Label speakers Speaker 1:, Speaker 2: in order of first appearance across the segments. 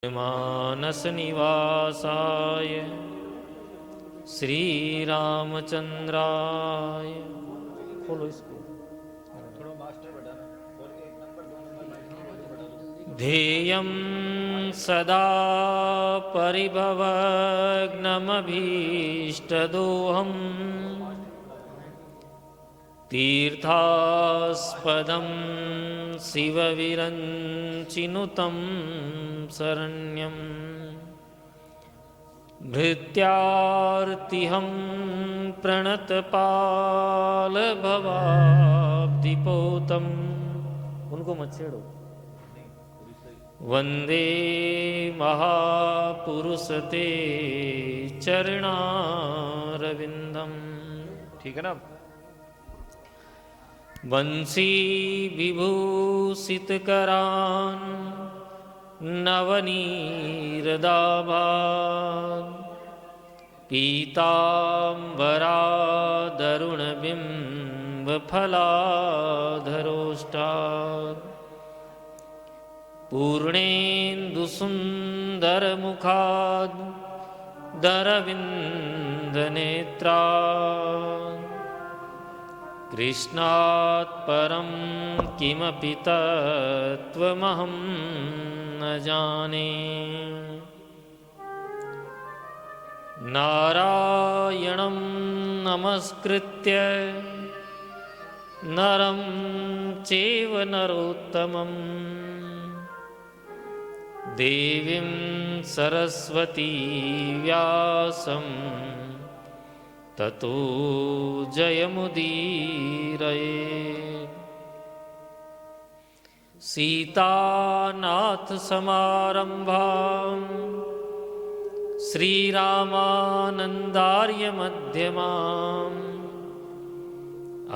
Speaker 1: मानस निवासाय श्री रामचंद्राय। खोलो इसको। ध्येयं सदा परिभवग्नमभीष्टदोहम् तीर्थास्पदं शिवविरञ्चिनुतं शरण्यं भृत्यार्तिहं प्रणतपालभवाब्धिपोतम्। उनको मत छेड़ो। वंदे महापुरुष ते चरणारविंदम। ठीक है ना। बंसी विभूषित करान नवनीरदाभान पीतांबरादरुण बिंब फलाधरोष्टान पूर्णेन्दुसुन्दर मुखाद दरविंद नेत्रा कृष्णात् परं किमपि तत्त्वमहं न जाने। नारायणं नमस्कृत्य नरं चैव नरोत्तमं देवीं सरस्वती व्यासं ततो जयमुदीरये। सीतानाथ समारंभां श्रीरामानन्दार्य मध्यमाम्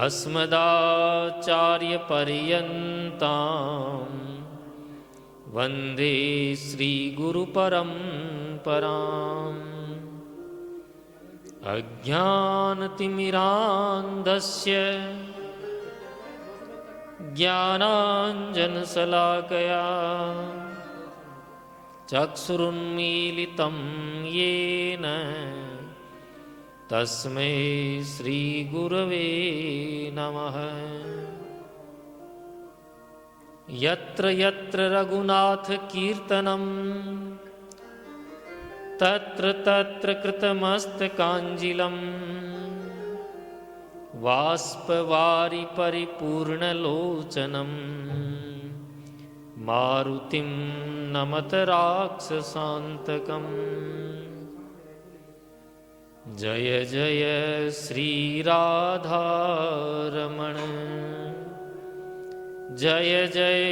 Speaker 1: अस्मदाचार्य पर्यन्तां वन्दे श्रीगुरुपरम्पराम्। अज्ञानतिमिरान्धस्य ज्ञानाञ्जनशलाकया चक्षुरुन्मीलितं येन तस्मै श्रीगुरवे नमः। यत्र यत्र रघुनाथकीर्तनं तत्र तत्र कृतमस्तकाञ्जिलं वाष्पवारि परिपूर्णलोचनं मारुतिं नमत राक्षसान्तकम्। जय जय श्रीराधारमण जय जय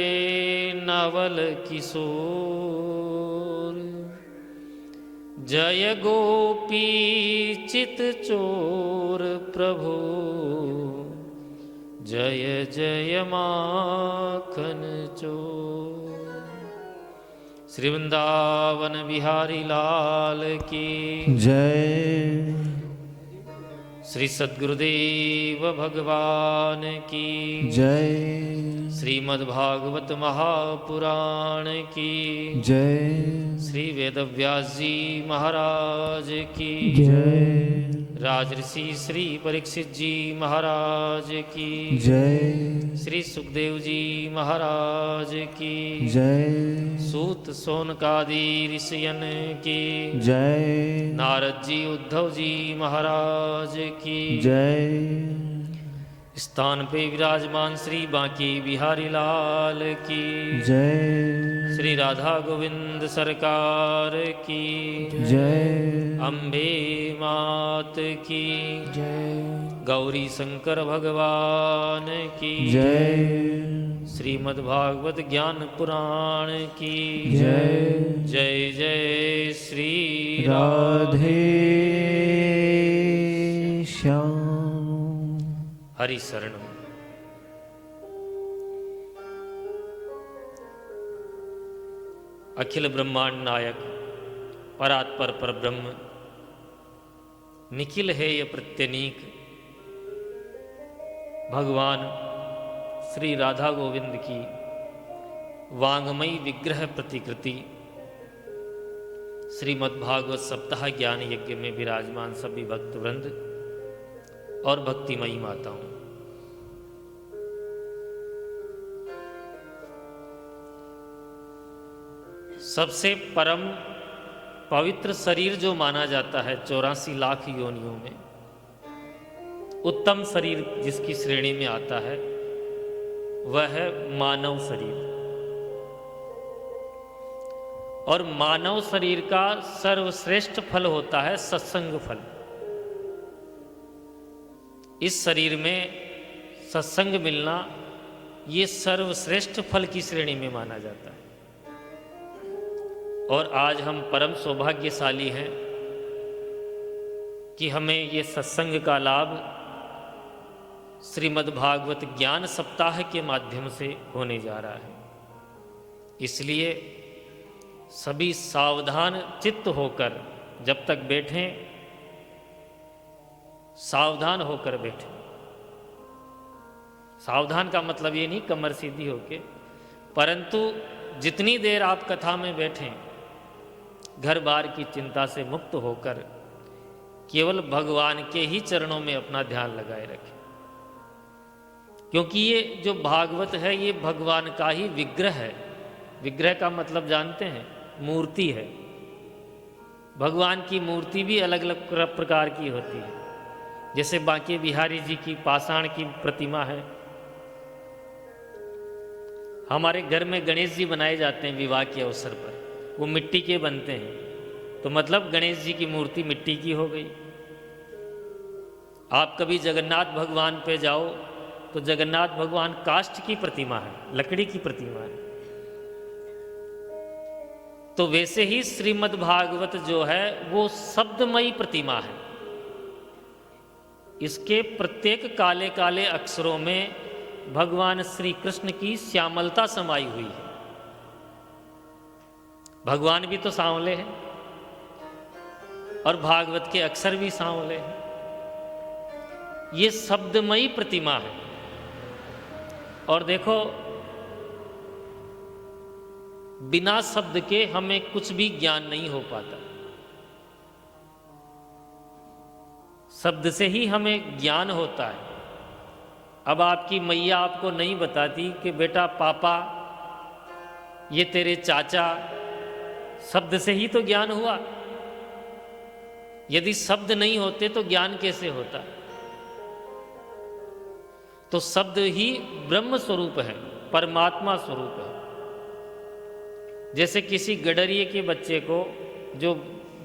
Speaker 1: नवल किशोर जय गोपी चित चोर प्रभु जय जय माखन चोर। श्री वृंदावन बिहारी लाल की
Speaker 2: जय।
Speaker 1: श्री सद्गुरुदेव भगवान की
Speaker 2: जय।
Speaker 1: श्रीमद्भागवत महापुराण की
Speaker 2: जय।
Speaker 1: श्री वेदव्यास जी महाराज की
Speaker 2: जय।
Speaker 1: राजऋषि श्री परीक्षित जी महाराज की
Speaker 2: जय।
Speaker 1: श्री सुखदेव जी महाराज की
Speaker 2: जय।
Speaker 1: सूत सोनकादि ऋषियन की
Speaker 2: जय।
Speaker 1: नारद जी उद्धव जी महाराज की
Speaker 2: जय।
Speaker 1: स्थान पे विराजमान श्री बांके बिहारी लाल की
Speaker 2: जय।
Speaker 1: श्री राधा गोविंद सरकार की
Speaker 2: जय।
Speaker 1: अम्बे मात की
Speaker 2: जय।
Speaker 1: गौरी शंकर भगवान की
Speaker 2: जय।
Speaker 1: श्रीमद्भागवत ज्ञान पुराण की
Speaker 2: जय।
Speaker 1: जय जय श्री
Speaker 2: राधे श्याम।
Speaker 1: हरि शरण। अखिल ब्रह्मांड नायक परात्पर परब्रह्म निखिल है ये प्रत्यनीक भगवान श्री राधा गोविंद की वांगमयी विग्रह प्रतिकृति श्रीमद्भागवत सप्ताह ज्ञान यज्ञ में विराजमान सभी भक्त वृंद और भक्तिमयी माताओं, सबसे परम पवित्र शरीर जो माना जाता है 84 लाख योनियों में, उत्तम शरीर जिसकी श्रेणी में आता है वह है मानव शरीर। और मानव शरीर का सर्वश्रेष्ठ फल होता है सत्संग फल। इस शरीर में सत्संग मिलना ये सर्वश्रेष्ठ फल की श्रेणी में माना जाता है। और आज हम परम सौभाग्यशाली हैं कि हमें ये सत्संग का लाभ श्रीमद्भागवत ज्ञान सप्ताह के माध्यम से होने जा रहा है। इसलिए सभी सावधान चित्त होकर जब तक बैठें, सावधान होकर बैठें। सावधान का मतलब ये नहीं कमर सीधी होके, परंतु जितनी देर आप कथा में बैठें, घर बार की चिंता से मुक्त होकर केवल भगवान के ही चरणों में अपना ध्यान लगाए रखें। क्योंकि ये जो भागवत है ये भगवान का ही विग्रह है। विग्रह का मतलब जानते हैं, मूर्ति है। भगवान की मूर्ति भी अलग अलग प्रकार की होती है। जैसे बांके बिहारी जी की पाषाण की प्रतिमा है। हमारे घर में गणेश जी बनाए जाते हैं विवाह के अवसर पर, वो मिट्टी के बनते हैं, तो मतलब गणेश जी की मूर्ति मिट्टी की हो गई। आप कभी जगन्नाथ भगवान पे जाओ तो जगन्नाथ भगवान काष्ठ की प्रतिमा है, लकड़ी की प्रतिमा है। तो वैसे ही श्रीमद् भागवत जो है वो शब्दमयी प्रतिमा है। इसके प्रत्येक काले काले अक्षरों में भगवान श्री कृष्ण की श्यामलता समाई हुई है। भगवान भी तो सांवले हैं और भागवत के अक्षर भी सांवले हैं। ये शब्दमयी प्रतिमा है। और देखो, बिना शब्द के हमें कुछ भी ज्ञान नहीं हो पाता। शब्द से ही हमें ज्ञान होता है। अब आपकी मैया आपको नहीं बताती कि बेटा पापा ये तेरे चाचा, शब्द से ही तो ज्ञान हुआ। यदि शब्द नहीं होते तो ज्ञान कैसे होता? तो शब्द ही ब्रह्म स्वरूप है, परमात्मा स्वरूप है। जैसे किसी गडरिये के बच्चे को, जो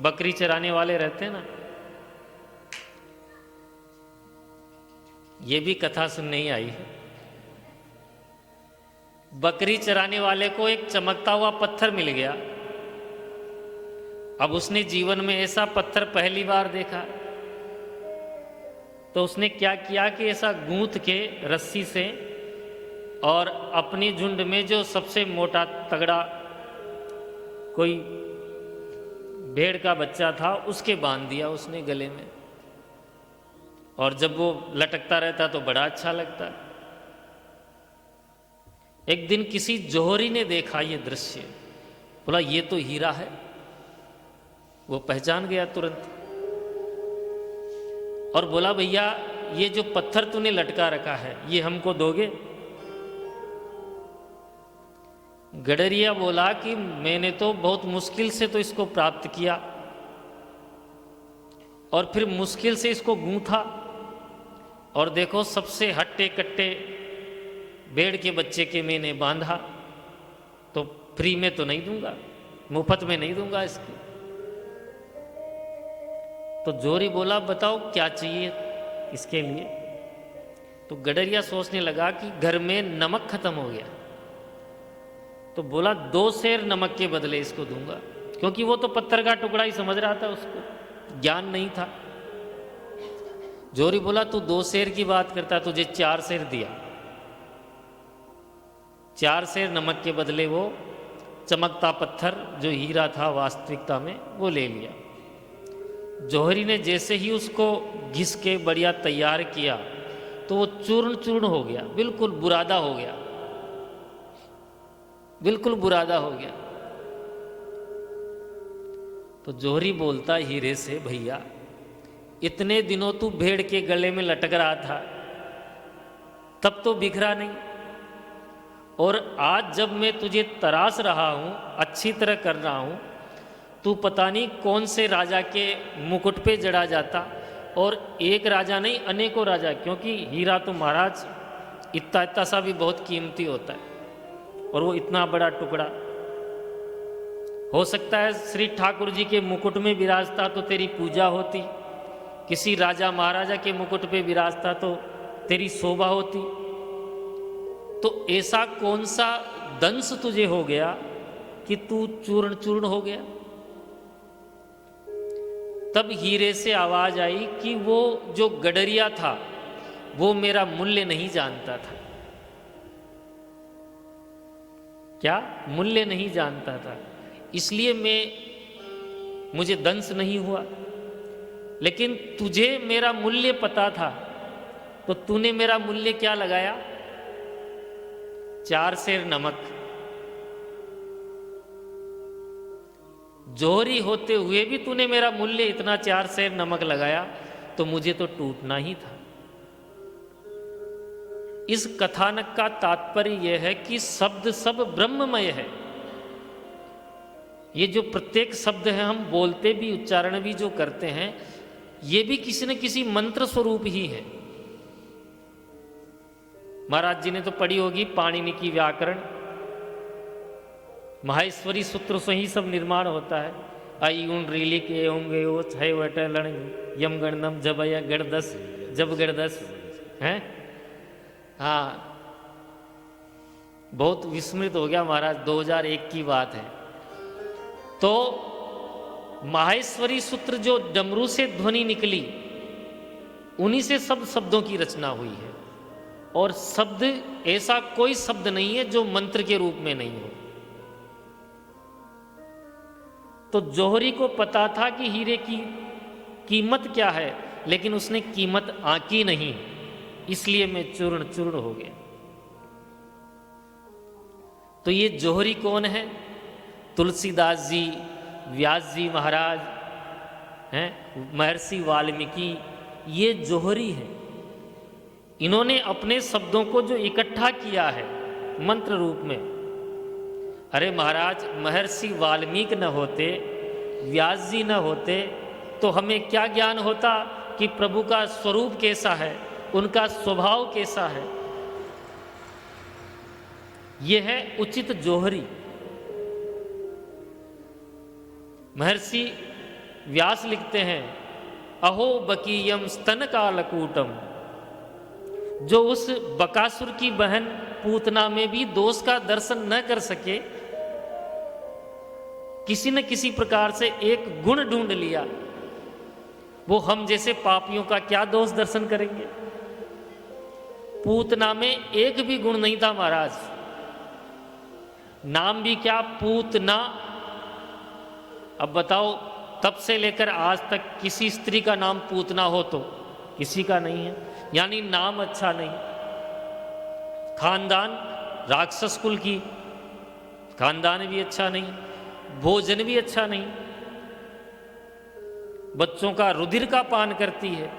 Speaker 1: बकरी चराने वाले रहते हैं ना, ये भी कथा सुनने ही आई है। बकरी चराने वाले को एक चमकता हुआ पत्थर मिल गया। अब उसने जीवन में ऐसा पत्थर पहली बार देखा, तो उसने क्या किया कि ऐसा गूंथ के रस्सी से और अपनी झुंड में जो सबसे मोटा तगड़ा कोई भेड़ का बच्चा था उसके बांध दिया उसने गले में। और जब वो लटकता रहता तो बड़ा अच्छा लगता। एक दिन किसी जोहरी ने देखा ये दृश्य, बोला ये तो हीरा है। वो पहचान गया तुरंत और बोला भैया ये जो पत्थर तूने लटका रखा है ये हमको दोगे? गडरिया बोला कि मैंने तो बहुत मुश्किल से तो इसको प्राप्त किया और फिर मुश्किल से इसको गूंथा, और देखो सबसे हट्टे कट्टे भेड़ के बच्चे के मैंने बांधा, तो फ्री में तो नहीं दूंगा, मुफ्त में नहीं दूंगा इसकी। तो जोरी बोला बताओ क्या चाहिए इसके लिए? तो गडरिया सोचने लगा कि घर में नमक खत्म हो गया, तो बोला 2 सेर नमक के बदले इसको दूंगा, क्योंकि वो तो पत्थर का टुकड़ा ही समझ रहा था, उसको ज्ञान नहीं था। जोरी बोला तू 2 सेर की बात करता, तुझे 4 सेर दिया। 4 सेर नमक के बदले वो चमकता पत्थर जो हीरा था वास्तविकता में वो ले लिया। जौहरी ने जैसे ही उसको घिस के बढ़िया तैयार किया तो वो चूर्ण चूर्ण हो गया, बिल्कुल बुरादा हो गया, बिल्कुल बुरादा हो गया। तो जोहरी बोलता हीरे से, भैया इतने दिनों तू भेड़ के गले में लटक रहा था, तब तो बिखरा नहीं, और आज जब मैं तुझे तराश रहा हूं, अच्छी तरह कर रहा हूं, तू पता नहीं कौन से राजा के मुकुट पे जड़ा जाता, और एक राजा नहीं अनेकों राजा, क्योंकि हीरा तो महाराज इतना इतना सा भी बहुत कीमती होता है, और वो इतना बड़ा टुकड़ा हो सकता है श्री ठाकुर जी के मुकुट में विराजता तो तेरी पूजा होती, किसी राजा महाराजा के मुकुट पे विराजता तो तेरी शोभा होती, तो ऐसा कौन सा दंश तुझे हो गया कि तू चूर्ण चूर्ण हो गया। तब हीरे से आवाज आई कि वो जो गडरिया था वो मेरा मूल्य नहीं जानता था। क्या? मूल्य नहीं जानता था, इसलिए मुझे दंश नहीं हुआ। लेकिन तुझे मेरा मूल्य पता था, तो तूने मेरा मूल्य क्या लगाया? 4 सेर नमक। जोहरी होते हुए भी तूने मेरा मूल्य इतना 4 सेर नमक लगाया, तो मुझे तो टूटना ही था। इस कथानक का तात्पर्य यह है कि शब्द सब ब्रह्ममय है। ये जो प्रत्येक शब्द है हम बोलते भी, उच्चारण भी जो करते हैं, ये भी किसी न किसी मंत्र स्वरूप ही है। महाराज जी ने तो पढ़ी होगी पाणिनि की व्याकरण, माहेश्वरी सूत्र से ही सब निर्माण होता है। आई उन रीलिक एवं छय वटलण यम गणनम जबय गणदस जब गणदस है। हाँ, बहुत विस्मृत हो गया महाराज, 2001 की बात है। तो माहेश्वरी सूत्र जो डमरू से ध्वनि निकली, उन्हीं से सब शब्दों की रचना हुई है, और शब्द ऐसा कोई शब्द नहीं है जो मंत्र के रूप में नहीं हो। तो जोहरी को पता था कि हीरे की कीमत क्या है, लेकिन उसने कीमत आंकी नहीं, इसलिए मैं चूर्ण चूर्ण हो गया। तो ये जोहरी कौन है? तुलसीदास जी, व्यास जी महाराज हैं, महर्षि वाल्मीकि, ये जोहरी है। इन्होंने अपने शब्दों को जो इकट्ठा किया है मंत्र रूप में। अरे महाराज, महर्षि वाल्मीकि न होते, व्यास जी न होते, तो हमें क्या ज्ञान होता कि प्रभु का स्वरूप कैसा है, उनका स्वभाव कैसा है। यह है उचित जोहरी। महर्षि व्यास लिखते हैं, अहो बकीयम स्तन कालकूटम, जो उस बकासुर की बहन पूतना में भी दोष का दर्शन न कर सके, किसी न किसी प्रकार से एक गुण ढूंढ लिया, वो हम जैसे पापियों का क्या दोष दर्शन करेंगे। पूतना में एक भी गुण नहीं था महाराज, नाम भी क्या, पूतना। अब बताओ, तब से लेकर आज तक किसी स्त्री का नाम पूतना हो तो किसी का नहीं है, यानी नाम अच्छा नहीं। खानदान राक्षस कुल की, खानदान भी अच्छा नहीं, भोजन भी अच्छा नहीं, बच्चों का रुधिर का पान करती है,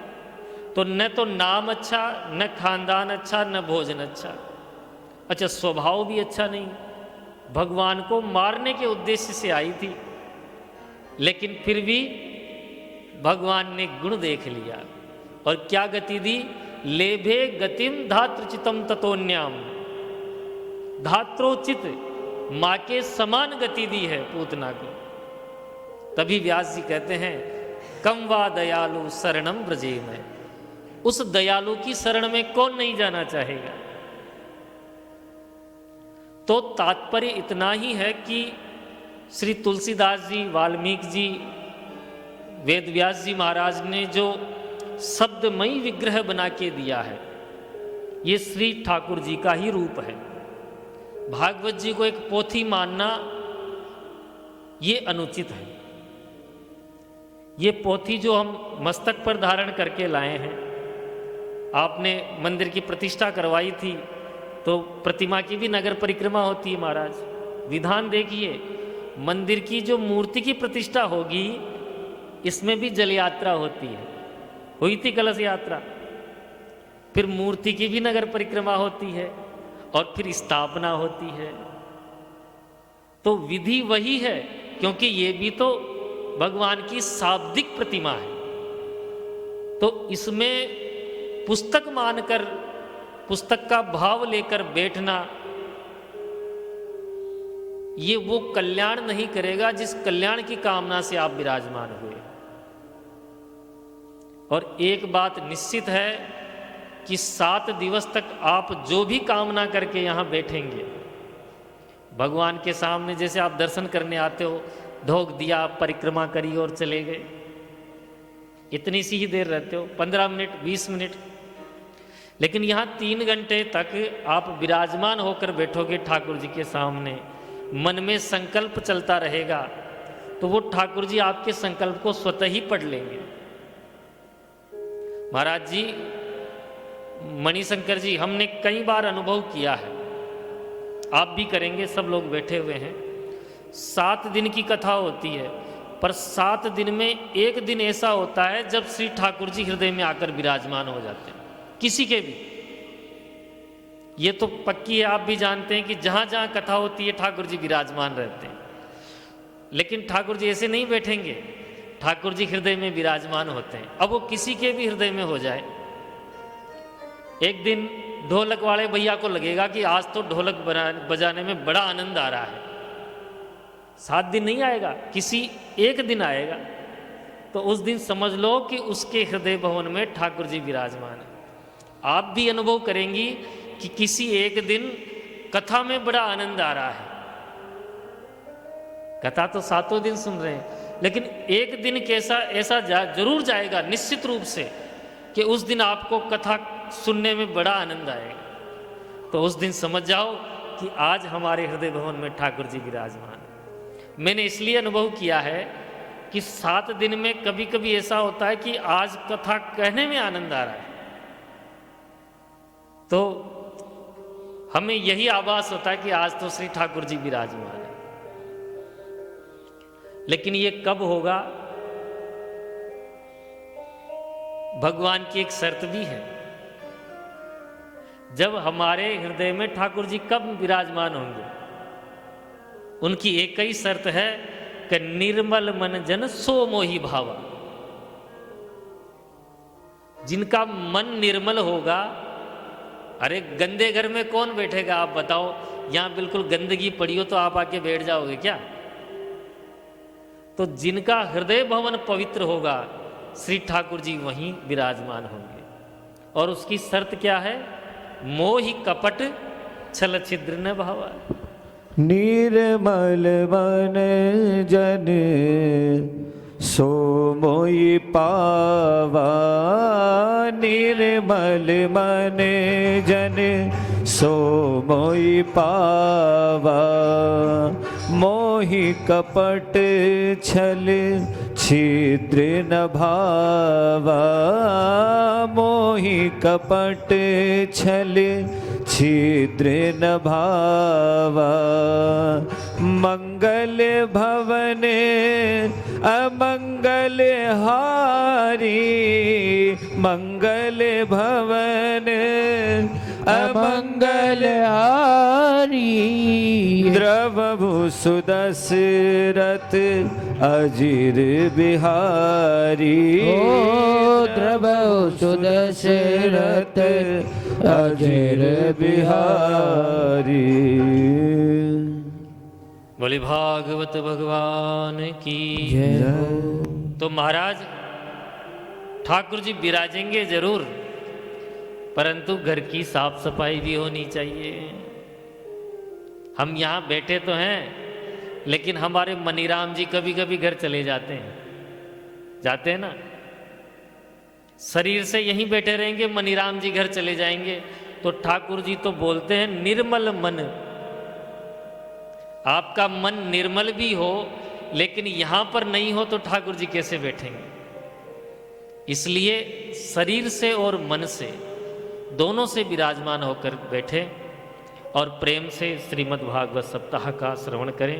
Speaker 1: तो न तो नाम अच्छा, न खानदान अच्छा, न भोजन अच्छा। अच्छा, स्वभाव भी अच्छा नहीं, भगवान को मारने के उद्देश्य से आई थी, लेकिन फिर भी भगवान ने गुण देख लिया और क्या गति दी? लेभे गतिम धात्रचितम ततोन्याम, धात्रोचित माँ के समान गति दी है पूतना को। तभी व्यास जी कहते हैं, कम वा दयालु शरणम ब्रजे में, उस दयालु की शरण में कौन नहीं जाना चाहेगा। तो तात्पर्य इतना ही है कि श्री तुलसीदास जी, वाल्मीकि जी, वेद व्यास जी महाराज ने जो शब्दमयी विग्रह बना के दिया है, ये श्री ठाकुर जी का ही रूप है। भागवत जी को एक पोथी मानना ये अनुचित है। ये पोथी जो हम मस्तक पर धारण करके लाए हैं, आपने मंदिर की प्रतिष्ठा करवाई थी, तो प्रतिमा की भी नगर परिक्रमा होती है महाराज। विधान देखिए, मंदिर की जो मूर्ति की प्रतिष्ठा होगी, इसमें भी जल यात्रा होती है। हुई थी कलश यात्रा, फिर मूर्ति की भी नगर परिक्रमा होती है और फिर स्थापना होती है। तो विधि वही है, क्योंकि ये भी तो भगवान की शाब्दिक प्रतिमा है। तो इसमें पुस्तक मानकर, पुस्तक का भाव लेकर बैठना, ये वो कल्याण नहीं करेगा जिस कल्याण की कामना से आप विराजमान हुए। और एक बात निश्चित है कि 7 दिवस तक आप जो भी कामना करके यहाँ बैठेंगे, भगवान के सामने जैसे आप दर्शन करने आते हो, ढोक दिया, परिक्रमा करी और चले गए, इतनी सी ही देर रहते हो, 15 मिनट 20 मिनट। लेकिन यहाँ 3 घंटे तक आप विराजमान होकर बैठोगे ठाकुर जी के सामने, मन में संकल्प चलता रहेगा, तो वो ठाकुर जी आपके संकल्प को स्वतः ही पढ़ लेंगे। महाराज जी, मणिशंकर जी, हमने कई बार अनुभव किया है, आप भी करेंगे, सब लोग बैठे हुए हैं। 7 दिन की कथा होती है, पर 7 दिन में एक दिन ऐसा होता है जब श्री ठाकुर जी हृदय में आकर विराजमान हो जाते हैं, किसी के भी। ये तो पक्की है, आप भी जानते हैं कि जहाँ जहाँ कथा होती है ठाकुर जी विराजमान रहते हैं। लेकिन ठाकुर जी ऐसे नहीं बैठेंगे, ठाकुर जी हृदय में विराजमान होते हैं। अब वो किसी के भी हृदय में हो जाए। एक दिन ढोलक वाले भैया को लगेगा कि आज तो ढोलक बजाने में बड़ा आनंद आ रहा है। 7 दिन नहीं आएगा, किसी एक दिन आएगा, तो उस दिन समझ लो कि उसके हृदय भवन में ठाकुर जी विराजमान है। आप भी अनुभव करेंगी कि किसी एक दिन कथा में बड़ा आनंद आ रहा है। कथा तो 7 दिन सुन रहे हैं, लेकिन एक दिन कैसा ऐसा जरूर जाएगा निश्चित रूप से कि उस दिन आपको कथा सुनने में बड़ा आनंद आएगा। तो उस दिन समझ जाओ कि आज हमारे हृदय भवन में ठाकुर जी विराजमान है। मैंने इसलिए अनुभव किया है कि 7 दिन में कभी कभी ऐसा होता है कि आज कथा कहने में आनंद आ रहा है, तो हमें यही आभास होता है कि आज तो श्री ठाकुर जी विराजमान है। लेकिन ये कब होगा? भगवान की एक शर्त भी है, जब हमारे हृदय में ठाकुर जी कब विराजमान होंगे। उनकी एक ही शर्त है कि निर्मल मन जन सो मोहि भावा। जिनका मन निर्मल होगा, अरे गंदे घर में कौन बैठेगा आप बताओ? यहां बिल्कुल गंदगी पड़ी हो तो आप आके बैठ जाओगे क्या? तो जिनका हृदय भवन पवित्र होगा, श्री ठाकुर जी वहीं विराजमान होंगे। और उसकी शर्त क्या है? मोहि कपट छल छिद्र न भावा।
Speaker 2: निर्मल मन जन सो मोहि पावा। निर्मल मन जन सो मोहि पावा। मोहि कपट छल छिद्र न भावा। मोहि कपट छल छिद्र न भावा। मंगल भवन अमंगल हारी। मंगल भवन अमंगल हारी। द्रवभु सुदशरथ अजिर बिहारी। द्रवभु सुदशरथ अजिर बिहारी।
Speaker 1: बोले भागवत भगवान की
Speaker 2: जय।
Speaker 1: तो महाराज ठाकुर जी विराजेंगे जरूर, परंतु घर की साफ सफाई भी होनी चाहिए। हम यहाँ बैठे तो हैं, लेकिन हमारे मनीराम जी कभी कभी घर चले जाते हैं, जाते हैं ना। शरीर से यहीं बैठे रहेंगे, मनीराम जी घर चले जाएंगे, तो ठाकुर जी तो बोलते हैं निर्मल मन। आपका मन निर्मल भी हो, लेकिन यहां पर नहीं हो तो ठाकुर जी कैसे बैठेंगे? इसलिए शरीर से और मन से दोनों से विराजमान होकर बैठे और प्रेम से श्रीमद् भागवत सप्ताह का श्रवण करें।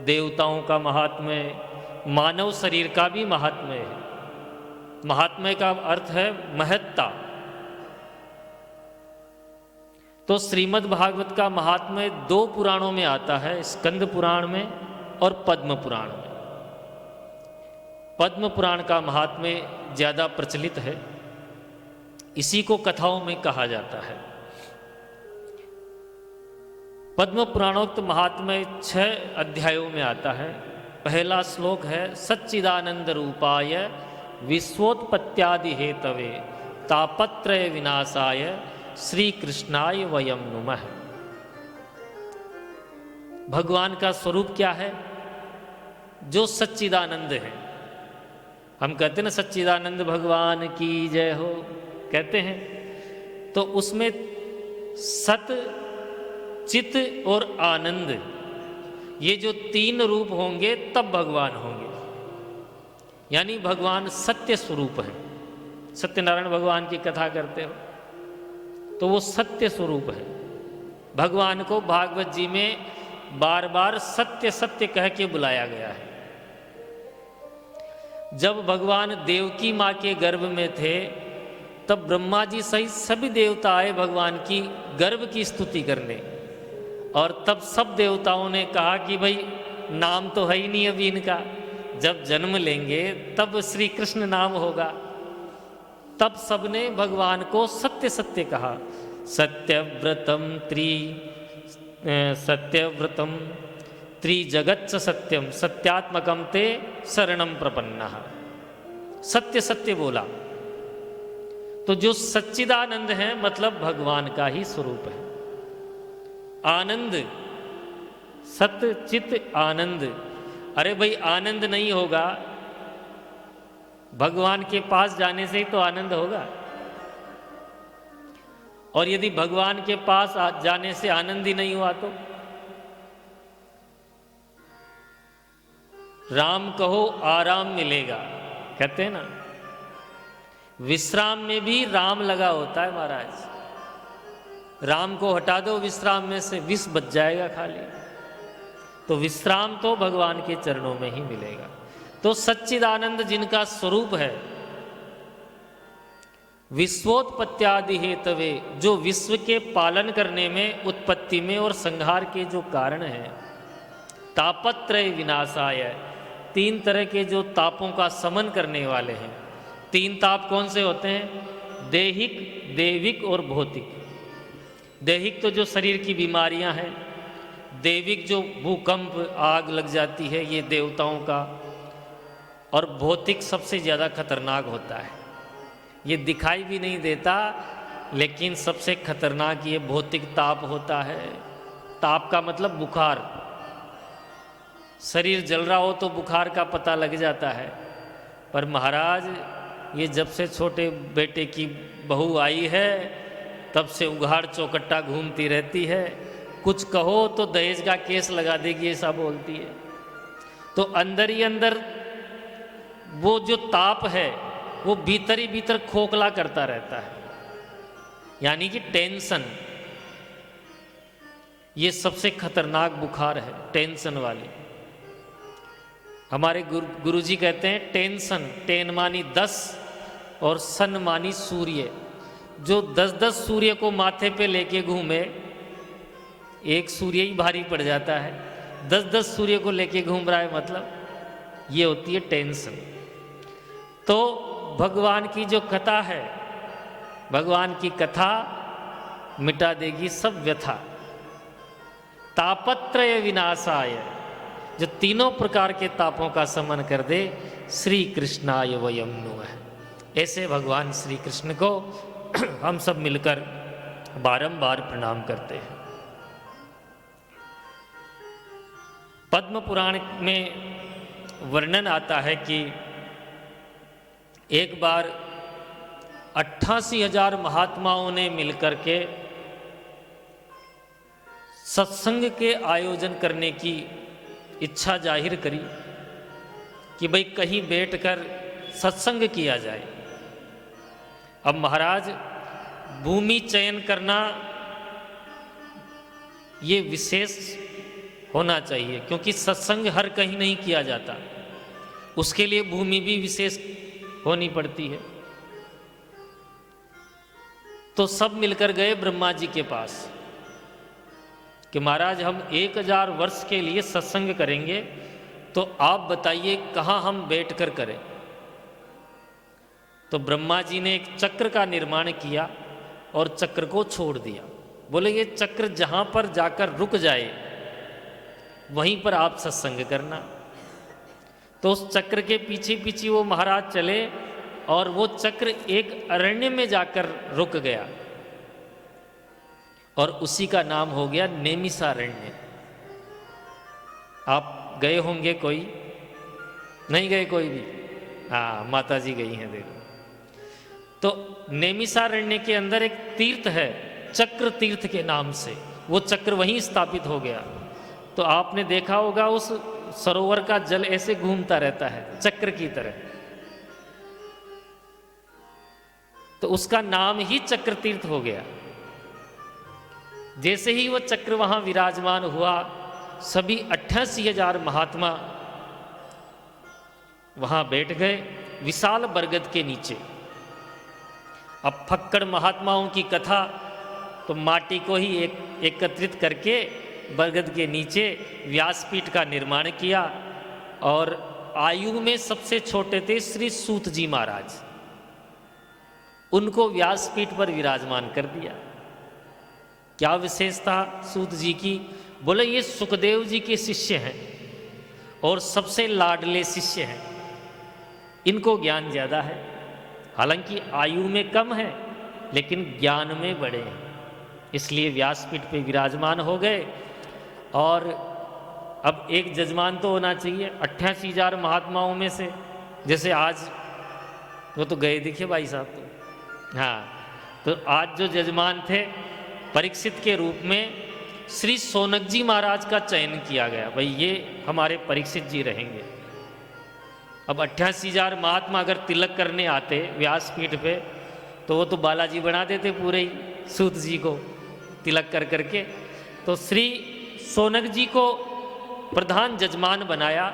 Speaker 1: देवताओं का महात्म्य, मानव शरीर का भी महात्म्य है। महात्म्य का अर्थ है महत्ता। तो श्रीमद् भागवत का महात्म्य 2 पुराणों में आता है, स्कंद पुराण में और पद्म पुराण में। पद्म पुराण का महात्म्य ज़्यादा प्रचलित है, इसी को कथाओं में कहा जाता है। पद्म पुराणोक्त महात्म्य 6 अध्यायों में आता है। पहला श्लोक है सच्चिदानंद रूपाय विश्वोत्पत्त्यादि हेतवे तापत्रय विनाशाय श्री कृष्णाय वयम नुमः। भगवान का स्वरूप क्या है? जो सच्चिदानंद है। हम कहते हैं ना सच्चिदानंद भगवान की जय हो, कहते हैं। तो उसमें सत, चित और आनंद, ये जो 3 रूप होंगे तब भगवान होंगे। यानी भगवान सत्य स्वरूप है। सत्यनारायण भगवान की कथा करते हो तो वो सत्य स्वरूप है। भगवान को भागवत जी में बार बार सत्य सत्य कह के बुलाया गया है। जब भगवान देवकी माँ के गर्भ में थे तब ब्रह्मा जी सहित सभी देवता आए भगवान की गर्भ की स्तुति करने, और तब सब देवताओं ने कहा कि भाई नाम तो है ही नहीं अभी इनका, जब जन्म लेंगे तब श्री कृष्ण नाम होगा। तब सबने भगवान को सत्य सत्य कहा। सत्यव्रतम त्रिजगच्च सत्यम सत्यात्मकम ते शरणम प्रपन्नः। सत्य सत्य बोला। तो जो सच्चिदानंद है मतलब भगवान का ही स्वरूप है। आनंद, सत्य चित आनंद। अरे भाई आनंद नहीं होगा, भगवान के पास जाने से ही तो आनंद होगा। और यदि भगवान के पास जाने से आनंद ही नहीं हुआ तो राम कहो आराम मिलेगा, कहते हैं ना। विश्राम में भी राम लगा होता है महाराज। राम को हटा दो विश्राम में से, विष बच जाएगा खाली। तो विश्राम तो भगवान के चरणों में ही मिलेगा। तो सच्चिदानंद जिनका स्वरूप है, विश्वोत्पत्त्यादि हेतवे, जो विश्व के पालन करने में, उत्पत्ति में और संहार के जो कारण हैं, तापत्रय विनाशाय, 3 तरह के जो तापों का समन करने वाले हैं। 3 ताप कौन से होते हैं? दैहिक, दैविक और भौतिक। दैहिक तो जो शरीर की बीमारियां हैं, दैविक जो भूकंप, आग लग जाती है, ये देवताओं का, और भौतिक सबसे ज़्यादा खतरनाक होता है। ये दिखाई भी नहीं देता लेकिन सबसे खतरनाक ये भौतिक ताप होता है। ताप का मतलब बुखार। शरीर जल रहा हो तो बुखार का पता लग जाता है। पर महाराज ये जब से छोटे बेटे की बहू आई है तब से उघाड़ चौकट्टा घूमती रहती है। कुछ कहो तो दहेज का केस लगा देगी, ऐसा बोलती है। तो अंदर ही अंदर वो जो ताप है वो भीतर ही भीतर खोखला करता रहता है, यानी कि टेंशन। ये सबसे खतरनाक बुखार है, टेंशन वाली। हमारे गुरुजी कहते हैं टेंशन, टेन मानी 10 और सन मानी सूर्य। जो 10-10 सूर्य को माथे पे लेके घूमे, एक सूर्य ही भारी पड़ जाता है। 10-10 सूर्य को लेके घूम रहा है, मतलब ये होती है टेंशन। तो भगवान की जो कथा है, भगवान की कथा मिटा देगी सब व्यथा। तापत्रय विनाशाय, जो तीनों प्रकार के तापों का समन कर दे, श्री कृष्णाय वयम नुमः। ऐसे भगवान श्री कृष्ण को हम सब मिलकर बारंबार प्रणाम करते हैं। पद्म पुराण में वर्णन आता है कि एक बार 88,000 महात्माओं ने मिलकर के सत्संग के आयोजन करने की इच्छा जाहिर करी कि भाई कहीं बैठकर सत्संग किया जाए। अब महाराज भूमि चयन करना ये विशेष होना चाहिए, क्योंकि सत्संग हर कहीं नहीं किया जाता, उसके लिए भूमि भी विशेष होनी पड़ती है। तो सब मिलकर गए ब्रह्मा जी के पास कि महाराज हम 1000 वर्ष के लिए सत्संग करेंगे, तो आप बताइए कहाँ हम बैठ कर करें। तो ब्रह्मा जी ने एक चक्र का निर्माण किया और चक्र को छोड़ दिया। बोले ये चक्र जहाँ पर जाकर रुक जाए वहीं पर आप सत्संग करना। तो उस चक्र के पीछे पीछे वो महाराज चले और वो चक्र एक अरण्य में जाकर रुक गया और उसी का नाम हो गया नेमिषारण्य। आप गए होंगे, कोई नहीं गए? कोई भी? हाँ, माता जी गई हैं, देखो। तो नेमिषारण्य के अंदर एक तीर्थ है चक्र तीर्थ के नाम से, वो चक्र वहीं स्थापित हो गया। तो आपने देखा होगा उस सरोवर का जल ऐसे घूमता रहता है चक्र की तरह, तो उसका नाम ही चक्र तीर्थ हो गया। जैसे ही वो चक्र वहां विराजमान हुआ, सभी 88,000 महात्मा वहां बैठ गए विशाल बरगद के नीचे। अब फक्कड़ महात्माओं की कथा, तो माटी को ही एकत्रित करके बरगद के नीचे व्यासपीठ का निर्माण किया और आयु में सबसे छोटे थे श्री सूत जी महाराज, उनको व्यासपीठ पर विराजमान कर दिया। क्या विशेषता सूत जी की? बोले ये सुखदेव जी के शिष्य हैं और सबसे लाडले शिष्य हैं, इनको ज्ञान ज़्यादा है। हालांकि आयु में कम है लेकिन ज्ञान में बड़े हैं, इसलिए व्यासपीठ पे विराजमान हो गए। और अब एक जजमान तो होना चाहिए 88,000 महात्माओं में से, जैसे आज वो तो गए दिखे भाई साहब, तो हाँ, तो आज जो जजमान थे परीक्षित के रूप में श्री सोनक जी महाराज का चयन किया गया, भाई ये हमारे परीक्षित जी रहेंगे। अब 88,000 महात्मा अगर तिलक करने आते व्यासपीठ पे, तो वो तो बालाजी बना देते पूरे ही सूत जी को तिलक कर करके। तो श्री सोनक जी को प्रधान जजमान बनाया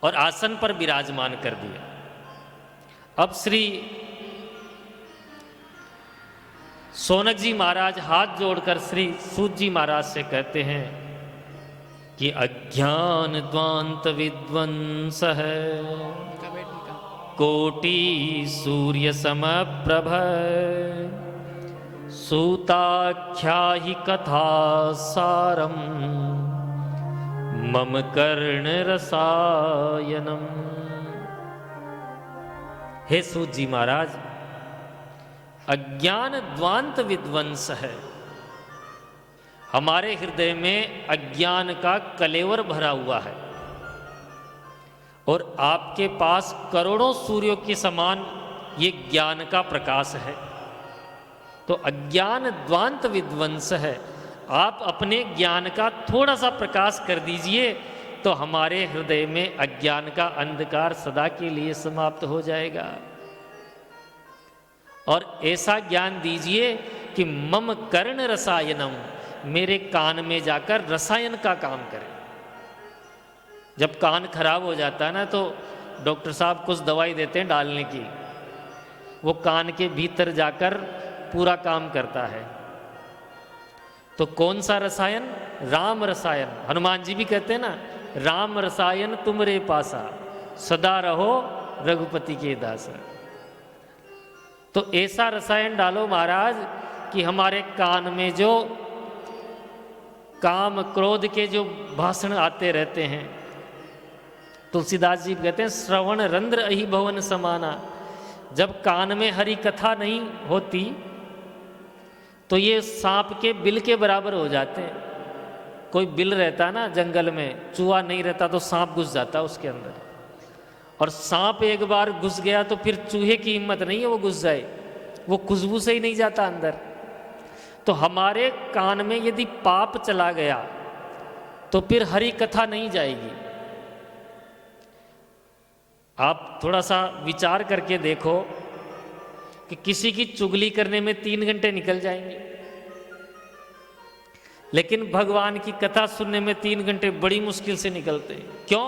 Speaker 1: और आसन पर विराजमान कर दिया। अब श्री सोनक जी महाराज हाथ जोड़कर श्री सूत जी महाराज से कहते हैं कि अज्ञान द्वांत विध्वंस है, कोटि सूर्य समप्रभ, सूताख्या ही कथा सारम, मम कर्ण रसायनम। हे सूत जी महाराज, अज्ञान द्वांत विध्वंस है, हमारे हृदय में अज्ञान का कलेवर भरा हुआ है और आपके पास करोड़ों सूर्यों के समान ये ज्ञान का प्रकाश है। तो अज्ञान द्वांत विध्वंस है, आप अपने ज्ञान का थोड़ा सा प्रकाश कर दीजिए तो हमारे हृदय में अज्ञान का अंधकार सदा के लिए समाप्त हो जाएगा। और ऐसा ज्ञान दीजिए कि मम कर्ण रसायनम, मेरे कान में जाकर रसायन का काम करे। जब कान खराब हो जाता है ना, तो डॉक्टर साहब कुछ दवाई देते हैं डालने की, वो कान के भीतर जाकर पूरा काम करता है। तो कौन सा रसायन? राम रसायन। हनुमान जी भी कहते हैं ना, राम रसायन तुमरे पासा, सदा रहो रघुपति के दासा। तो ऐसा रसायन डालो महाराज कि हमारे कान में जो काम क्रोध के जो भाषण आते रहते हैं, तुलसीदास जी कहते हैं श्रवण रंध्र अहि भवन समाना। जब कान में हरि कथा नहीं होती तो ये सांप के बिल के बराबर हो जाते हैं। कोई बिल रहता ना जंगल में, चूहा नहीं रहता तो सांप घुस जाता उसके अंदर, और सांप एक बार घुस गया तो फिर चूहे की हिम्मत नहीं है वो घुस जाए, वो खुशबू से ही नहीं जाता अंदर। तो हमारे कान में यदि पाप चला गया तो फिर हरि कथा नहीं जाएगी। आप थोड़ा सा विचार करके देखो कि किसी की चुगली करने में 3 घंटे निकल जाएंगे, लेकिन भगवान की कथा सुनने में 3 घंटे बड़ी मुश्किल से निकलते हैं। क्यों?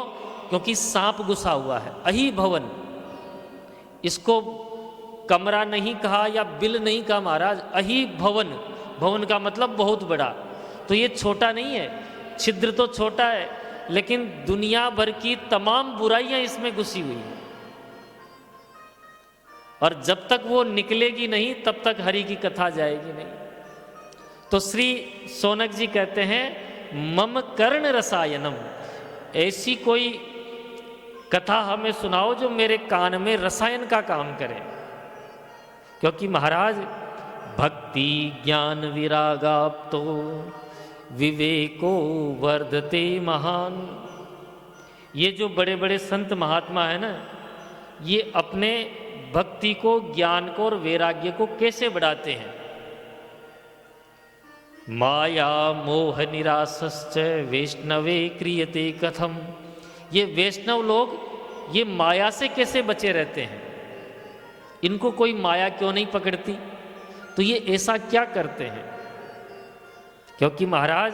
Speaker 1: क्योंकि सांप घुसा हुआ है। अही भवन, इसको कमरा नहीं कहा या बिल नहीं कहा महाराज, अही भवन। भवन का मतलब बहुत बड़ा, तो ये छोटा नहीं है। छिद्र तो छोटा है, लेकिन दुनिया भर की तमाम बुराइयां इसमें घुसी हुई हैं, और जब तक वो निकलेगी नहीं तब तक हरि की कथा जाएगी नहीं। तो श्री सोनक जी कहते हैं, मम कर्ण रसायनम, ऐसी कोई कथा हमें सुनाओ जो मेरे कान में रसायन का काम करे। क्योंकि महाराज भक्ति ज्ञान विरागाप्तो विवेको वर्धते महान, ये जो बड़े बड़े संत महात्मा है ना, ये अपने भक्ति को, ज्ञान को और वैराग्य को कैसे बढ़ाते हैं। माया मोह निरासश्च वैष्णवे क्रियते कथम, ये वैष्णव लोग ये माया से कैसे बचे रहते हैं, इनको कोई माया क्यों नहीं पकड़ती, तो ये ऐसा क्या करते हैं। क्योंकि महाराज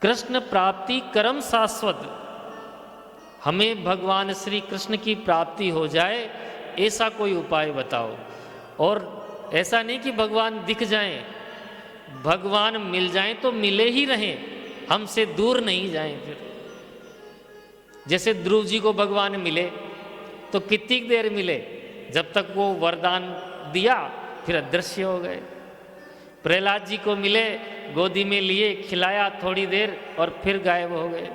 Speaker 1: कृष्ण प्राप्ति कर्म शाश्वत, हमें भगवान श्री कृष्ण की प्राप्ति हो जाए ऐसा कोई उपाय बताओ। और ऐसा नहीं कि भगवान दिख जाएं, भगवान मिल जाएं तो मिले ही रहें, हमसे दूर नहीं जाएं। फिर जैसे ध्रुव जी को भगवान मिले तो कितनी देर मिले, जब तक वो वरदान दिया फिर अदृश्य हो गए। प्रहलाद जी को मिले, गोदी में लिए, खिलाया थोड़ी देर और फिर गायब हो गए।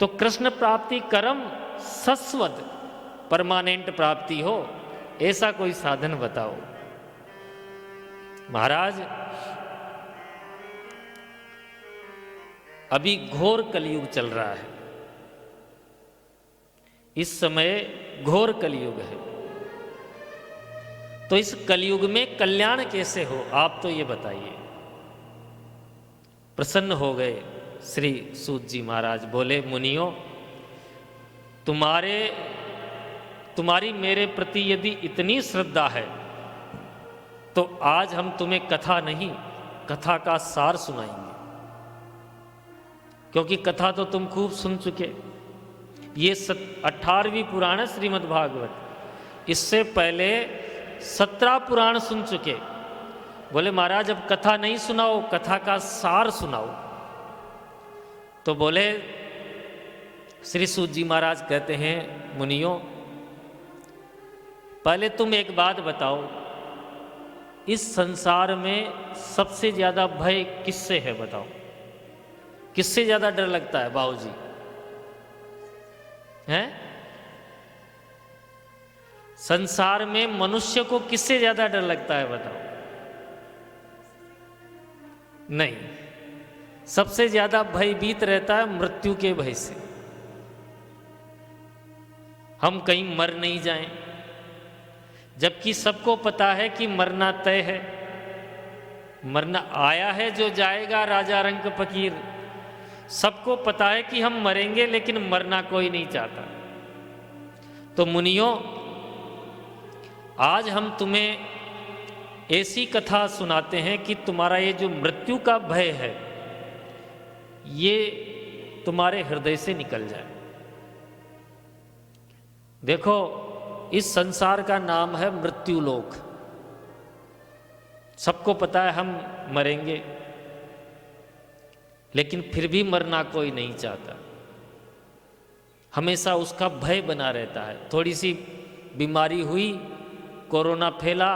Speaker 1: तो कृष्ण प्राप्ति कर्म शाश्वत परमानेंट प्राप्ति हो, ऐसा कोई साधन बताओ। महाराज अभी घोर कलयुग चल रहा है, इस समय घोर कलयुग है, तो इस कलयुग में कल्याण कैसे हो, आप तो ये बताइए। प्रसन्न हो गए श्री सूत जी महाराज, बोले मुनियों, तुम्हारी मेरे प्रति यदि इतनी श्रद्धा है तो आज हम तुम्हें कथा नहीं, कथा का सार सुनाएंगे। क्योंकि कथा तो तुम खूब सुन चुके, ये 18वीं पुराण है श्रीमद् भागवत, इससे पहले 17 पुराण सुन चुके। बोले महाराज अब कथा नहीं सुनाओ, कथा का सार सुनाओ। तो बोले श्री सूत जी महाराज कहते हैं, मुनियों पहले तुम एक बात बताओ, इस संसार में सबसे ज्यादा भय किससे है, बताओ किससे ज्यादा डर लगता है बाबूजी, हैं? संसार में मनुष्य को किससे ज्यादा डर लगता है बताओ? नहीं, सबसे ज्यादा भयभीत रहता है मृत्यु के भय से, हम कहीं मर नहीं जाएं। जबकि सबको पता है कि मरना तय है, मरना आया है जो जाएगा राजा रंग फकीर, सबको पता है कि हम मरेंगे, लेकिन मरना कोई नहीं चाहता। तो मुनियों आज हम तुम्हें ऐसी कथा सुनाते हैं कि तुम्हारा ये जो मृत्यु का भय है ये तुम्हारे हृदय से निकल जाए। देखो इस संसार का नाम है मृत्युलोक, सबको पता है हम मरेंगे, लेकिन फिर भी मरना कोई नहीं चाहता, हमेशा उसका भय बना रहता है। थोड़ी सी बीमारी हुई, कोरोना फैला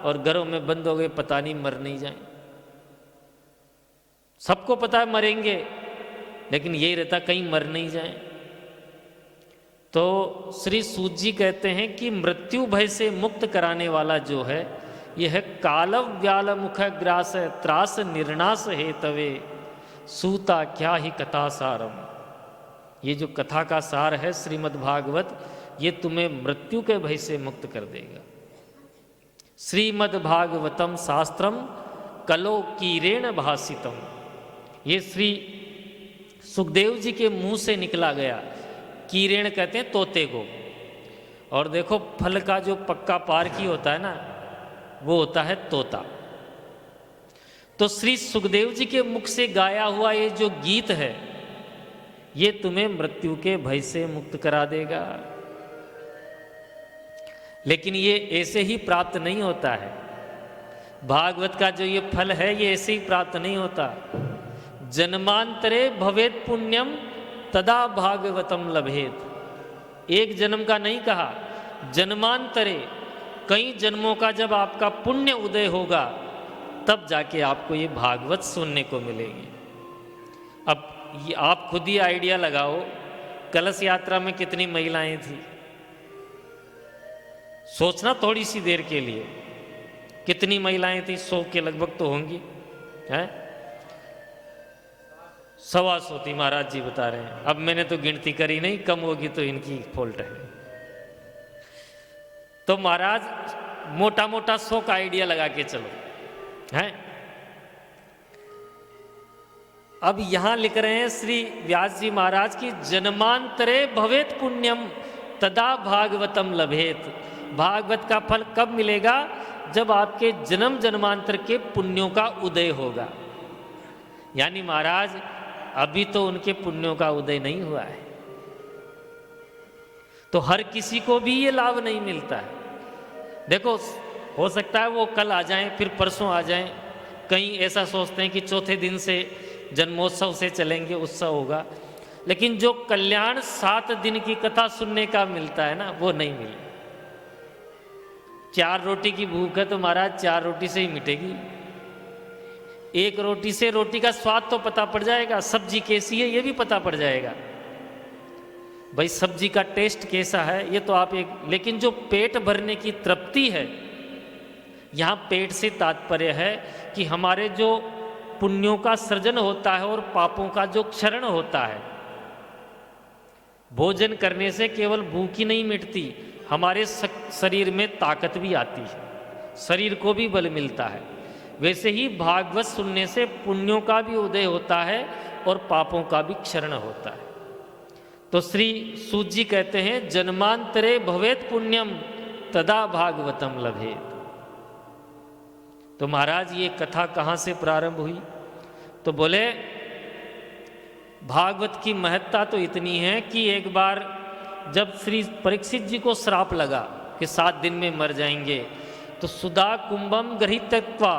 Speaker 1: और घरों में बंद हो गए, पता नहीं मर नहीं जाए। सबको पता है मरेंगे, लेकिन यही रहता कहीं मर नहीं जाए। तो श्री सूत जी कहते हैं कि मृत्यु भय से मुक्त कराने वाला जो है यह है कालव व्याल मुख ग्रास त्रास निर्णास हेतवे सूता क्या ही कथा सारम। ये जो कथा का सार है श्रीमद् भागवत, ये तुम्हें मृत्यु के भय से मुक्त कर देगा। श्रीमद् भागवतम शास्त्रम कलो कीरेण भासितम, ये श्री सुखदेव जी के मुंह से निकला गया। कीरेण कहते हैं तोते को, और देखो फल का जो पक्का पारखी होता है ना, वो होता है तोता। तो श्री सुखदेव जी के मुख से गाया हुआ ये जो गीत है, ये तुम्हें मृत्यु के भय से मुक्त करा देगा। लेकिन ये ऐसे ही प्राप्त नहीं होता है। भागवत का जो ये फल है, ये ऐसे ही प्राप्त नहीं होता। जन्मांतरे भवेत पुण्यम तदा भागवतम लभेत। एक जन्म का नहीं कहा, जन्मांतरे, कई जन्मों का जब आपका पुण्य उदय होगा, तब जाके आपको ये भागवत सुनने को मिलेगी। अब ये आप खुद ही आइडिया लगाओ, कलश यात्रा में कितनी महिलाएं थी, सोचना थोड़ी सी देर के लिए, कितनी महिलाएं थी? 100 के लगभग तो होंगी, हैं? 125 थी, महाराज जी बता रहे हैं। अब मैंने तो गिनती करी नहीं, कम होगी तो इनकी फॉल्ट है। तो महाराज मोटा मोटा 100 का आइडिया लगा के चलो, हैं? अब यहां लिख रहे हैं श्री व्यास जी महाराज की जन्मांतरे भवेत पुण्यम तदा भागवतम लभेत। भागवत का फल कब मिलेगा? जब आपके जन्म जन्मांतर के पुण्यों का उदय होगा। यानी महाराज अभी तो उनके पुण्यों का उदय नहीं हुआ है, तो हर किसी को भी ये लाभ नहीं मिलता है। देखो, हो सकता है वो कल आ जाएं, फिर परसों आ जाएं। कहीं ऐसा सोचते हैं कि चौथे दिन से जन्मोत्सव से चलेंगे, उत्सव होगा। लेकिन जो कल्याण 7 दिन की कथा सुनने का मिलता है ना, वो नहीं मिले। 4 रोटी की भूख है तो महाराज 4 रोटी से ही मिटेगी। 1 रोटी से रोटी का स्वाद तो पता पड़ जाएगा, सब्जी कैसी है ये भी पता पड़ जाएगा। भाई सब्जी का टेस्ट कैसा है ये तो आप एक, लेकिन जो पेट भरने की तृप्ति है, यहाँ पेट से तात्पर्य है कि हमारे जो पुण्यों का सृजन होता है और पापों का जो क्षरण होता है। भोजन करने से केवल भूख ही नहीं मिटती, हमारे शरीर में ताकत भी आती है, शरीर को भी बल मिलता है। वैसे ही भागवत सुनने से पुण्यों का भी उदय होता है और पापों का भी क्षरण होता है। तो श्री सूत जी कहते हैं जन्मांतरे भवेत पुण्यम तदा भागवतम लभेत। तो महाराज ये कथा कहाँ से प्रारंभ हुई? तो बोले भागवत की महत्ता तो इतनी है कि एक बार जब श्री परीक्षित जी को श्राप लगा कि 7 दिन में मर जाएंगे, तो सुधा कुंभम गृहीत्वा,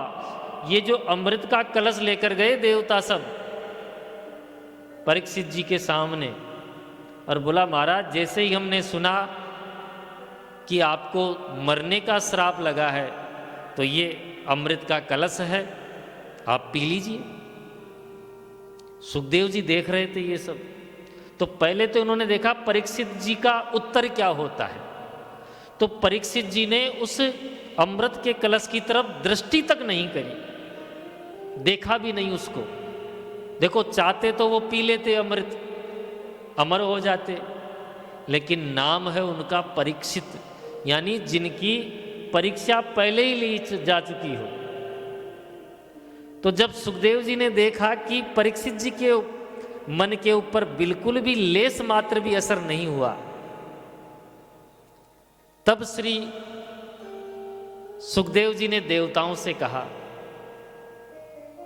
Speaker 1: ये जो अमृत का कलश लेकर गए देवता सब परीक्षित जी के सामने, और बोला महाराज जैसे ही हमने सुना कि आपको मरने का श्राप लगा है, तो ये अमृत का कलश है, आप पी लीजिए। सुखदेव जी देख रहे थे ये सब। तो पहले तो उन्होंने देखा परीक्षित जी का उत्तर क्या होता है। तो परीक्षित जी ने उस अमृत के कलश की तरफ दृष्टि तक नहीं करी, देखा भी नहीं उसको। देखो, चाहते तो वो पी लेते अमृत, अमर हो जाते, लेकिन नाम है उनका परीक्षित, यानी जिनकी परीक्षा पहले ही ली जा चुकी हो। तो जब सुखदेव जी ने देखा कि परीक्षित जी के मन के ऊपर बिल्कुल भी लेस मात्र भी असर नहीं हुआ, तब श्री सुखदेव जी ने देवताओं से कहा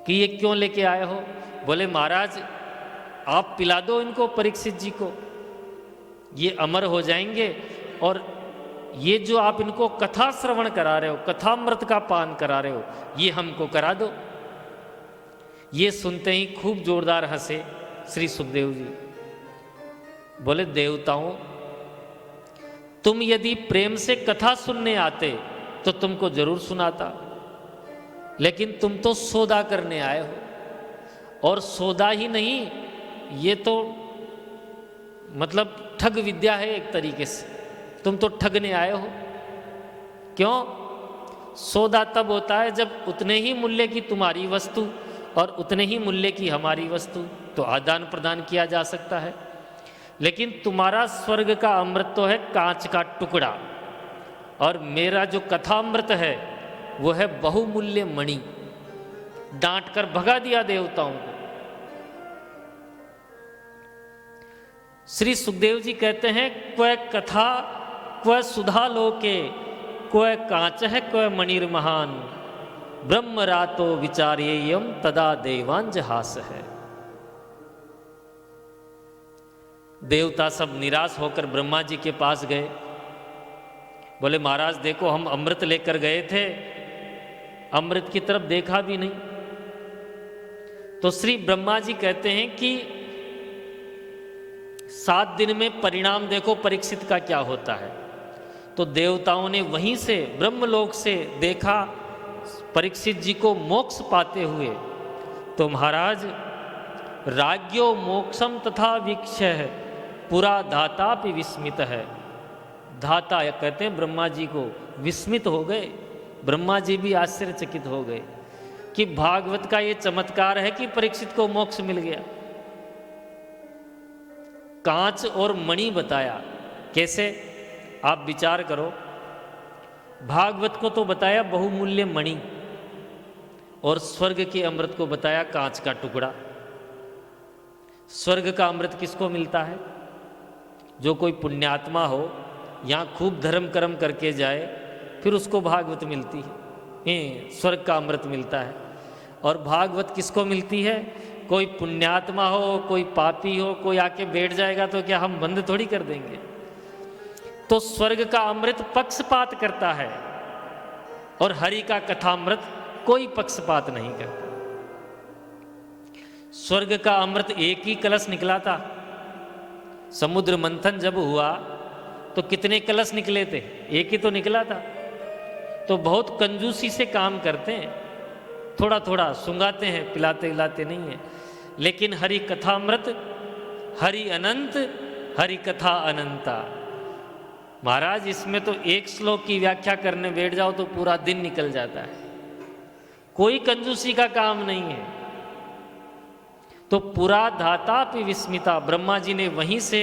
Speaker 1: कि ये क्यों लेके आए हो? बोले महाराज आप पिला दो इनको, परीक्षित जी को, ये अमर हो जाएंगे, और ये जो आप इनको कथा श्रवण करा रहे हो, कथामृत का पान करा रहे हो, ये हमको करा दो। ये सुनते ही खूब जोरदार हंसे श्री सुखदेव जी। बोले देवताओं, तुम यदि प्रेम से कथा सुनने आते तो तुमको जरूर सुनाता, लेकिन तुम तो सौदा करने आए हो, और सौदा ही नहीं, ये तो मतलब ठग विद्या है एक तरीके से, तुम तो ठगने आए हो। क्यों? सौदा तब होता है जब उतने ही मूल्य की तुम्हारी वस्तु और उतने ही मूल्य की हमारी वस्तु, तो आदान प्रदान किया जा सकता है। लेकिन तुम्हारा स्वर्ग का अमृत तो है कांच का टुकड़ा, और मेरा जो कथामृत है वो है बहुमूल्य मणि। डांट कर भगा दिया देवताओं को। श्री सुखदेव जी कहते हैं क्व कथा क्व सुधा लोके क्व कांच है क्व मणिर महान। ब्रह्म रातो विचार्येयम तदा देवांजहास है। देवता सब निराश होकर ब्रह्मा जी के पास गए, बोले महाराज देखो हम अमृत लेकर गए थे, अमृत की तरफ देखा भी नहीं। तो श्री ब्रह्मा जी कहते हैं कि 7 दिन में परिणाम देखो परीक्षित का क्या होता है। तो देवताओं ने वहीं से ब्रह्मलोक से देखा परीक्षित जी को मोक्ष पाते हुए। तो महाराज राज्ञो मोक्षम तथा वीक्ष्य है पुरा धातापि विस्मित है। धाता कहते हैं ब्रह्मा जी को, विस्मित हो गए। ब्रह्मा जी भी आश्चर्यचकित हो गए कि भागवत का ये चमत्कार है कि परीक्षित को मोक्ष मिल गया। कांच और मणि बताया, कैसे आप विचार करो। भागवत को तो बताया बहुमूल्य मणि, और स्वर्ग के अमृत को बताया कांच का टुकड़ा। स्वर्ग का अमृत किसको मिलता है? जो कोई पुण्यात्मा हो, यहाँ खूब धर्म कर्म करके जाए, फिर उसको भागवत मिलती है, स्वर्ग का अमृत मिलता है। और भागवत किसको मिलती है? कोई पुण्यात्मा हो, कोई पापी हो, कोई आके बैठ जाएगा तो क्या हम बंद थोड़ी कर देंगे? तो स्वर्ग का अमृत पक्षपात करता है, और हरि का कथामृत कोई पक्षपात नहीं करता। स्वर्ग का अमृत एक ही कलश निकला था। समुद्र मंथन जब हुआ तो कितने कलश निकले थे? एक ही तो निकला था। तो बहुत कंजूसी से काम करते हैं, थोड़ा थोड़ा सुंगाते हैं, पिलाते हिलाते नहीं है। लेकिन हरि कथामृत, हरि अनंत, हरि कथा अनंता। महाराज इसमें तो एक श्लोक की व्याख्या करने बैठ जाओ तो पूरा दिन निकल जाता है, कोई कंजूसी का काम नहीं है। तो पुरा धातापि विस्मिता, ब्रह्मा जी ने वहीं से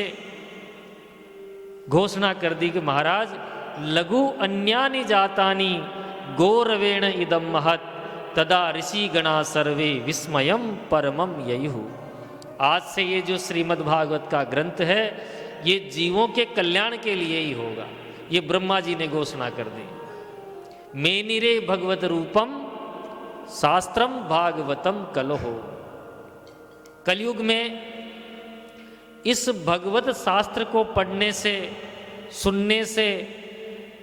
Speaker 1: घोषणा कर दी कि महाराज लघु अन्यानि जातानि गौरवेण इदम महत् तदा ऋषि गणा सर्वे विस्मयम परमम ययुः। आज से ये जो श्रीमद् भागवत का ग्रंथ है ये जीवों के कल्याण के लिए ही होगा, ये ब्रह्मा जी ने घोषणा कर दी। मेनिरे भगवत रूपम शास्त्रम भागवतम कलहो। कलयुग में इस भगवत शास्त्र को पढ़ने से, सुनने से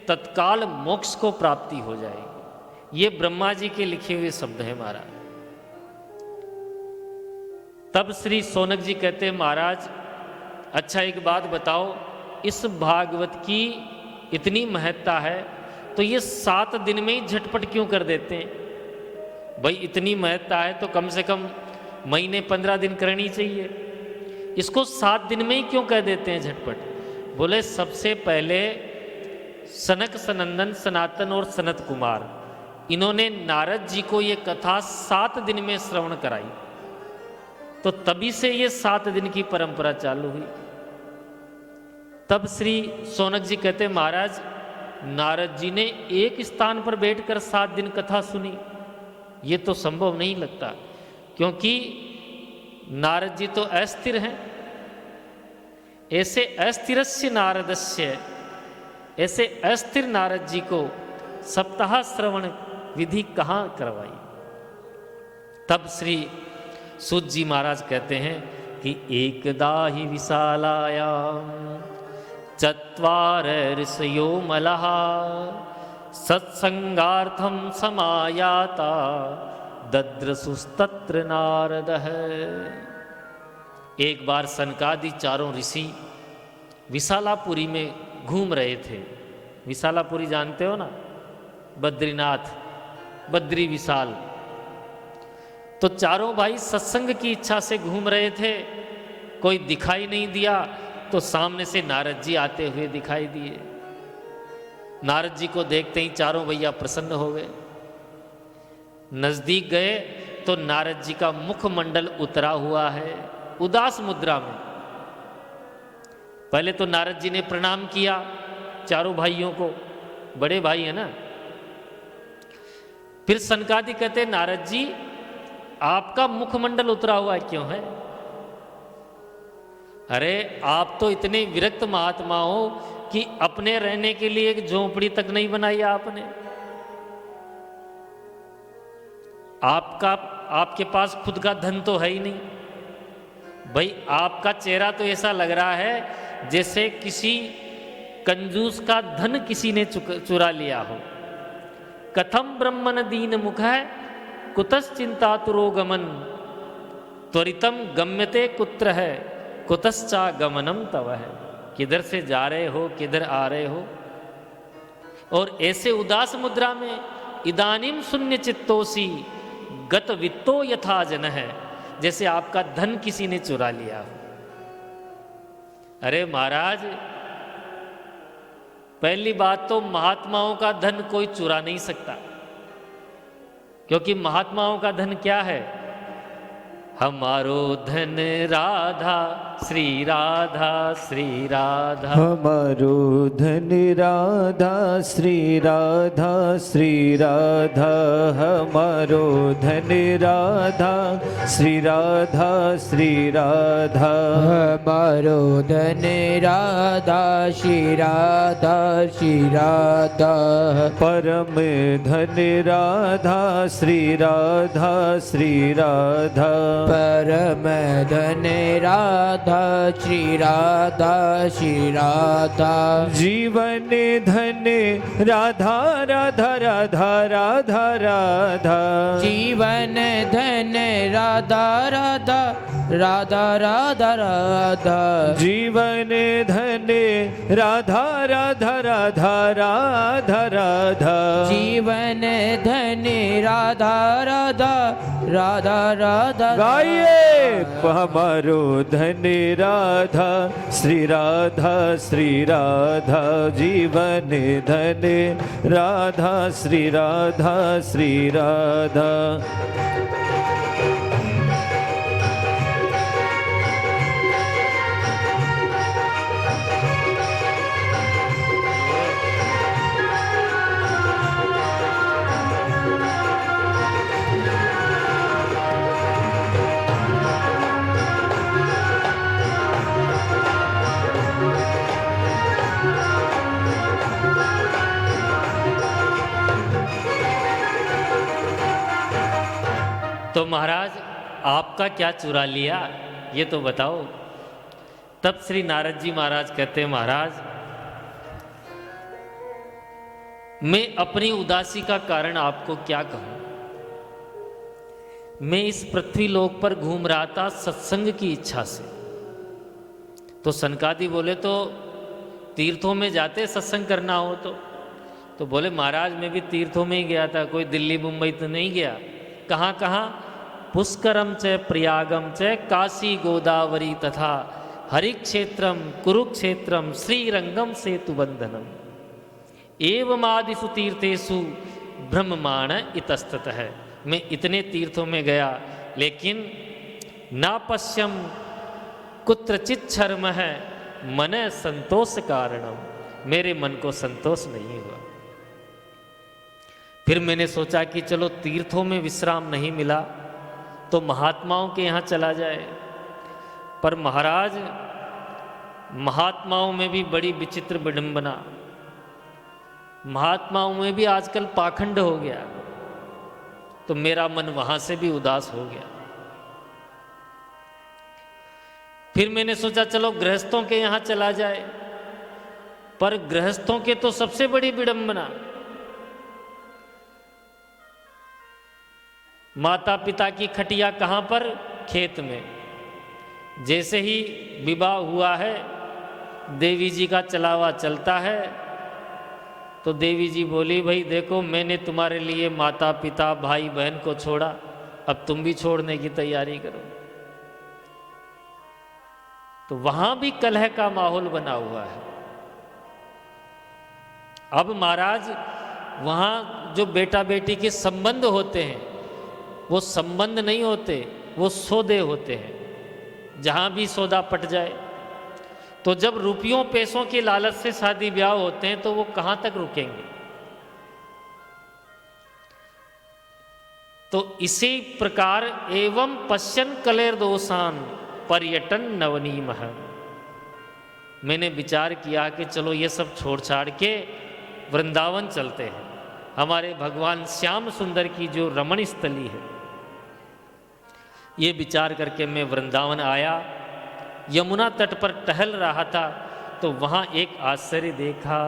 Speaker 1: तत्काल मोक्ष को प्राप्ति हो जाएगी। ये ब्रह्मा जी के लिखे हुए शब्द हैं महाराज। तब श्री शौनक जी कहते हैं महाराज अच्छा एक बात बताओ, इस भागवत की इतनी महत्ता है तो ये 7 दिन में ही झटपट क्यों कर देते हैं? भाई इतनी महत्ता है तो कम से कम महीने 15 दिन करनी चाहिए, इसको 7 दिन में ही क्यों कह देते हैं झटपट? बोले सबसे पहले सनक सनंदन सनातन और सनत कुमार, इन्होंने नारद जी को ये कथा 7 दिन में श्रवण कराई, तो तभी से ये 7 दिन की परंपरा चालू हुई। तब श्री शौनक जी कहते महाराज नारद जी ने एक स्थान पर बैठकर 7 दिन कथा सुनी, ये तो संभव नहीं लगता, क्योंकि नारद जी तो अस्थिर हैं। ऐसे अस्थिरस्य नारदस्य, ऐसे अस्थिर नारद जी को सप्ताह श्रवण विधि कहाँ करवाई? तब श्री सूत जी महाराज कहते हैं कि एकदा ही विशालायाम चत्वार ऋषयो मलः सत्संगार्थम समायाता दद्रसुस्तत्र नारदः। एक बार सनकादि चारों ऋषि विशालापुरी में घूम रहे थे। विशालापुरी जानते हो ना, बद्रीनाथ, बद्री विशाल। तो चारों भाई सत्संग की इच्छा से घूम रहे थे, कोई दिखाई नहीं दिया, तो सामने से नारद जी आते हुए दिखाई दिए। नारद जी को देखते ही चारों भैया प्रसन्न हो गए। नजदीक गए तो नारद जी का मुखमंडल उतरा हुआ है उदास मुद्रा में। पहले तो नारद जी ने प्रणाम किया चारों भाइयों को, बड़े भाई है ना। फिर सनकादि कहते नारद जी आपका मुखमंडल उतरा हुआ क्यों है? अरे आप तो इतने विरक्त महात्मा हो कि अपने रहने के लिए एक झोंपड़ी तक नहीं बनाई आपने। आपके पास खुद का धन तो है ही नहीं भाई, आपका चेहरा तो ऐसा लग रहा है जैसे किसी कंजूस का धन किसी ने चुरा लिया हो। कथम ब्रह्मन दीन मुख है कुतश्चिंता तुरोगमन, त्वरितम गम्यते कुत्र है कुतश्चा गमनम तव है। किधर से जा रहे हो, किधर आ रहे हो। और ऐसे उदास मुद्रा में इदानीम शून्य चित्तोसी गत वित्तो यथा जन है, जैसे आपका धन किसी ने चुरा लिया हो। अरे महाराज, पहली बात तो महात्माओं का धन कोई चुरा नहीं सकता, क्योंकि महात्माओं का धन क्या है? हमारो धन राधा श्री राधा श्री राधा,
Speaker 2: हमारो धन राधा श्री राधा श्री राधा, हमारो धन राधा श्री राधा श्री राधा,
Speaker 3: हमारो धन राधा श्री राधा श्री राधा,
Speaker 2: परम धन राधा श्री राधा श्री राधा,
Speaker 3: परम धन राधा श्री राधा श्री राधा,
Speaker 2: जीवन धन राधा राधा राधा राधा राधा,
Speaker 3: जीवन धन राधा राधा राधा राधा राधा,
Speaker 2: जीवन धन राधा राधा राधा राधा राधा,
Speaker 3: जीवन धन राधा राधा राधा राधा।
Speaker 2: गाइए हमारो धन राधा श्री राधा श्री राधा, जीवन धन राधा श्री राधा श्री राधा।
Speaker 1: तो महाराज आपका क्या चुरा लिया ये तो बताओ। तब श्री नारद जी महाराज कहते हैं, महाराज मैं अपनी उदासी का कारण आपको क्या कहूं। मैं इस पृथ्वी लोक पर घूम रहा था सत्संग की इच्छा से। तो सनकादि बोले तो तीर्थों में जाते सत्संग करना हो तो बोले महाराज मैं भी तीर्थों में ही गया था, कोई दिल्ली मुंबई तो नहीं गया। कहाँ कहाँ? पुष्करम च प्रयागम च काशी गोदावरी तथा हरिक्षेत्रम कुरुक्षेत्रम श्रीरंगम सेतुबंधनम एवमादिषु तीर्थेषु ब्रह्ममाण इतस्तत है। मैं इतने तीर्थों में गया लेकिन ना पश्यम कुत्रचित शर्म है मन संतोष कारणम, मेरे मन को संतोष नहीं हुआ। फिर मैंने सोचा कि चलो तीर्थों में विश्राम नहीं मिला तो महात्माओं के यहाँ चला जाए। पर महाराज महात्माओं में भी बड़ी विचित्र विडंबना, महात्माओं में भी आजकल पाखंड हो गया। तो मेरा मन वहां से भी उदास हो गया। फिर मैंने सोचा चलो गृहस्थों के यहाँ चला जाए। पर गृहस्थों के तो सबसे बड़ी विडंबना, माता पिता की खटिया कहाँ पर? खेत में। जैसे ही विवाह हुआ है देवी जी का चलावा चलता है तो देवी जी बोली भाई देखो मैंने तुम्हारे लिए माता पिता भाई बहन को छोड़ा, अब तुम भी छोड़ने की तैयारी करो। तो वहां भी कलह का माहौल बना हुआ है। अब महाराज वहां जो बेटा बेटी के संबंध होते हैं वो संबंध नहीं होते, वो सौदे होते हैं। जहां भी सौदा पट जाए तो जब रुपयों पैसों के लालच से शादी ब्याह होते हैं तो वो कहां तक रुकेंगे। तो इसी प्रकार एवं पश्यन कलेर दोषान पर्यटन नवनीम है। मैंने विचार किया कि चलो ये सब छोड़ छाड़ के वृंदावन चलते हैं। हमारे भगवान श्याम सुंदर की जो रमण स्थली है ये विचार करके मैं वृंदावन आया। यमुना तट पर टहल रहा था तो वहाँ एक आश्चर्य देखा।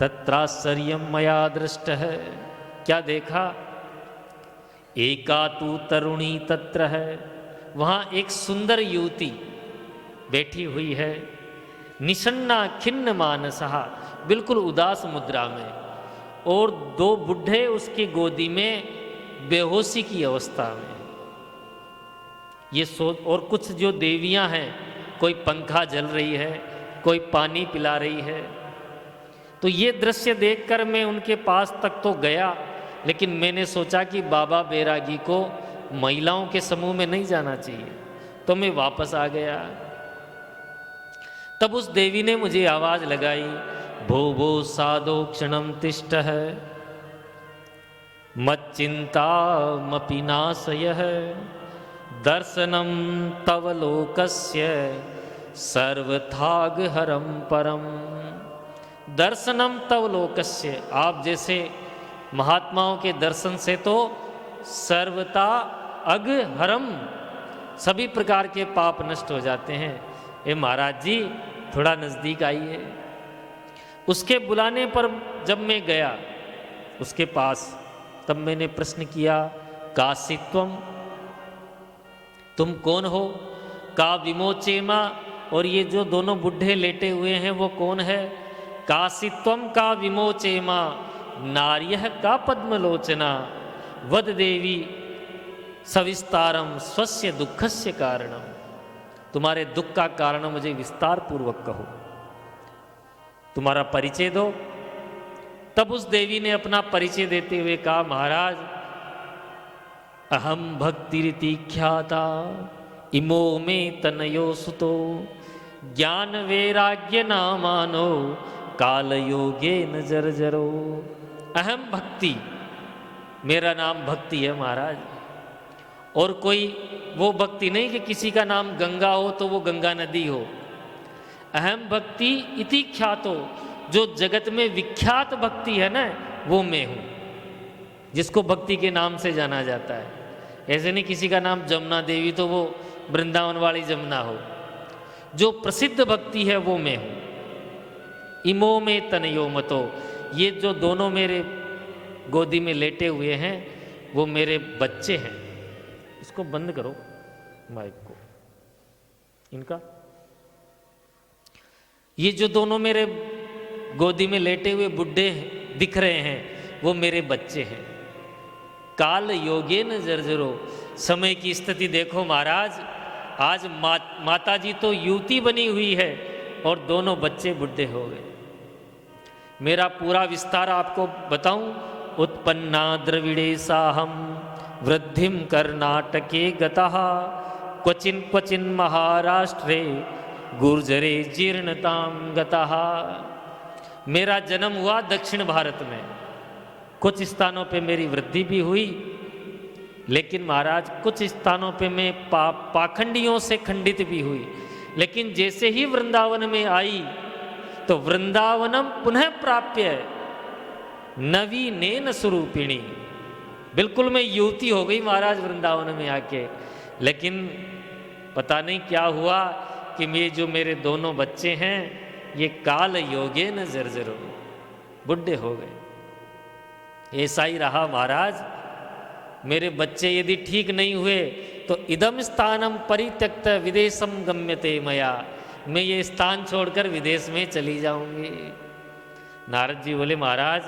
Speaker 1: तत्राश्चर्यम मया दृष्ट है। क्या देखा? एका तू तरुणी तत्र है। वहाँ एक सुंदर युवती बैठी हुई है। निषन्ना खिन्न मानसहा, बिल्कुल उदास मुद्रा में, और दो बुढ़े उसकी गोदी में बेहोशी की अवस्था में। ये और कुछ जो देवियां हैं, कोई पंखा जल रही है, कोई पानी पिला रही है। तो ये दृश्य देखकर मैं उनके पास तक तो गया, लेकिन मैंने सोचा कि बाबा बैरागी को महिलाओं के समूह में नहीं जाना चाहिए, तो मैं वापस आ गया। तब उस देवी ने मुझे आवाज लगाई, भो भो साधो क्षणम तिष्ठ है, मच्चिंता मपि नाशयः, दर्शनम तव लोकस्य सर्वथाग हरम परम। दर्शनम तव लोकस्य, आप जैसे महात्माओं के दर्शन से तो सर्वथा अग हरम, सभी प्रकार के पाप नष्ट हो जाते हैं। ए महाराज जी, थोड़ा नज़दीक आइए। उसके बुलाने पर जब मैं गया उसके पास, तब मैंने प्रश्न किया, कासित्वम, तुम कौन हो? का विमोचेमा, और ये जो दोनों बुढ़े लेटे हुए हैं वो कौन है? कासित्वम का विमोचेमा, नार्यः का पद्मलोचना, वद देवी सविस्तारम स्वस्य दुखस्य कारणम। तुम्हारे दुख का कारण मुझे विस्तार पूर्वक कहो, तुम्हारा परिचय दो। तब उस देवी ने अपना परिचय देते हुए कहा, महाराज अहम भक्तिरिति ख्याता, इमो में तनयो सुतो, ज्ञान वैराग्य नामानो, काल योगे न जर्जरो। अहम भक्ति, मेरा नाम भक्ति है महाराज, और कोई वो भक्ति नहीं कि किसी का नाम गंगा हो तो वो गंगा नदी हो। अहम भक्ति इति ख्यातो, जो जगत में विख्यात भक्ति है ना, वो मैं हूँ, जिसको भक्ति के नाम से जाना जाता है। ऐसे नहीं किसी का नाम जमुना देवी तो वो वृंदावन वाली जमुना हो। जो प्रसिद्ध भक्ति है वो मैं हूँ। इमो में तनयो मतो, ये जो दोनों मेरे गोदी में लेटे हुए हैं वो मेरे बच्चे हैं। इसको बंद करो माइक को, इनका। ये जो दोनों मेरे गोदी में लेटे हुए बुड्ढे दिख रहे हैं वो मेरे बच्चे हैं। काल योगे न जर्जरो, समय की स्थिति देखो महाराज, आज माता जी तो युवती बनी हुई है और दोनों बच्चे बुढ़े हो गए। मेरा पूरा विस्तार आपको बताऊं। उत्पन्ना द्रविड़े साहम वृद्धिम कर्नाटके गतः, क्वचिन क्वचिन महाराष्ट्रे गुर्जरे जीर्णताम गतः। मेरा जन्म हुआ दक्षिण भारत में, कुछ स्थानों पे मेरी वृद्धि भी हुई, लेकिन महाराज कुछ स्थानों पे मैं पाखंडियों से खंडित भी हुई। लेकिन जैसे ही वृंदावन में आई तो वृंदावनम पुनः प्राप्य नवीनेन स्वरूपिणी, बिल्कुल मैं युवती हो गई महाराज वृंदावन में आके। लेकिन पता नहीं क्या हुआ कि जो मेरे दोनों बच्चे हैं ये काल योगे न जर्जरो, बुढ़े हो गए। ऐसा ही रहा महाराज। मेरे बच्चे यदि ठीक नहीं हुए तो इदम स्थानम परित्यक्त विदेशम गम्यते मया, मैं ये स्थान छोड़कर विदेश में चली जाऊंगी। नारद जी बोले, महाराज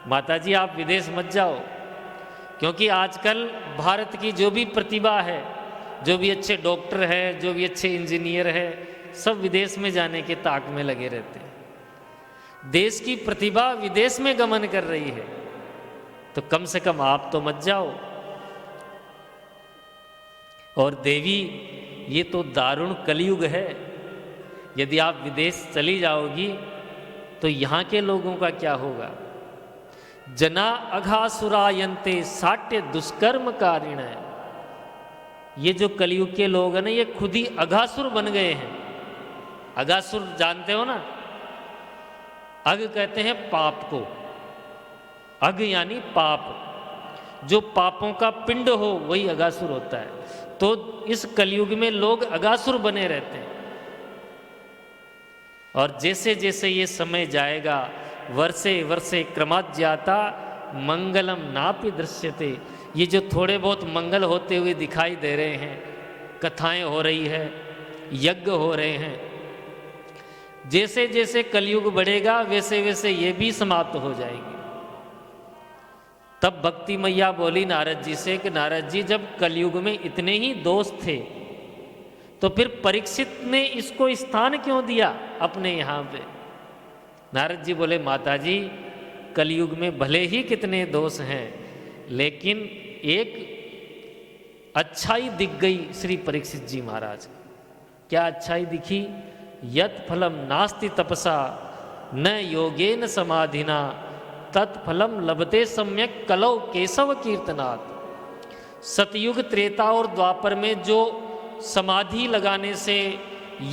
Speaker 1: माता जी आप विदेश मत जाओ, क्योंकि आजकल भारत की जो भी प्रतिभा है, जो भी अच्छे डॉक्टर हैं, जो भी अच्छे इंजीनियर हैं, सब विदेश में जाने के ताक में लगे रहते हैं। देश की प्रतिभा विदेश में गमन कर रही है, तो कम से कम आप तो मत जाओ। और देवी ये तो दारुण कलयुग है, यदि आप विदेश चली जाओगी तो यहाँ के लोगों का क्या होगा। जना अघासुरायन्ते साट्य दुष्कर्म कारिण है। ये जो कलयुग के लोग हैं ना, ये खुद ही अघासुर बन गए हैं। अघासुर जानते हो ना, अघ कहते हैं पाप को, अघ यानी पाप। जो पापों का पिंड हो वही अगासुर होता है। तो इस कलयुग में लोग अगासुर बने रहते हैं। और जैसे जैसे ये समय जाएगा, वर्षे वर्षे क्रमात् जाता मंगलम नापि दृश्यते, ये जो थोड़े बहुत मंगल होते हुए दिखाई दे रहे हैं, कथाएं हो रही है, यज्ञ हो रहे हैं, जैसे जैसे कलयुग बढ़ेगा वैसे वैसे ये भी समाप्त हो जाएंगे। तब भक्ति मैया बोली नारद जी से कि नारद जी, जब कलयुग में इतने ही दोष थे तो फिर परीक्षित ने इसको स्थान क्यों दिया अपने यहाँ पे? नारद जी बोले माता जी, कलयुग में भले ही कितने दोष हैं, लेकिन एक अच्छाई दिख गई श्री परीक्षित जी महाराज। क्या अच्छाई दिखी? यत् फलम नास्ति तपसा न योगेन समाधिना तत्फलम लभते सम्यक कलौ केशव कीर्तनात्। सतयुग, त्रेता और द्वापर में जो समाधि लगाने से,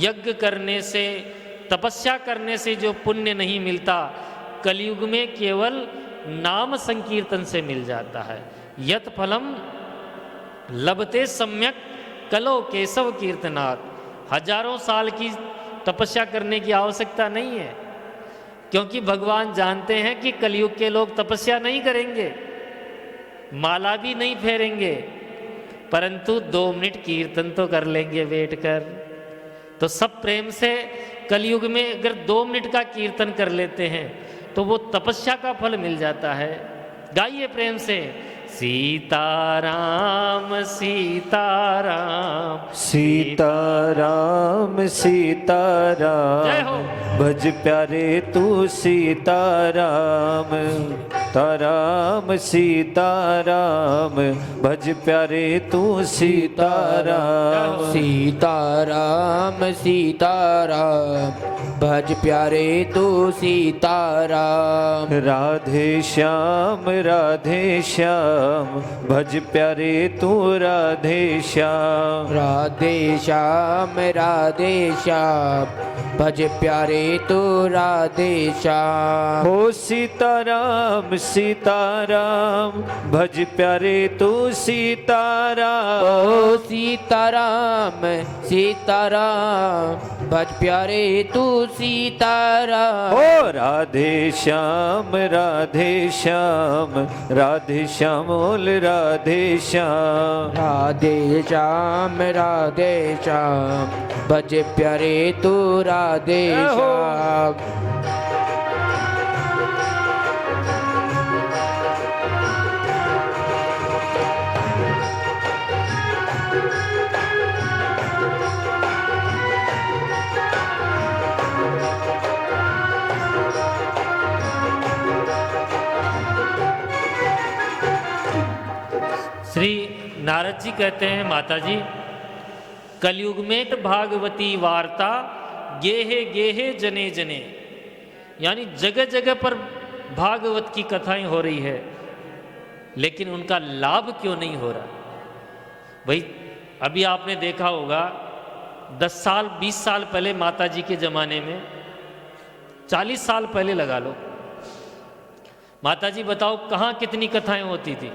Speaker 1: यज्ञ करने से, तपस्या करने से जो पुण्य नहीं मिलता, कलयुग में केवल नाम संकीर्तन से मिल जाता है। यत् फलम लभते सम्यक कलौ केशव कीर्तनात्। हजारों साल की तपस्या करने की आवश्यकता नहीं है, क्योंकि भगवान जानते हैं कि कलयुग के लोग तपस्या नहीं करेंगे, माला भी नहीं फेरेंगे, परंतु 2 मिनट कीर्तन तो कर लेंगे बैठकर। तो सब प्रेम से कलयुग में अगर 2 मिनट का कीर्तन कर लेते हैं तो वो तपस्या का फल मिल जाता है। गाइए प्रेम से, सीताराम सीताराम
Speaker 2: सीताराम सीताराम,
Speaker 1: जय हो।
Speaker 2: भज प्यारे तू सीताराम, ताराम सीताराम, भज प्यारे तू सीताराम।
Speaker 3: सीताराम सीताराम, भज प्यारे तू सीताराम।
Speaker 2: राधे श्याम भज प्यारे तू राधे श्याम।
Speaker 3: राधे श्याम भज प्यारे तू राधे श्याम।
Speaker 2: हो सीताराम सीताराम, भज प्यारे तू सीताराम।
Speaker 3: ओ सीताराम सीताराम, भज प्यारे तू सीताराम।
Speaker 2: ओ राधे श्याम राधे श्याम, राधे श्याम बोल राधे श्याम।
Speaker 3: राधे श्याम भज प्यारे तू राधे श्याम।
Speaker 1: श्री नारद जी कहते हैं माता जी, कलयुग में भागवती वार्ता गेहे गेहे जने जने, यानी जगह जगह पर भागवत की कथाएं हो रही है, लेकिन उनका लाभ क्यों नहीं हो रहा? भाई अभी आपने देखा होगा 10 साल 20 साल पहले माता जी के ज़माने में, 40 साल पहले लगा लो, माता जी बताओ कहाँ कितनी कथाएं होती थी?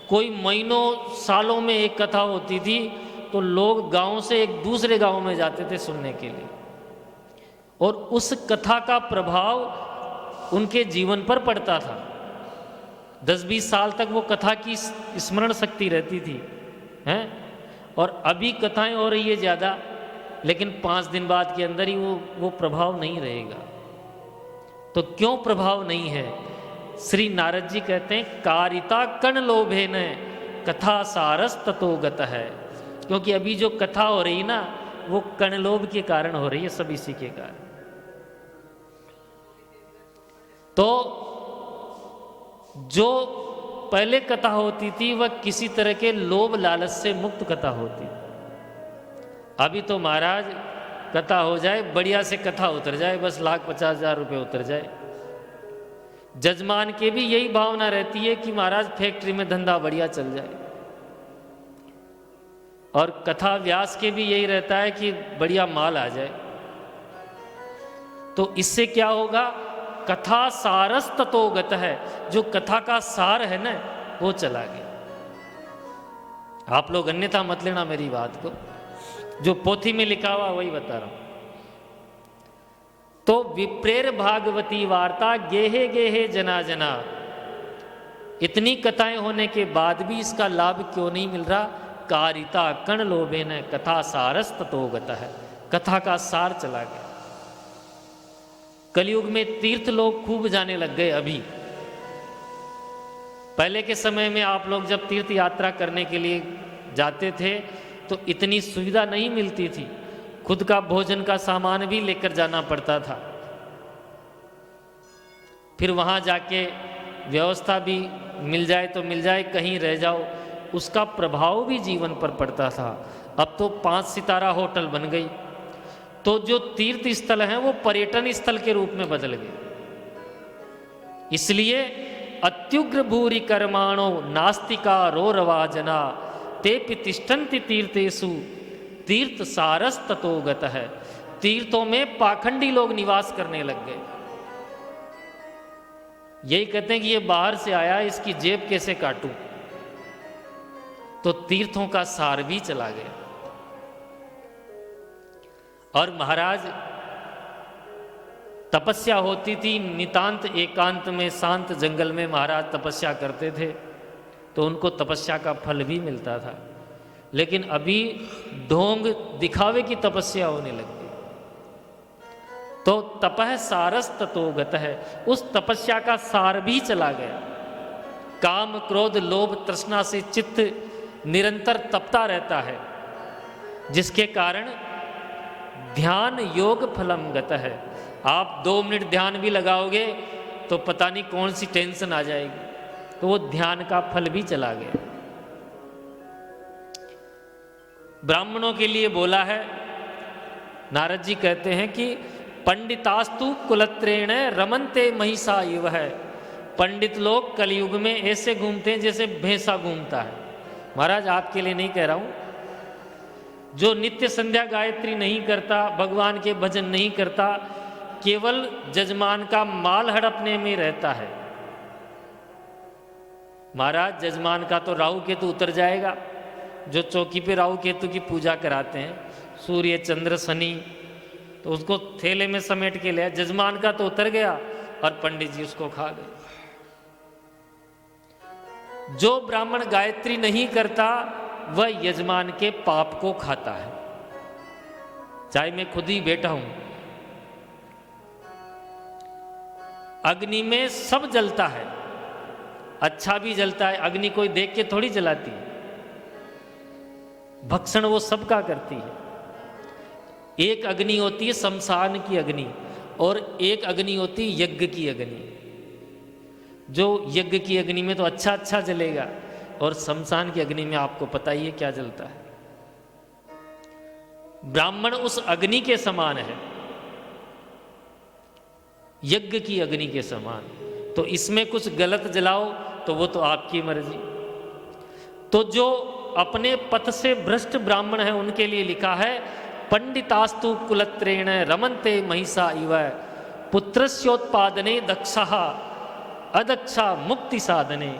Speaker 1: कोई महीनों सालों में एक कथा होती थी तो लोग गांव से एक दूसरे गांव में जाते थे सुनने के लिए, और उस कथा का प्रभाव उनके जीवन पर पड़ता था। 10-20 साल तक वो कथा की स्मरण शक्ति रहती थी हैं। और अभी कथाएं हो रही है ज़्यादा, लेकिन 5 दिन बाद के अंदर ही वो प्रभाव नहीं रहेगा। तो क्यों प्रभाव नहीं है? श्री नारद जी कहते हैं कारिता कण लोभे न कथा सारस ततोगत है। क्योंकि अभी जो कथा हो रही ना, वो कणलोभ के कारण हो रही है, सब इसी के कारण। तो जो पहले कथा होती थी वह किसी तरह के लोभ लालच से मुक्त कथा होती। अभी तो महाराज कथा हो जाए, बढ़िया से कथा उतर जाए, बस 1,50,000 रुपये उतर जाए। जजमान के भी यही भावना रहती है कि महाराज फैक्ट्री में धंधा बढ़िया चल जाए, और कथा व्यास के भी यही रहता है कि बढ़िया माल आ जाए। तो इससे क्या होगा? कथा सारस ततोगत है। जो कथा का सार है ना, वो चला गया। आप लोग अन्यथा मत लेना मेरी बात को, जो पोथी में लिखा हुआ वही बता रहा हूं। तो विप्रेर भागवती वार्ता गेहे गेहे जना जना, इतनी कथाएं होने के बाद भी इसका लाभ क्यों नहीं मिल रहा? कारिता कण लोभे न कथा सारस ततोगत है, कथा का सार चला गया। कलयुग में तीर्थ लोग खूब जाने लग गए। अभी पहले के समय में आप लोग जब तीर्थ यात्रा करने के लिए जाते थे तो इतनी सुविधा नहीं मिलती थी, खुद का भोजन का सामान भी लेकर जाना पड़ता था। फिर वहां जाके व्यवस्था भी मिल जाए तो मिल जाए, कहीं रह जाओ, उसका प्रभाव भी जीवन पर पड़ता था। अब तो 5 सितारा होटल बन गई, तो जो तीर्थ स्थल हैं वो पर्यटन स्थल के रूप में बदल गए। इसलिए अत्युग्र भूरि कर्माणो नास्तिका रोरवा जना तेपि तिष्ठन्ति तीर्थेषु तीर्थ सारस ततोगत है। तीर्थों में पाखंडी लोग निवास करने लग गए। यही कहते हैं कि ये बाहर से आया, इसकी जेब कैसे काटूं, तो तीर्थों का सार भी चला गया। और महाराज तपस्या होती थी, नितांत एकांत में शांत जंगल में महाराज तपस्या करते थे, तो उनको तपस्या का फल भी मिलता था। लेकिन अभी ढोंग दिखावे की तपस्या होने लगी। तो तपः सारस ततोगत है, उस तपस्या का सार भी चला गया। काम क्रोध लोभ तृष्णा से चित्त निरंतर तपता रहता है, जिसके कारण ध्यान योग फलम गत है। आप 2 मिनट ध्यान भी लगाओगे तो पता नहीं कौन सी टेंशन आ जाएगी, तो वो ध्यान का फल भी चला गया। ब्राह्मणों के लिए बोला है, नारद जी कहते हैं कि पंडितास्तु कुलत्रेण रमनते महिषा इव है। पंडित लोग कलयुग में ऐसे घूमते हैं जैसे भैंसा घूमता है। महाराज आपके लिए नहीं कह रहा हूं, जो नित्य संध्या गायत्री नहीं करता, भगवान के भजन नहीं करता, केवल जजमान का माल हड़पने में रहता है। महाराज जजमान का तो राहु केतु उतर जाएगा, जो चौकी पे राहु केतु की पूजा कराते हैं, सूर्य चंद्र शनि, तो उसको थैले में समेट के ले, जजमान का तो उतर गया और पंडित जी उसको खा गए। जो ब्राह्मण गायत्री नहीं करता वह यजमान के पाप को खाता है। चाहे मैं खुद ही बैठा हूं, अग्नि में सब जलता है, अच्छा भी जलता है, अग्नि कोई देख के थोड़ी जलाती है, भक्षण वो सबका करती है। एक अग्नि होती है शमशान की अग्नि, और एक अग्नि होती है यज्ञ की अग्नि। जो यज्ञ की अग्नि में तो अच्छा अच्छा जलेगा, और शमशान की अग्नि में आपको पता ही है क्या जलता है। ब्राह्मण उस अग्नि के समान है, यज्ञ की अग्नि के समान। तो इसमें कुछ गलत जलाओ तो वो तो आपकी मर्जी। तो जो अपने पथ से भ्रष्ट ब्राह्मण है उनके लिए लिखा है, पंडितास्तु कुलत्रेण रमन्ते महिषा इव पुत्रस्योत्पादने दक्षः अदक्षा मुक्ति साधने।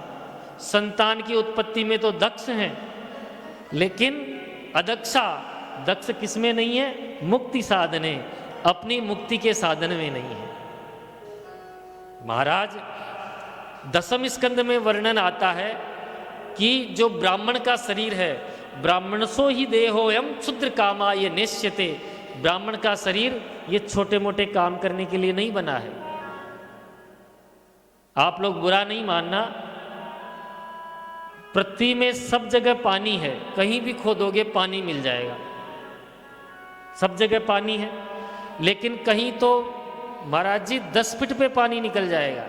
Speaker 1: संतान की उत्पत्ति में तो दक्ष हैं, लेकिन अदक्षा, दक्ष किसमें नहीं है? मुक्ति साधने, अपनी मुक्ति के साधन में नहीं है। महाराज 10वें स्कंद में वर्णन आता है कि जो ब्राह्मण का शरीर है, ब्राह्मणसो ही देहोयम क्षुद्र कामाय नेष्यते। ब्राह्मण का शरीर ये छोटे मोटे काम करने के लिए नहीं बना है। आप लोग बुरा नहीं मानना, पृथ्वी में सब जगह पानी है, कहीं भी खोदोगे पानी मिल जाएगा, सब जगह पानी है। लेकिन कहीं तो महाराज जी 10 फीट पे पानी निकल जाएगा,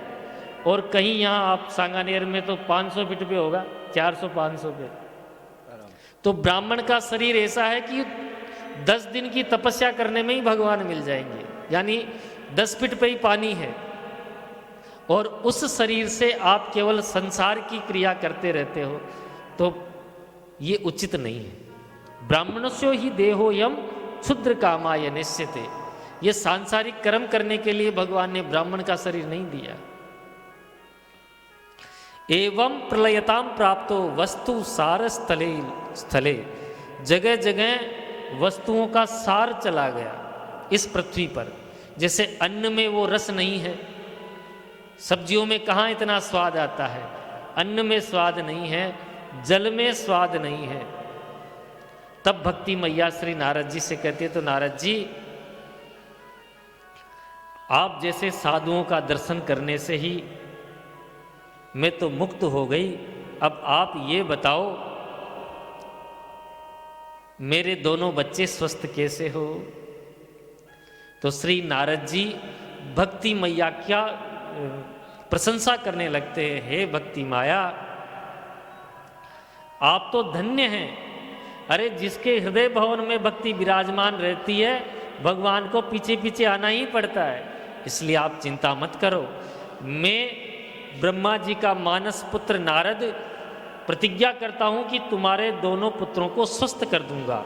Speaker 1: और कहीं यहाँ आप सांगानेर में तो 500 फीट पे होगा, 400-500 पे। तो ब्राह्मण का शरीर ऐसा है कि 10 दिन की तपस्या करने में ही भगवान मिल जाएंगे, यानी 10 फीट पे ही पानी है, और उस शरीर से आप केवल संसार की क्रिया करते रहते हो, तो ये उचित नहीं है। ब्राह्मणस्यो ही देहोयम क्षुद्र कामाय नेष्यते। ये सांसारिक कर्म करने के लिए भगवान ने ब्राह्मण का शरीर नहीं दिया। एवं प्रलयताम प्राप्तो वस्तु सार स्थले स्थले, जगह जगह वस्तुओं का सार चला गया इस पृथ्वी पर। जैसे अन्न में वो रस नहीं है, सब्जियों में कहाँ इतना स्वाद आता है, अन्न में स्वाद नहीं है, जल में स्वाद नहीं है। तब भक्ति मैया श्री नारद जी से कहती है, तो नारद जी आप जैसे साधुओं का दर्शन करने से ही मैं तो मुक्त हो गई, अब आप ये बताओ मेरे दोनों बच्चे स्वस्थ कैसे हो। तो श्री नारद जी भक्ति मैया क्या प्रशंसा करने लगते हैं, हे भक्ति माया आप तो धन्य हैं। अरे जिसके हृदय भवन में भक्ति विराजमान रहती है, भगवान को पीछे पीछे आना ही पड़ता है। इसलिए आप चिंता मत करो, मैं ब्रह्मा जी का मानस पुत्र नारद प्रतिज्ञा करता हूं कि तुम्हारे दोनों पुत्रों को स्वस्थ कर दूंगा।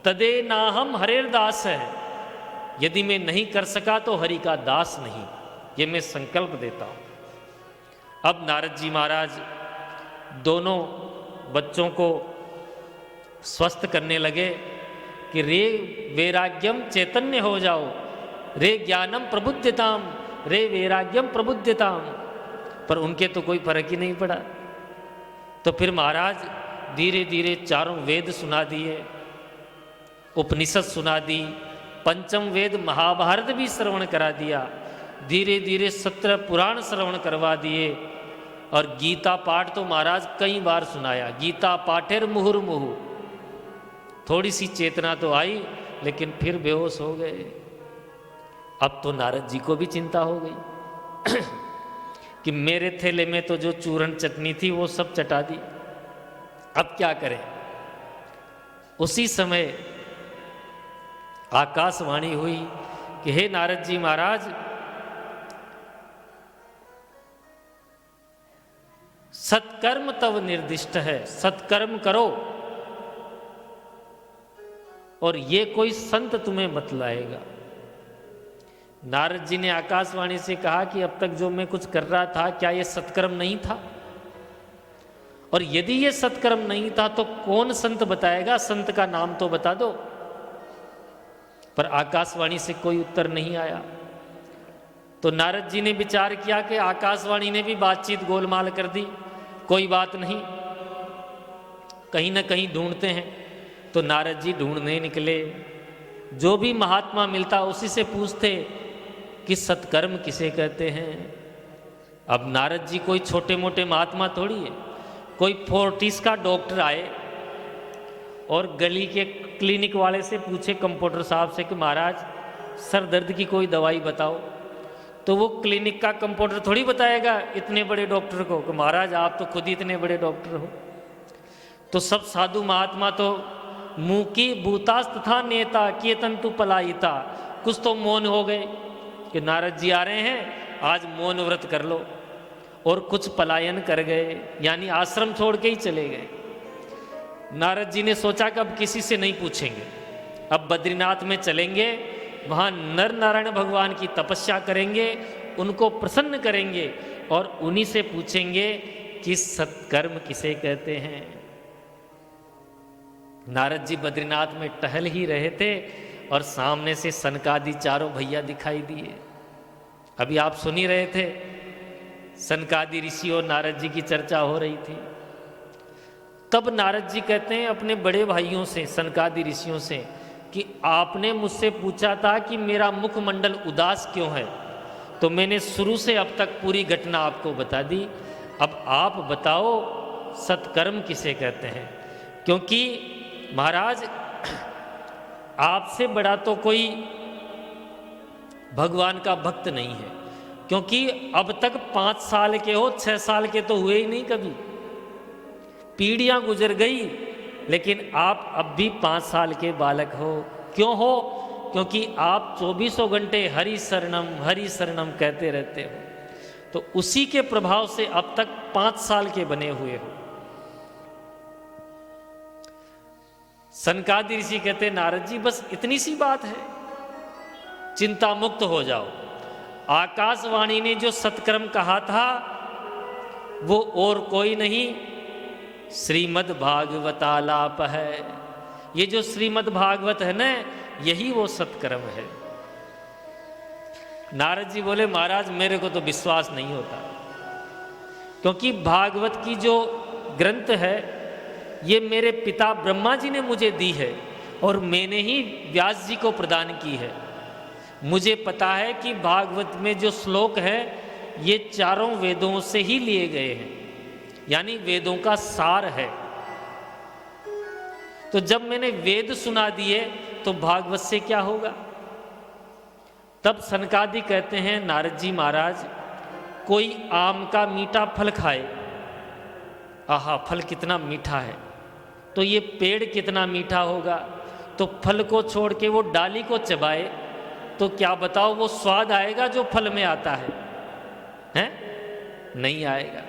Speaker 1: तदे नाहम हरेर दास है, यदि मैं नहीं कर सका तो हरि का दास नहीं, ये मैं संकल्प देता हूं। अब नारद जी महाराज दोनों बच्चों को स्वस्थ करने लगे कि रे वैराग्यम चैतन्य हो जाओ, रे ज्ञानम प्रबुद्धताम, रे वैराग्यम प्रबुद्धताम। पर उनके तो कोई फर्क ही नहीं पड़ा। तो फिर महाराज धीरे धीरे चारों वेद सुना दिए, उपनिषद सुना दी, पंचम वेद महाभारत भी श्रवण करा दिया, धीरे धीरे 17 पुराण श्रवण करवा दिए, और गीता पाठ तो महाराज कई बार सुनाया। गीता पाठेर मुहुर्मुहु, थोड़ी सी चेतना तो आई लेकिन फिर बेहोश हो गए। अब तो नारद जी को भी चिंता हो गई कि मेरे थैले में तो जो चूरन चटनी थी वो सब चटा दी, अब क्या करें। उसी समय आकाशवाणी हुई कि हे नारद जी महाराज सत्कर्म तब निर्दिष्ट है, सत्कर्म करो और ये कोई संत तुम्हें बतलाएगा। नारद जी ने आकाशवाणी से कहा कि अब तक जो मैं कुछ कर रहा था क्या ये सत्कर्म नहीं था, और यदि ये सत्कर्म नहीं था तो कौन संत बताएगा, संत का नाम तो बता दो। पर आकाशवाणी से कोई उत्तर नहीं आया। तो नारद जी ने विचार किया कि आकाशवाणी ने भी बातचीत गोलमाल कर दी, कोई बात नहीं, कहीं ना कहीं ढूंढते हैं। तो नारद जी ढूंढने निकले, जो भी महात्मा मिलता उसी से पूछते कि सत्कर्म किसे कहते हैं। अब नारद जी कोई छोटे मोटे महात्मा थोड़ी है, कोई फोर्टिस का डॉक्टर आए और गली के क्लिनिक वाले से पूछे कंपाउंडर साहब से कि महाराज सर दर्द की कोई दवाई बताओ, तो वो क्लिनिक का कंपाउंडर थोड़ी बताएगा इतने बड़े डॉक्टर को कि महाराज आप तो खुद ही इतने बड़े डॉक्टर हो। तो सब साधु महात्मा तो मुंह की भूतास तथा नेता किए तंतु पलायिता, कुछ तो मौन हो गए कि नारद जी आ रहे हैं आज मौन व्रत कर लो, और कुछ पलायन कर गए, यानी आश्रम छोड़ के ही चले गए। नारद जी ने सोचा कि अब किसी से नहीं पूछेंगे, अब बद्रीनाथ में चलेंगे, वहाँ नर नारायण भगवान की तपस्या करेंगे, उनको प्रसन्न करेंगे और उन्हीं से पूछेंगे कि सत्कर्म किसे कहते हैं। नारद जी बद्रीनाथ में टहल ही रहे थे और सामने से सनकादि चारों भैया दिखाई दिए। अभी आप सुन ही रहे थे, सनकादि ऋषि और नारद जी की चर्चा हो रही थी। तब नारद जी कहते हैं अपने बड़े भाइयों से, सनकादि ऋषियों से, कि आपने मुझसे पूछा था कि मेरा मुखमंडल उदास क्यों है, तो मैंने शुरू से अब तक पूरी घटना आपको बता दी। अब आप बताओ सत्कर्म किसे कहते हैं, क्योंकि महाराज आपसे बड़ा तो कोई भगवान का भक्त नहीं है, क्योंकि अब तक 5 साल के हो, 6 साल के तो हुए ही नहीं कभी, पीढ़ियां गुजर गई, लेकिन आप अब भी 5 साल के बालक हो। क्यों हो? क्योंकि आप 24 घंटे हरि शरणम कहते रहते हो, तो उसी के प्रभाव से अब तक 5 साल के बने हुए हो। सनकादि ऋषि कहते नारद जी बस इतनी सी बात है, चिंता मुक्त हो जाओ। आकाशवाणी ने जो सत्कर्म कहा था वो और कोई नहीं श्रीमद् भागवतालाप है। ये जो श्रीमद् भागवत है ना, यही वो सत्कर्म है। नारद जी बोले महाराज मेरे को तो विश्वास नहीं होता, क्योंकि भागवत की जो ग्रंथ है ये मेरे पिता ब्रह्मा जी ने मुझे दी है और मैंने ही व्यास जी को प्रदान की है। मुझे पता है कि भागवत में जो श्लोक है ये चारों वेदों से ही लिए गए हैं, यानी वेदों का सार है। तो जब मैंने वेद सुना दिए तो भागवत से क्या होगा? तब सनकादि कहते हैं नारद जी महाराज, कोई आम का मीठा फल खाए, आहा फल कितना मीठा है, तो ये पेड़ कितना मीठा होगा। तो फल को छोड़ के वो डाली को चबाए तो क्या बताओ वो स्वाद आएगा जो फल में आता है? हैं? नहीं आएगा।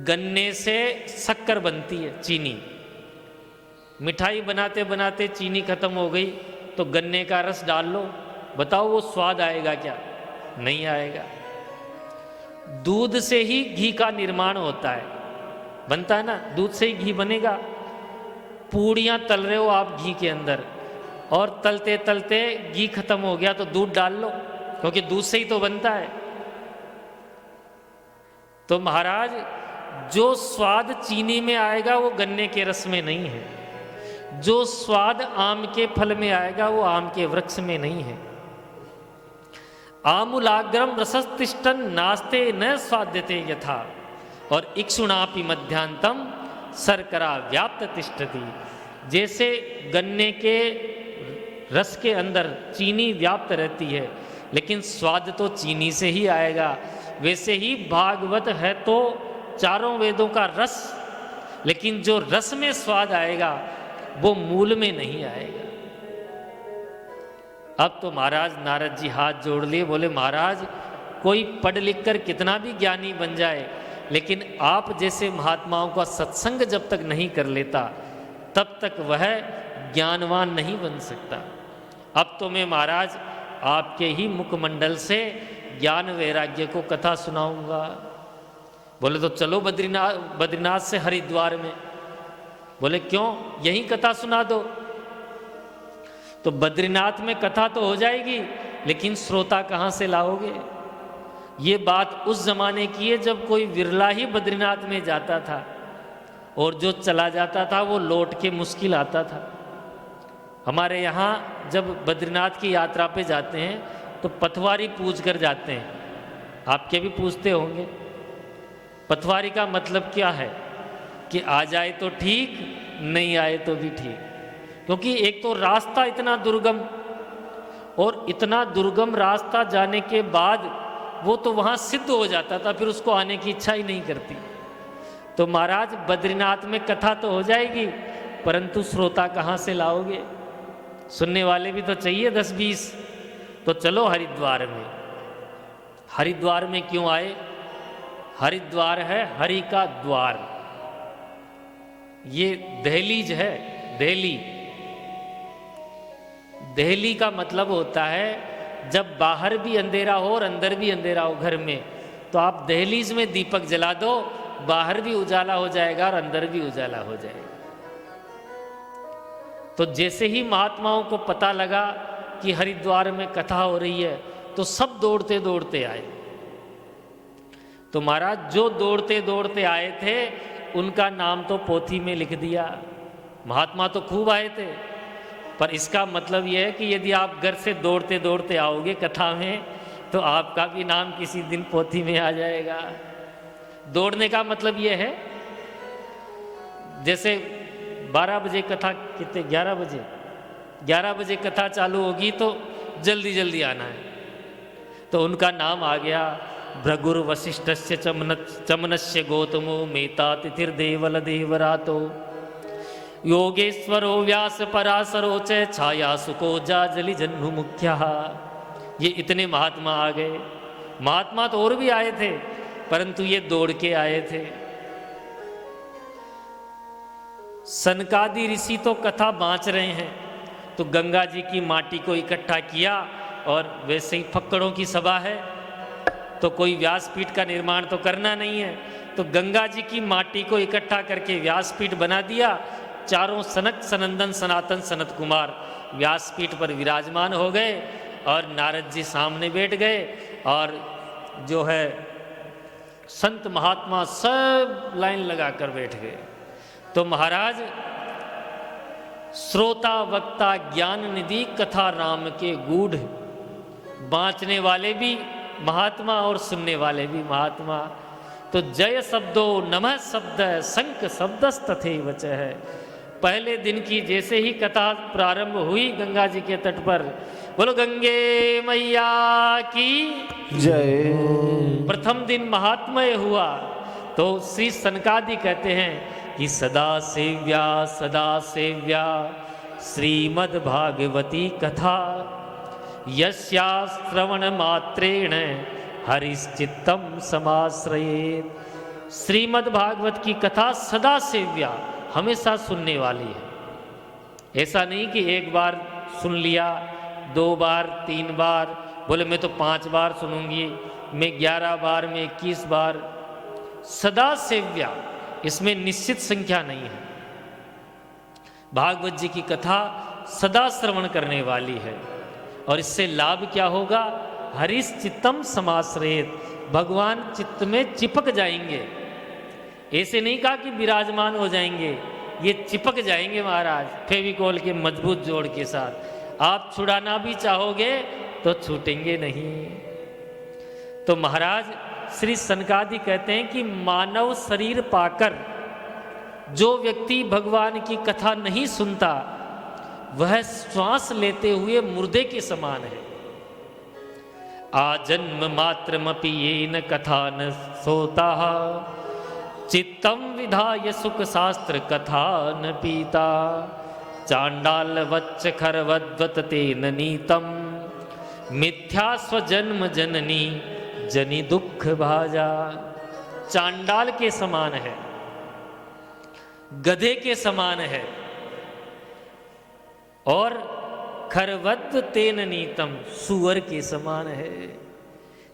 Speaker 1: गन्ने से शक्कर बनती है, चीनी। मिठाई बनाते बनाते चीनी खत्म हो गई तो गन्ने का रस डाल लो, बताओ वो स्वाद आएगा क्या? नहीं आएगा। दूध से ही घी का निर्माण होता है, बनता है ना, दूध से ही घी बनेगा। पूड़ियाँ तल रहे हो आप घी के अंदर और तलते तलते घी खत्म हो गया तो दूध डाल लो, क्योंकि दूध से ही तो बनता है। तो महाराज जो स्वाद चीनी में आएगा वो गन्ने के रस में नहीं है, जो स्वाद आम के फल में आएगा वो आम के वृक्ष में नहीं है। आमूलाग्रम रसस्तिष्ठन नास्ते न स्वाद्यते यथा, और इक्षुणापि मध्यांतम शर्करा व्याप्त तिष्ठति। जैसे गन्ने के रस के अंदर चीनी व्याप्त रहती है लेकिन स्वाद तो चीनी से ही आएगा, वैसे ही भागवत है तो चारों वेदों का रस, लेकिन जो रस में स्वाद आएगा वो मूल में नहीं आएगा। अब तो महाराज नारद जी हाथ जोड़ लिए, बोले महाराज कोई पढ़ लिख कर कितना भी ज्ञानी बन जाए, लेकिन आप जैसे महात्माओं का सत्संग जब तक नहीं कर लेता तब तक वह ज्ञानवान नहीं बन सकता। अब तो मैं महाराज आपके ही मुखमंडल से ज्ञान वैराग्य को कथा सुनाऊंगा। बोले तो चलो बद्रीनाथ से हरिद्वार में। बोले क्यों, यहीं कथा सुना दो। तो बद्रीनाथ में कथा तो हो जाएगी, लेकिन श्रोता कहाँ से लाओगे? ये बात उस जमाने की है जब कोई विरला ही बद्रीनाथ में जाता था, और जो चला जाता था वो लौट के मुश्किल आता था। हमारे यहाँ जब बद्रीनाथ की यात्रा पे जाते हैं तो पथवारी पूछ कर जाते हैं, आपके भी पूछते होंगे। पथवारी का मतलब क्या है कि आ जाए तो ठीक, नहीं आए तो भी ठीक, क्योंकि एक तो रास्ता इतना दुर्गम, और इतना दुर्गम रास्ता जाने के बाद वो तो वहाँ सिद्ध हो जाता था, फिर उसको आने की इच्छा ही नहीं करती। तो महाराज बद्रीनाथ में कथा तो हो जाएगी, परंतु श्रोता कहाँ से लाओगे? सुनने वाले भी तो चाहिए 10-20। तो चलो हरिद्वार में। हरिद्वार में क्यों आए? हरिद्वार है हरि का द्वार। ये दहलीज है, दहली। दहली का मतलब होता है जब बाहर भी अंधेरा हो और अंदर भी अंधेरा हो घर में, तो आप दहलीज में दीपक जला दो, बाहर भी उजाला हो जाएगा और अंदर भी उजाला हो जाएगा। तो जैसे ही महात्माओं को पता लगा कि हरिद्वार में कथा हो रही है तो सब दौड़ते दौड़ते आए। तो महाराज जो दौड़ते दौड़ते आए थे उनका नाम तो पोथी में लिख दिया। महात्मा तो खूब आए थे, पर इसका मतलब यह है कि यदि आप घर से दौड़ते दौड़ते आओगे कथा में तो आपका भी नाम किसी दिन पोथी में आ जाएगा। दौड़ने का मतलब यह है, जैसे 12 बजे कथा, कितने 11 बजे कथा चालू होगी तो जल्दी जल्दी आना है। तो उनका नाम आ गया, भृगुर वशिष्ठस्य चमनस्य गौतमो मेता तिथिर्देवल देवरातो योगेश्वरो व्यास पराशरो च छाया सुको जाजलि जन्नु मुख्या। ये इतने महात्मा आ गए। महात्मा तो और भी आए थे, परंतु ये दौड़ के आए थे। सनकादि ऋषि तो कथा बाँच रहे हैं, तो गंगा जी की माटी को इकट्ठा किया और वैसे ही फक्कड़ों की सभा है, तो कोई व्यासपीठ का निर्माण तो करना नहीं है, तो गंगा जी की माटी को इकट्ठा करके व्यासपीठ बना दिया। चारों सनक सनंदन सनातन सनत कुमार व्यासपीठ पर विराजमान हो गए और नारद जी सामने बैठ गए और जो है संत महात्मा सब लाइन लगाकर बैठ गए। तो महाराज श्रोता वक्ता ज्ञान निधि कथा राम के गूढ़, बाँचने वाले भी महात्मा और सुनने वाले भी महात्मा। तो जय शब्दो नमः शब्द शंख शब्दस तथे वच है। पहले दिन की जैसे ही कथा प्रारंभ हुई गंगा जी के तट पर, बोलो गंगे मैया की
Speaker 2: जय।
Speaker 1: प्रथम दिन महात्मय हुआ तो श्री सनकादि कहते हैं कि सदा सेव्या श्रीमद् भागवती कथा यस्या श्रवण मात्रेण हरिश्चित्तम समाश्रयेत्। श्रीमद् भागवत की कथा सदा सेव्या, हमेशा सुनने वाली है। ऐसा नहीं कि एक बार सुन लिया, 2 बार 3 बार, बोले मैं तो 5 बार सुनूंगी, मैं 11 बार, मैं 21 बार। सदा सेव्या, इसमें निश्चित संख्या नहीं है। भागवत जी की कथा सदा श्रवण करने वाली है और इससे लाभ क्या होगा? हरिश चित्तम समाश्रयेत, भगवान चित्त में चिपक जाएंगे। ऐसे नहीं कहा कि विराजमान हो जाएंगे, ये चिपक जाएंगे महाराज फेविकोल के मजबूत जोड़ के साथ। आप छुड़ाना भी चाहोगे तो छूटेंगे नहीं। तो महाराज श्री सनकादि कहते हैं कि मानव शरीर पाकर जो व्यक्ति भगवान की कथा नहीं सुनता वह श्वास लेते हुए मुर्दे के समान है। आजन्म मात्रमपि येन कथा न सोता चित्तम विधाय सुख शास्त्र कथा न पीता चांडाल वच्च खरवद्वत तेन नीतम मिथ्या स्वजन्म जननी जनि दुख भाजा। चांडाल के समान है, गधे के समान है और खरवद्व तेन नीतम सुअर के समान है।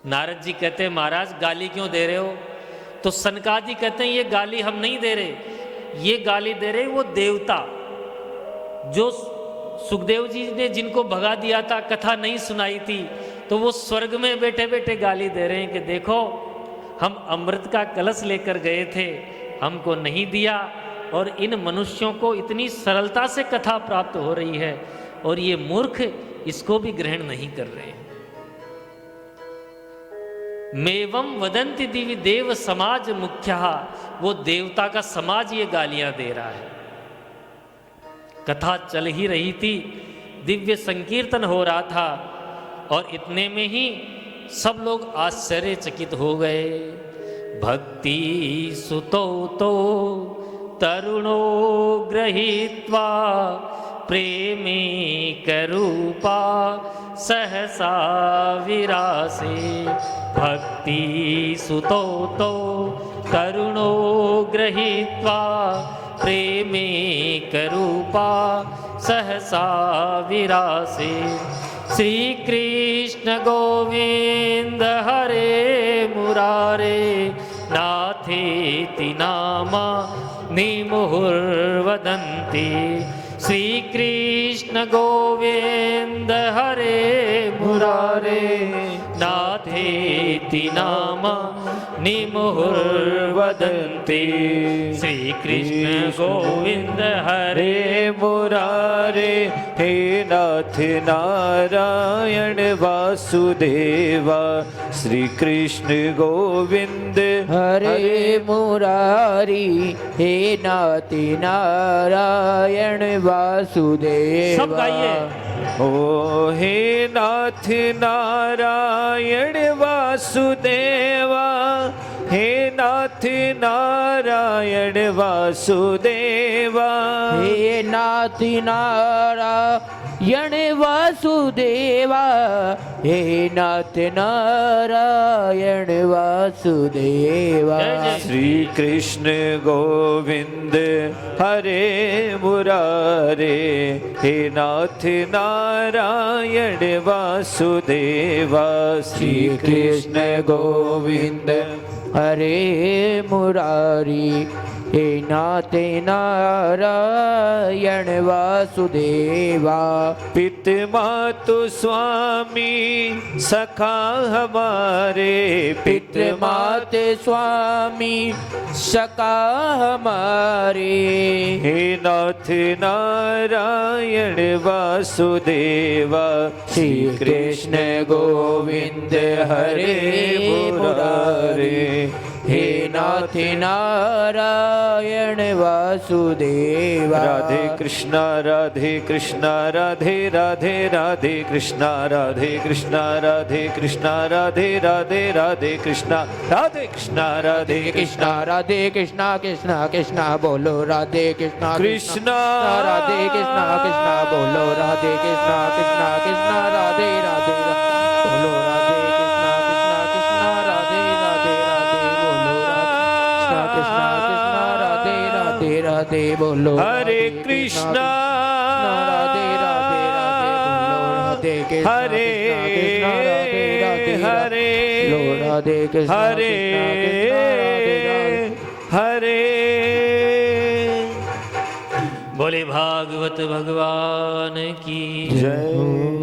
Speaker 1: नारद जी कहते हैं महाराज गाली क्यों दे रहे हो? तो सनकादि कहते हैं ये गाली हम नहीं दे रहे, ये गाली दे रहे वो देवता जो सुखदेव जी ने जिनको भगा दिया था, कथा नहीं सुनाई थी, तो वो स्वर्ग में बैठे बैठे गाली दे रहे हैं कि देखो हम अमृत का कलश लेकर गए थे, हमको नहीं दिया और इन मनुष्यों को इतनी सरलता से कथा प्राप्त हो रही है और ये मूर्ख इसको भी ग्रहण नहीं कर रहे हैं। मेवम वदंति दिव्य देव समाज मुख्यः, वो देवता का समाज ये गालियां दे रहा है। कथा चल ही रही थी, दिव्य संकीर्तन हो रहा था और इतने में ही सब लोग आश्चर्यचकित हो गए। भक्ति सुतो तो तरुणो गृहीत्वा प्रेमी करूपा सहसा विरासे। भक्ति सुतो तो तरुणो गृहीत्वा प्रेमी करूपा सहसा विरासे। श्री कृष्ण गोविंद हरे मुरारे नाथेति नामा निमुहुर्वदन्ति। श्री कृष्ण गोविंद हरे मुरारे नाथेति नामा निमुहुर्वदन्ति। श्री कृष्ण गोविंद हरे
Speaker 2: मुरारे हे नाथ नारायण वासुदेवा। श्री कृष्ण गोविंद
Speaker 3: हरे मुरारी हे नाथ नारायण वासुदेवा।
Speaker 1: सब गाइए।
Speaker 2: ओ हे नाथ नारायण वासुदेवा, हे नाथ नारायण वासुदेवा।
Speaker 3: हे नाथ नारायण नारायण वासुदेवा हे नाथ नारायण वासुदेवा।
Speaker 1: जय जय।
Speaker 2: श्री कृष्ण गोविंद हरे मुरारे हे नाथ नारायण वासुदेवा।
Speaker 3: श्री कृष्ण गोविंद हरे मुरारी हे नाथ नारायण वासुदेवा।
Speaker 2: पिता मातु स्वामी सखा हमारे
Speaker 3: पितृ मात स्वामी सका हमारे
Speaker 2: हे नाथ नारायण वासुदेवा।
Speaker 3: श्री कृष्ण गोविंद हरे मुरारे हे नाथ नारायण वासुदेवा।
Speaker 2: राधे कृष्णा राधे कृष्णा राधे राधे राधे कृष्णा राधे कृष्णा राधे कृष्णा राधे राधे राधे कृष्णा राधे कृष्णा राधे
Speaker 3: कृष्णा राधे कृष्णा कृष्णा कृष्णा बोलो राधे कृष्णा
Speaker 2: कृष्णा
Speaker 3: राधे कृष्णा कृष्णा बोलो राधे कृष्णा कृष्णा कृष्णा राधे राधे बोलो राधे कृष्णा कृष्णा कृष्णा राधे राधे राधे बोलो कृष्णा कृष्णा राधे राधे राधे बोलो
Speaker 2: हरे कृष्णा
Speaker 3: राधे राधे राधे बोलो राधे कृष्णा
Speaker 2: हरे हरे
Speaker 3: बोलो राधे कृष्णा
Speaker 2: हरे हरे।
Speaker 1: बोले भागवत भगवान की
Speaker 2: जय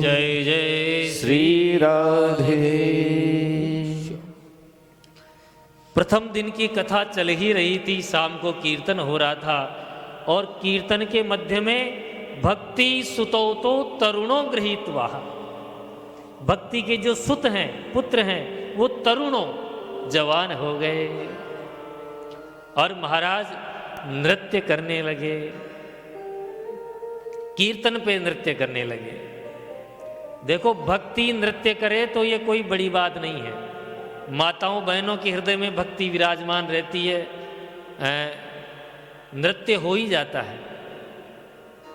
Speaker 1: जय जय
Speaker 2: श्री राधे।
Speaker 1: प्रथम दिन की कथा चल ही रही थी, शाम को कीर्तन हो रहा था और कीर्तन के मध्य में भक्ति सुतो तो तरुणों गृहीत्वा, भक्ति के जो सुत हैं पुत्र हैं वो तरुणों जवान हो गए और महाराज नृत्य करने लगे, कीर्तन पे नृत्य करने लगे। देखो भक्ति नृत्य करे तो ये कोई बड़ी बात नहीं है, माताओं बहनों के हृदय में भक्ति विराजमान रहती है, नृत्य हो ही जाता है।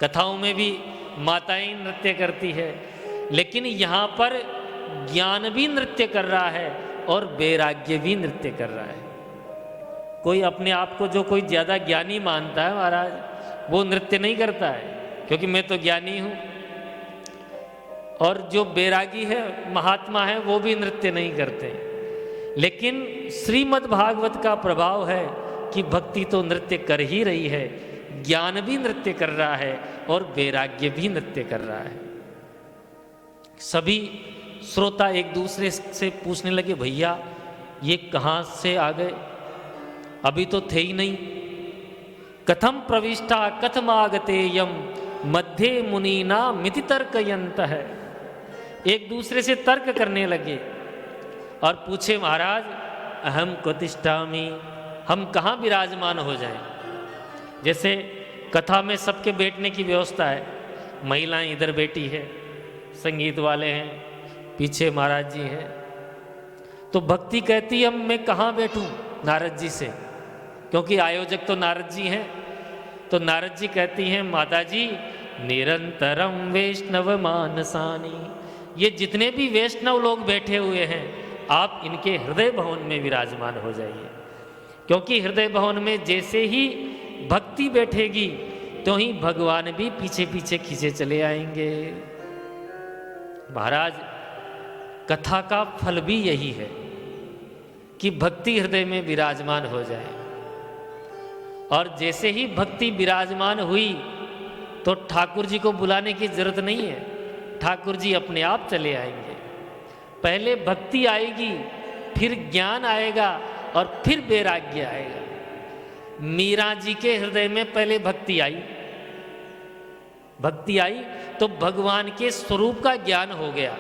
Speaker 1: कथाओं में भी माताएं नृत्य करती है, लेकिन यहाँ पर ज्ञान भी नृत्य कर रहा है और वैराग्य भी नृत्य कर रहा है। कोई अपने आप को जो कोई ज़्यादा ज्ञानी मानता है महाराज, वो नृत्य नहीं करता है क्योंकि मैं तो ज्ञानी हूँ, और जो बैरागी है महात्मा है वो भी नृत्य नहीं करते। लेकिन श्रीमद् भागवत का प्रभाव है कि भक्ति तो नृत्य कर ही रही है, ज्ञान भी नृत्य कर रहा है और वैराग्य भी नृत्य कर रहा है। सभी श्रोता एक दूसरे से पूछने लगे, भैया ये कहाँ से आ गए, अभी तो थे ही नहीं। कथम प्रविष्टा कथमागते यम मध्य मुनीना मिति तर्कयंत है। एक दूसरे से तर्क करने लगे और पूछे, महाराज अहम क्वतिष्ठामि, हम कहाँ विराजमान हो जाएं। जैसे कथा में सबके बैठने की व्यवस्था है, महिलाएं इधर बैठी है, संगीत वाले हैं, पीछे महाराज जी हैं, तो भक्ति कहती है मैं कहाँ बैठूं नारद जी से, क्योंकि आयोजक तो नारद जी हैं। तो नारद जी कहती हैं, माता जी निरंतरम वैष्णव मानसानी, ये जितने भी वैष्णव लोग बैठे हुए हैं आप इनके हृदय भवन में विराजमान हो जाइए, क्योंकि हृदय भवन में जैसे ही भक्ति बैठेगी तो ही भगवान भी पीछे पीछे खींचे चले आएंगे। महाराज कथा का फल भी यही है कि भक्ति हृदय में विराजमान हो जाए, और जैसे ही भक्ति विराजमान हुई तो ठाकुर जी को बुलाने की जरूरत नहीं है, ठाकुर जी अपने आप चले आएंगे। पहले भक्ति आएगी, फिर ज्ञान आएगा और फिर वैराग्य आएगा। मीरा जी के हृदय में पहले भक्ति आई तो भगवान के स्वरूप का ज्ञान हो गया,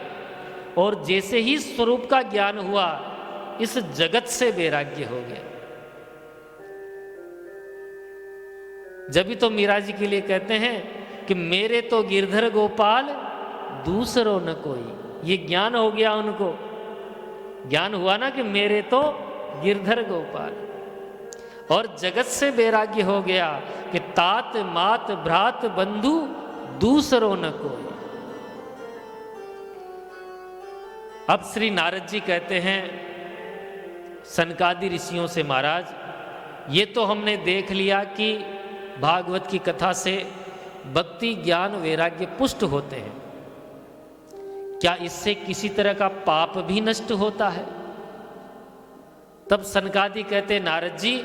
Speaker 1: और जैसे ही स्वरूप का ज्ञान हुआ इस जगत से वैराग्य हो गया। जब भी तो मीरा जी के लिए कहते हैं कि मेरे तो गिरधर गोपाल दूसरों न कोई, ये ज्ञान हो गया उनको, ज्ञान हुआ ना कि मेरे तो गिरधर गोपाल, और जगत से वैराग्य हो गया कि तात मात भ्रात बंधु दूसरों न कोई। अब श्री नारद जी कहते हैं सनकादि ऋषियों से, महाराज ये तो हमने देख लिया कि भागवत की कथा से भक्ति ज्ञान वैराग्य पुष्ट होते हैं, क्या इससे किसी तरह का पाप भी नष्ट होता है? तब सनकादि कहते, नारद जी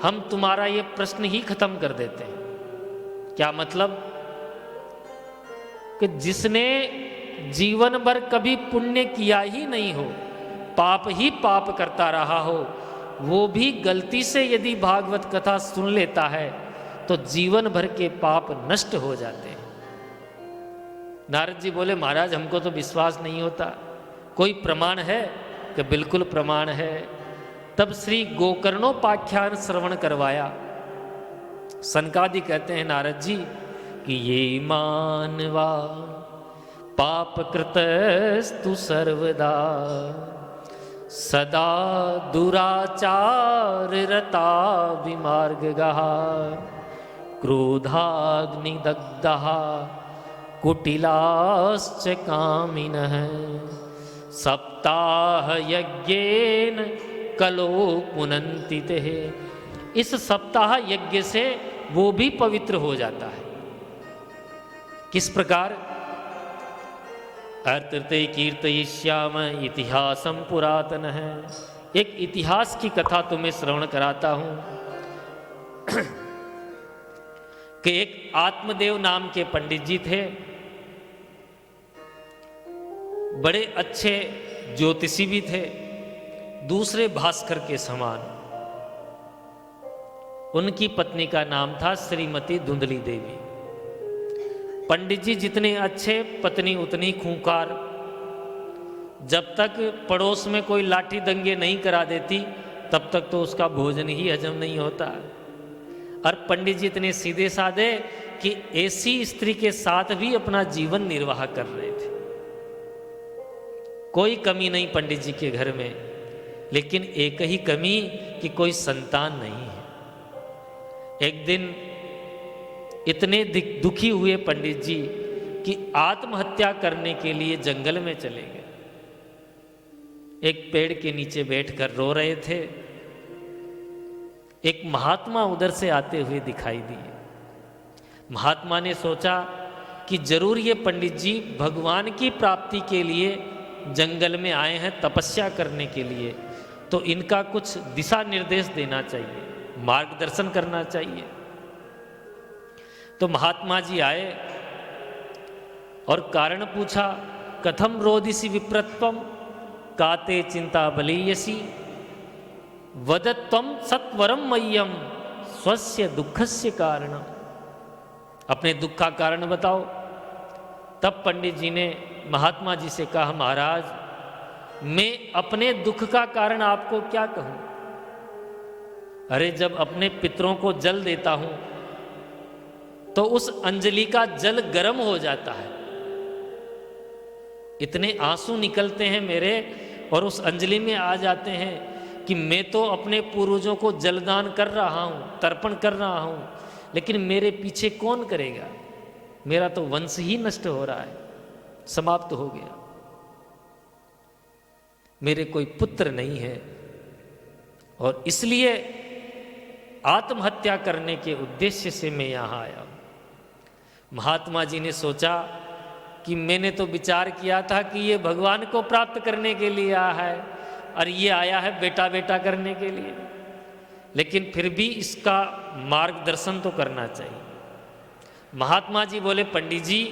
Speaker 1: हम तुम्हारा ये प्रश्न ही खत्म कर देते हैं। क्या मतलब? कि जिसने जीवन भर कभी पुण्य किया ही नहीं हो, पाप ही पाप करता रहा हो, वो भी गलती से यदि भागवत कथा सुन लेता है तो जीवन भर के पाप नष्ट हो जाते हैं। नारद जी बोले, महाराज हमको तो विश्वास नहीं होता, कोई प्रमाण है? कि बिल्कुल प्रमाण है। तब श्री गोकर्णोपाख्यान श्रवण करवाया। सनकादि कहते हैं नारद जी कि ये मानवा पाप कृतस्तु सर्वदा सदा दुराचार रता विमार्गः क्रोधाग्निदग्धः कुटिलाश्च कामिनः सप्ताह यज्ञेन कलो पुनन्ति ते। इस सप्ताह यज्ञ से वो भी पवित्र हो जाता है। किस प्रकार? अर्तते कीर्तयिष्याम इतिहासम पुरातन है। एक इतिहास की कथा तुम्हें श्रवण कराता हूं कि एक आत्मदेव नाम के पंडित जी थे, बड़े अच्छे ज्योतिषी भी थे, दूसरे भास्कर के समान। उनकी पत्नी का नाम था श्रीमती धुंधली देवी। पंडित जी जितने अच्छे, पत्नी उतनी खूंखार। जब तक पड़ोस में कोई लाठी दंगे नहीं करा देती तब तक तो उसका भोजन ही हजम नहीं होता। और पंडित जी इतने सीधे साधे कि ऐसी स्त्री के साथ भी अपना जीवन निर्वाह कर रहे थे। कोई कमी नहीं पंडित जी के घर में, लेकिन एक ही कमी कि कोई संतान नहीं है। एक दिन इतने दुखी हुए पंडित जी कि आत्महत्या करने के लिए जंगल में चले गए। एक पेड़ के नीचे बैठकर रो रहे थे। एक महात्मा उधर से आते हुए दिखाई दिए। महात्मा ने सोचा कि जरूर ये पंडित जी भगवान की प्राप्ति के लिए जंगल में आए हैं, तपस्या करने के लिए, तो इनका कुछ दिशा निर्देश देना चाहिए, मार्गदर्शन करना चाहिए। तो महात्मा जी आए और कारण पूछा, कथम रोदिसी विप्रत्वम काते चिंता बलीयसी वदत्वम सत्वरम मह्यम स्वस्य दुखस्य कारणम। अपने दुख का कारण बताओ। तब पंडित जी ने महात्मा जी से कहा, महाराज मैं अपने दुख का कारण आपको क्या कहूं? अरे जब अपने पितरों को जल देता हूं तो उस अंजलि का जल गर्म हो जाता है, इतने आंसू निकलते हैं मेरे और उस अंजलि में आ जाते हैं कि मैं तो अपने पूर्वजों को जलदान कर रहा हूं, तर्पण कर रहा हूं, लेकिन मेरे पीछे कौन करेगा? मेरा तो वंश ही नष्ट हो रहा है, समाप्त हो गया, मेरे कोई पुत्र नहीं है। और इसलिए आत्महत्या करने के उद्देश्य से मैं यहां आया। महात्मा जी ने सोचा कि मैंने तो विचार किया था कि ये भगवान को प्राप्त करने के लिए आया है और ये आया है बेटा बेटा करने के लिए, लेकिन फिर भी इसका मार्गदर्शन तो करना चाहिए। महात्मा जी बोले, पंडित जी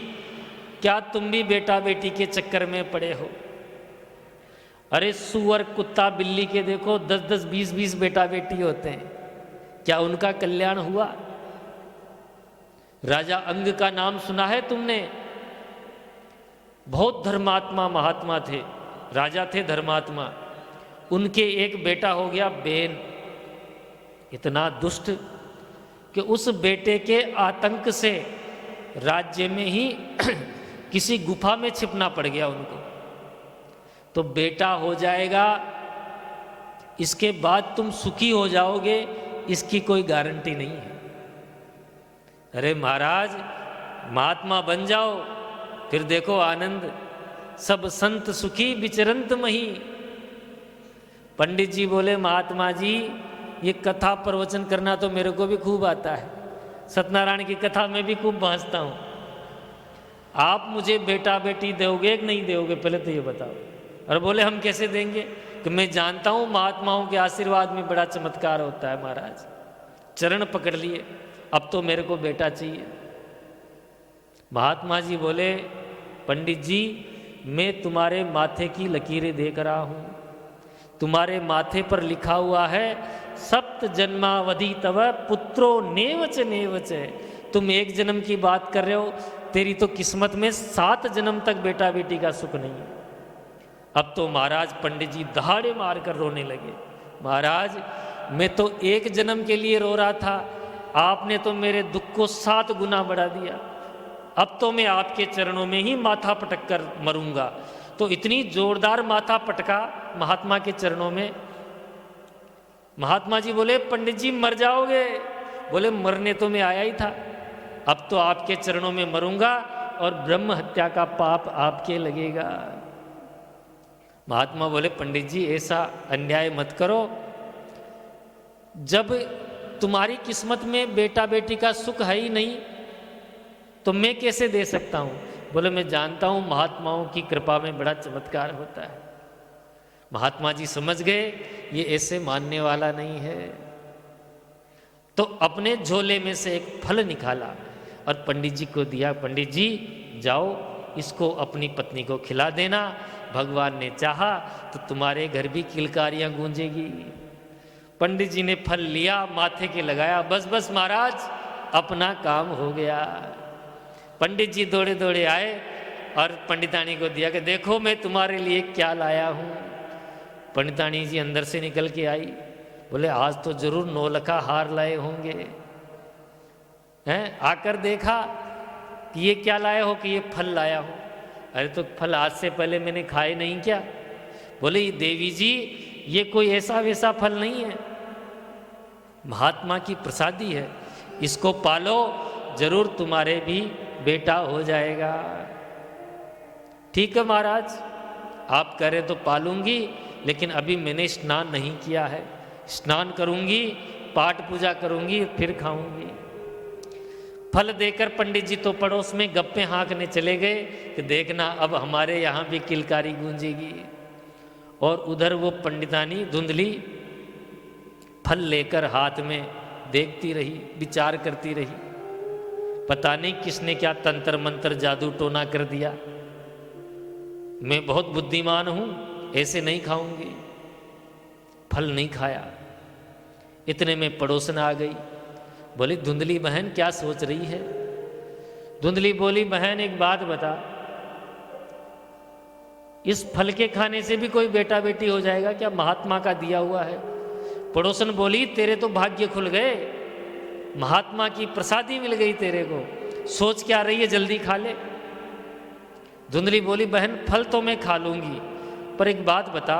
Speaker 1: क्या तुम भी बेटा बेटी के चक्कर में पड़े हो? अरे सुअर कुत्ता बिल्ली के देखो 10-10 20-20 बेटा बेटी होते हैं, क्या उनका कल्याण हुआ? राजा अंग का नाम सुना है तुमने? बहुत धर्मात्मा महात्मा थे, राजा थे धर्मात्मा। उनके एक बेटा हो गया बेन, इतना दुष्ट कि उस बेटे के आतंक से राज्य में ही किसी गुफा में छिपना पड़ गया उनको। तो बेटा हो जाएगा, इसके बाद तुम सुखी हो जाओगे, इसकी कोई गारंटी नहीं है। अरे महाराज महात्मा बन जाओ, फिर देखो आनंद, सब संत सुखी विचरंत मही। पंडित जी बोले महात्मा जी ये कथा प्रवचन करना तो मेरे को भी खूब आता है, सत्यनारायण की कथा में भी खूब भांजता हूँ, आप मुझे बेटा बेटी दोगे कि नहीं दोगे पहले तो ये बताओ। और बोले हम कैसे देंगे कि मैं जानता हूँ महात्माओं के आशीर्वाद में बड़ा चमत्कार होता है महाराज। चरण पकड़ लिए, अब तो मेरे को बेटा चाहिए। महात्मा जी बोले पंडित जी मैं तुम्हारे माथे की लकीरें देख रहा हूँ, तुम्हारे माथे पर लिखा हुआ है सप्त जन्मावधि तव पुत्रो नेवच नेवच। तुम एक जन्म की बात कर रहे हो, तेरी तो किस्मत में 7 जन्म तक बेटा बेटी का सुख नहीं है। अब तो महाराज पंडित जी दहाड़े मार कर रोने लगे, महाराज मैं तो 1 जन्म के लिए रो रहा था, आपने तो मेरे दुख को 7 गुना बढ़ा दिया। अब तो मैं आपके चरणों में ही माथा पटक कर मरूंगा। तो इतनी जोरदार माथा पटका महात्मा के चरणों में। महात्मा जी बोले पंडित जी मर जाओगे। बोले मरने तो मैं आया ही था, अब तो आपके चरणों में मरूंगा और ब्रह्म हत्या का पाप आपके लगेगा। महात्मा बोले पंडित जी ऐसा अन्याय मत करो, जब तुम्हारी किस्मत में बेटा बेटी का सुख है ही नहीं तो मैं कैसे दे सकता हूँ। बोले मैं जानता हूँ महात्माओं की कृपा में बड़ा चमत्कार होता है। महात्मा जी समझ गए ये ऐसे मानने वाला नहीं है, तो अपने झोले में से एक फल निकाला और पंडित जी को दिया। पंडित जी जाओ इसको अपनी पत्नी को खिला देना, भगवान ने चाहा तो तुम्हारे घर भी किलकारियां गूंजेगी। पंडित जी ने फल लिया, माथे के लगाया, बस बस महाराज अपना काम हो गया। पंडित जी दौड़े दौड़े आए और पंडितानी को दिया कि देखो मैं तुम्हारे लिए क्या लाया हूँ। पंडितानी जी अंदर से निकल के आई, बोले आज तो जरूर 9 लखा हार लाए होंगे। हैं आकर देखा कि ये क्या लाया हो, कि ये फल लाया हो। अरे तो फल आज से पहले मैंने खाए नहीं क्या। बोले देवी जी ये कोई ऐसा वैसा फल नहीं है, महात्मा की प्रसादी है, इसको पालो जरूर तुम्हारे भी बेटा हो जाएगा। ठीक है महाराज आप कह रहे तो पालूंगी, लेकिन अभी मैंने स्नान नहीं किया है, स्नान करूंगी, पाठ पूजा करूंगी, फिर खाऊंगी। फल देकर पंडित जी तो पड़ोस में गप्पे हाँकने चले गए कि देखना अब हमारे यहाँ भी किलकारी गूंजेगी। और उधर वो पंडितानी धुंधली फल लेकर हाथ में देखती रही, विचार करती रही, पता नहीं किसने क्या तंत्र मंत्र जादू टोना कर दिया, मैं बहुत बुद्धिमान हूँ ऐसे नहीं खाऊंगी। फल नहीं खाया। इतने में पड़ोसन आ गई, बोली धुंधली बहन क्या सोच रही है। धुंधली बोली बहन एक बात बता, इस फल के खाने से भी कोई बेटा बेटी हो जाएगा क्या, महात्मा का दिया हुआ है। पड़ोसन बोली तेरे तो भाग्य खुल गए, महात्मा की प्रसादी मिल गई तेरे को, सोच क्या रही है जल्दी खा ले। धुंधली बोली बहन फल तो मैं खा लूंगी, पर एक बात बता,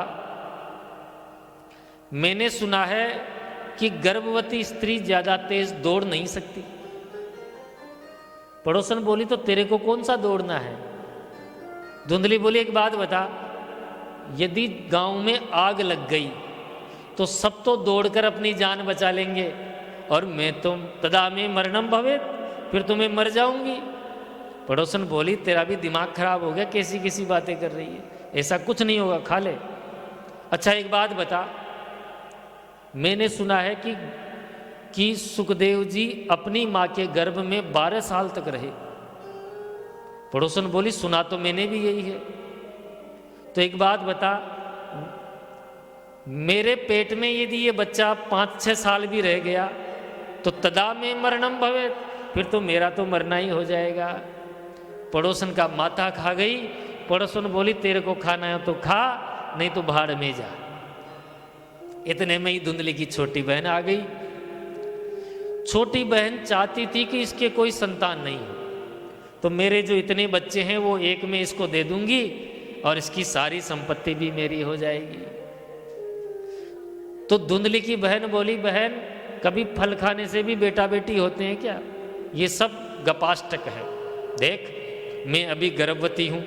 Speaker 1: मैंने सुना है कि गर्भवती स्त्री ज्यादा तेज दौड़ नहीं सकती। पड़ोसन बोली तो तेरे को कौन सा दौड़ना है। धुंधली बोली एक बात बता, यदि गांव में आग लग गई तो सब तो दौड़कर अपनी जान बचा लेंगे और मैं तुम तदा में मरणम भवेत, फिर तुम्हें मर जाऊंगी। पड़ोसन बोली तेरा भी दिमाग खराब हो गया, कैसी कैसी बातें कर रही है, ऐसा कुछ नहीं होगा खा ले। अच्छा एक बात बता, मैंने सुना है कि सुखदेव जी अपनी माँ के गर्भ में 12 साल तक रहे। पड़ोसन बोली सुना तो मैंने भी यही है। तो एक बात बता, मेरे पेट में यदि ये बच्चा 5-6 साल भी रह गया तो तदा में मरणम भवेत, फिर तो मेरा तो मरना ही हो जाएगा। पड़ोसन का माथा खा गई। पड़ोसन बोली तेरे को खाना है तो खा, नहीं तो भाड़ में जा। इतने में ही धुंधली की छोटी बहन आ गई। छोटी बहन चाहती थी कि इसके कोई संतान नहीं हो, तो मेरे जो इतने बच्चे हैं वो एक में इसको दे दूंगी और इसकी सारी संपत्ति भी मेरी हो जाएगी। तो धुंधली की बहन बोली बहन कभी फल खाने से भी बेटा बेटी होते हैं क्या, ये सब गपाष्टक है। देख मैं अभी गर्भवती हूँ,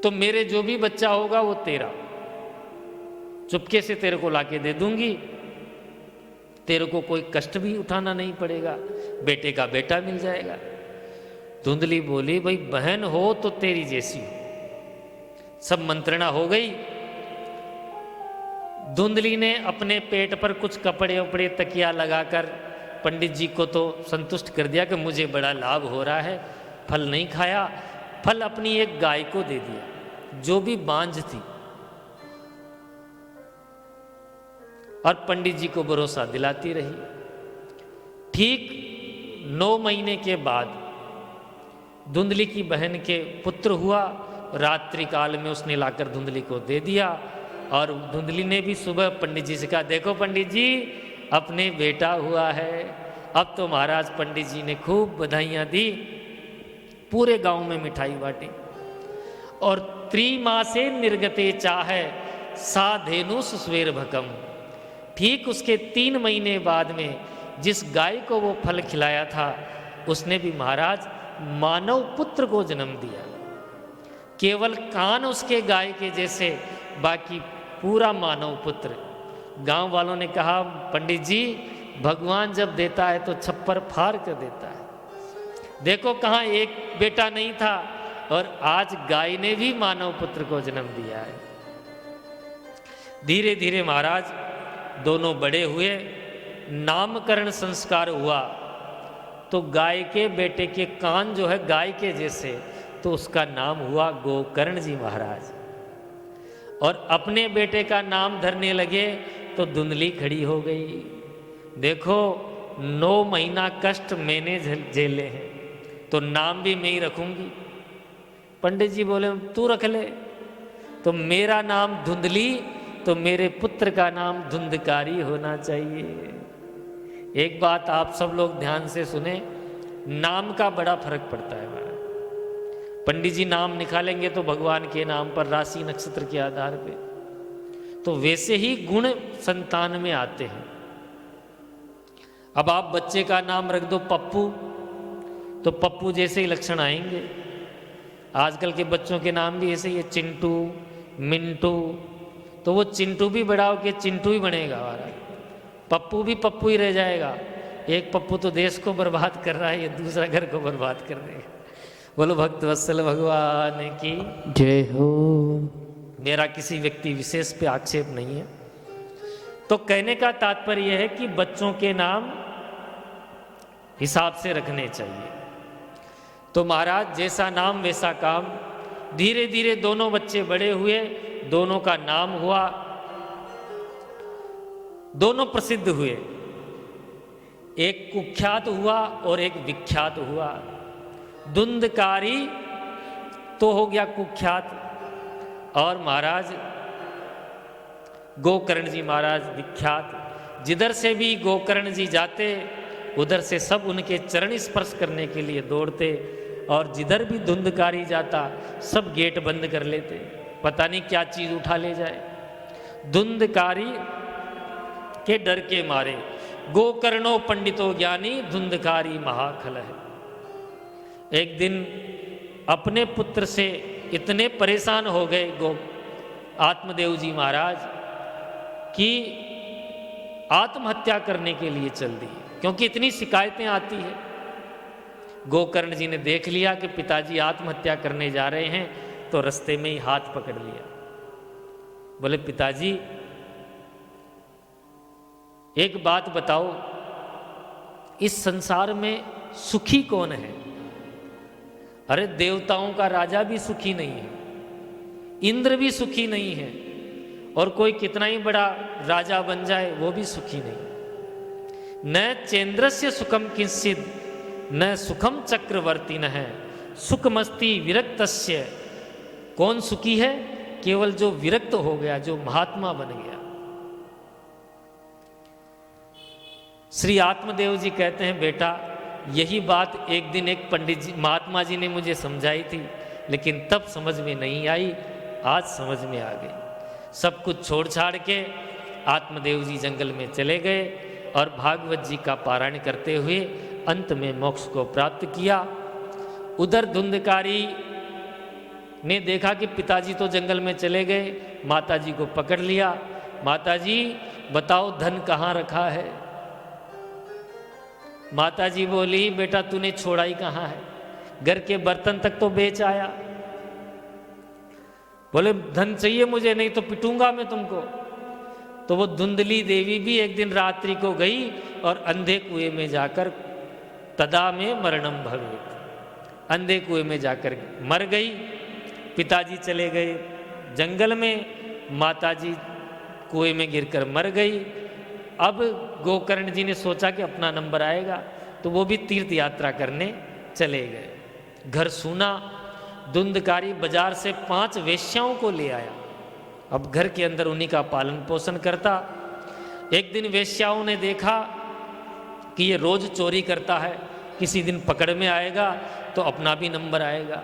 Speaker 1: तो मेरे जो भी बच्चा होगा वो तेरा, चुपके से तेरे को लाके दे दूंगी, तेरे को कोई कष्ट भी उठाना नहीं पड़ेगा, बेटे का बेटा मिल जाएगा। धुंधली बोली, भाई बहन हो तो तेरी जैसी हो। सब मंत्रणा हो गई। धुंधली ने अपने पेट पर कुछ कपड़े उपड़े तकिया लगाकर पंडित जी को तो संतुष्ट कर दिया कि मुझे बड़ा लाभ हो रहा है। फल नहीं खाया, फल अपनी एक गाय को दे दिया जो भी बांझ थी, और पंडित जी को भरोसा दिलाती रही। ठीक 9 महीने के बाद धुंधली की बहन के पुत्र हुआ। रात्रि काल में उसने लाकर धुंधली को दे दिया, और धुंधली ने भी सुबह पंडित जी से कहा, देखो पंडित जी, अपने बेटा हुआ है। अब तो महाराज पंडित जी ने खूब बधाइयाँ दी, पूरे गांव में मिठाई बांटी। और त्रिमासे निर्गते चाहे साधेनु सुस्वेर भकम, ठीक उसके 3 महीने बाद में जिस गाय को वो फल खिलाया था, उसने भी महाराज मानव पुत्र को जन्म दिया। केवल कान उसके गाय के जैसे, बाकी पूरा मानव पुत्र। गांव वालों ने कहा, पंडित जी भगवान जब देता है तो छप्पर फाड़ कर देता है। देखो कहाँ एक बेटा नहीं था, और आज गाय ने भी मानव पुत्र को जन्म दिया है। धीरे धीरे महाराज दोनों बड़े हुए, नामकरण संस्कार हुआ तो गाय के बेटे के कान जो है गाय के जैसे, तो उसका नाम हुआ गोकर्ण जी महाराज। और अपने बेटे का नाम धरने लगे तो धुंधली खड़ी हो गई। देखो 9 महीना कष्ट मैंने झेले हैं, तो नाम भी मैं ही रखूंगी। पंडित जी बोले, तू रख ले। तो मेरा नाम धुंधली, तो मेरे पुत्र का नाम धुंधकारी होना चाहिए। एक बात आप सब लोग ध्यान से सुने, नाम का बड़ा फर्क पड़ता है महाराज। पंडित जी नाम निकालेंगे तो भगवान के नाम पर, राशि नक्षत्र के आधार पे, तो वैसे ही गुण संतान में आते हैं। अब आप बच्चे का नाम रख दो पप्पू, तो पप्पू जैसे ही लक्षण आएंगे। आजकल के बच्चों के नाम भी ऐसे ही है, चिंटू, मिंटू, तो वो चिंटू भी बड़ा होके चिंटू ही बनेगा महाराज, पप्पू भी पप्पू ही रह जाएगा। एक पप्पू तो देश को बर्बाद कर रहा है, ये दूसरा घर को बर्बाद कर देगा। बोलो भक्त वत्सल भगवान की
Speaker 3: जय हो।
Speaker 1: मेरा किसी व्यक्ति विशेष पे आक्षेप नहीं है। तो कहने का तात्पर्य है कि बच्चों के नाम हिसाब से रखने चाहिए। तो महाराज जैसा नाम वैसा काम। धीरे धीरे दोनों बच्चे बड़े हुए, दोनों का नाम हुआ, दोनों प्रसिद्ध हुए। एक कुख्यात हुआ और एक विख्यात हुआ। धुंधकारी तो हो गया कुख्यात, और महाराज गोकर्ण जी महाराज विख्यात। जिधर से भी गोकर्ण जी जाते, उधर से सब उनके चरण स्पर्श करने के लिए दौड़ते, और जिधर भी धुंधकारी जाता सब गेट बंद कर लेते, पता नहीं क्या चीज उठा ले जाए। धुंधकारी के डर के मारे गोकर्णो पंडितो ज्ञानी धुंधकारी महाखल है। एक दिन अपने पुत्र से इतने परेशान हो गए आत्मदेव जी महाराज कि आत्महत्या करने के लिए चल दी, क्योंकि इतनी शिकायतें आती है। गोकर्ण जी ने देख लिया कि पिताजी आत्महत्या करने जा रहे हैं, तो रास्ते में ही हाथ पकड़ लिया। बोले, पिताजी एक बात बताओ, इस संसार में सुखी कौन है? अरे देवताओं का राजा भी सुखी नहीं है, इंद्र भी सुखी नहीं है, और कोई कितना ही बड़ा राजा बन जाए वो भी सुखी नहीं। न चेन्द्रस्य सुखम किंचिद न सुखम चक्रवर्ती न है सुखमस्ति विरक्तस्य। कौन सुखी है? केवल जो विरक्त हो गया, जो महात्मा बन गया। श्री आत्मदेव जी कहते हैं, बेटा यही बात एक दिन एक पंडित जी महात्मा जी ने मुझे समझाई थी, लेकिन तब समझ में नहीं आई, आज समझ में आ गई। सब कुछ छोड़ छाड़ के आत्मदेव जी जंगल में चले गए और भागवत जी का पारायण करते हुए अंत में मोक्ष को प्राप्त किया। उधर धुंधकारी ने देखा कि पिताजी तो जंगल में चले गए, माताजी को पकड़ लिया। माताजी बताओ धन कहाँ रखा है? माताजी बोली बेटा तूने छोड़ा ही कहाँ है, घर के बर्तन तक तो बेच आया। बोले धन चाहिए मुझे, नहीं तो पिटूंगा मैं तुमको। तो वो धुंधली देवी भी एक दिन रात्रि को गई और अंधे कुएं में जाकर तदा में मरणम भवेत, अंधे कुएं में जाकर मर गई। पिताजी चले गए जंगल में, माताजी कुएं में गिरकर मर गई। अब गोकर्ण जी ने सोचा कि अपना नंबर आएगा, तो वो भी तीर्थ यात्रा करने चले गए। घर सूना, धुंधकारी बाजार से 5 वेश्याओं को ले आया। अब घर के अंदर उन्हीं का पालन पोषण करता। एक दिन वेश्याओं ने देखा कि ये रोज चोरी करता है, किसी दिन पकड़ में आएगा तो अपना भी नंबर आएगा।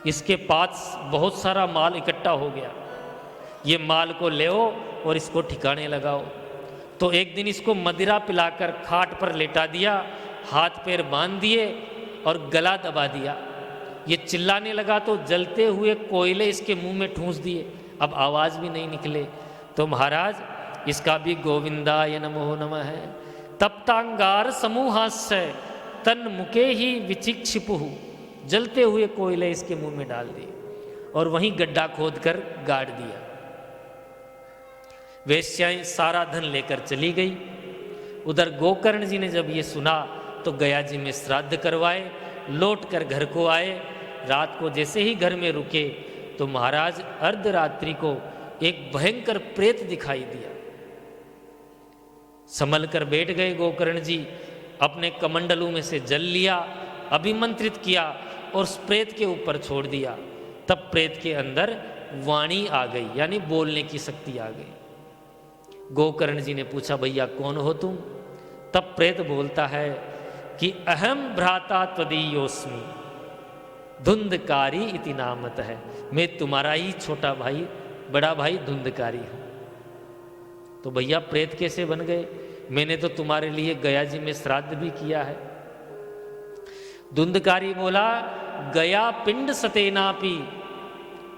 Speaker 1: इसके पास बहुत सारा माल इकट्ठा हो गया, ये माल को ले और इसको ठिकाने लगाओ। तो एक दिन इसको मदिरा पिलाकर खाट पर लेटा दिया, हाथ पैर बांध दिए और गला दबा दिया। ये चिल्लाने लगा तो जलते हुए कोयले इसके मुंह में ठूंस दिए, अब आवाज़ भी नहीं निकले। तो महाराज इसका भी गोविंदाय नमो नमः है। तप्तांगार समूहास्य तन मुके ही विचिक्षिपुहु, जलते हुए कोयले इसके मुंह में डाल दिए और वहीं गड्ढा खोद कर गाड़ दिया। वेश्याएं सारा धन लेकर चली गई। उधर गोकर्ण जी ने जब ये सुना तो गया जी में श्राद्ध करवाए, लौट कर घर को आए। रात को जैसे ही घर में रुके तो महाराज अर्धरात्रि को एक भयंकर प्रेत दिखाई दिया। संभल कर बैठ गए गोकर्ण जी, अपने कमंडलू में से जल लिया, अभिमंत्रित किया और उस प्रेत के ऊपर छोड़ दिया। तब प्रेत के अंदर वाणी आ गई, यानी बोलने की शक्ति आ गई। गोकर्ण जी ने पूछा भैया कौन हो तुम? तब प्रेत बोलता है कि अहम भ्राता त्वदीयोस्मि धुंधकारी इति नामत है, मैं तुम्हारा ही छोटा भाई, बड़ा भाई धुंधकारी हूं। तो भैया प्रेत कैसे बन गए? मैंने तो तुम्हारे लिए गया जी में श्राद्ध भी किया है। धुंधकारी बोला गया पिंड सतेनापि,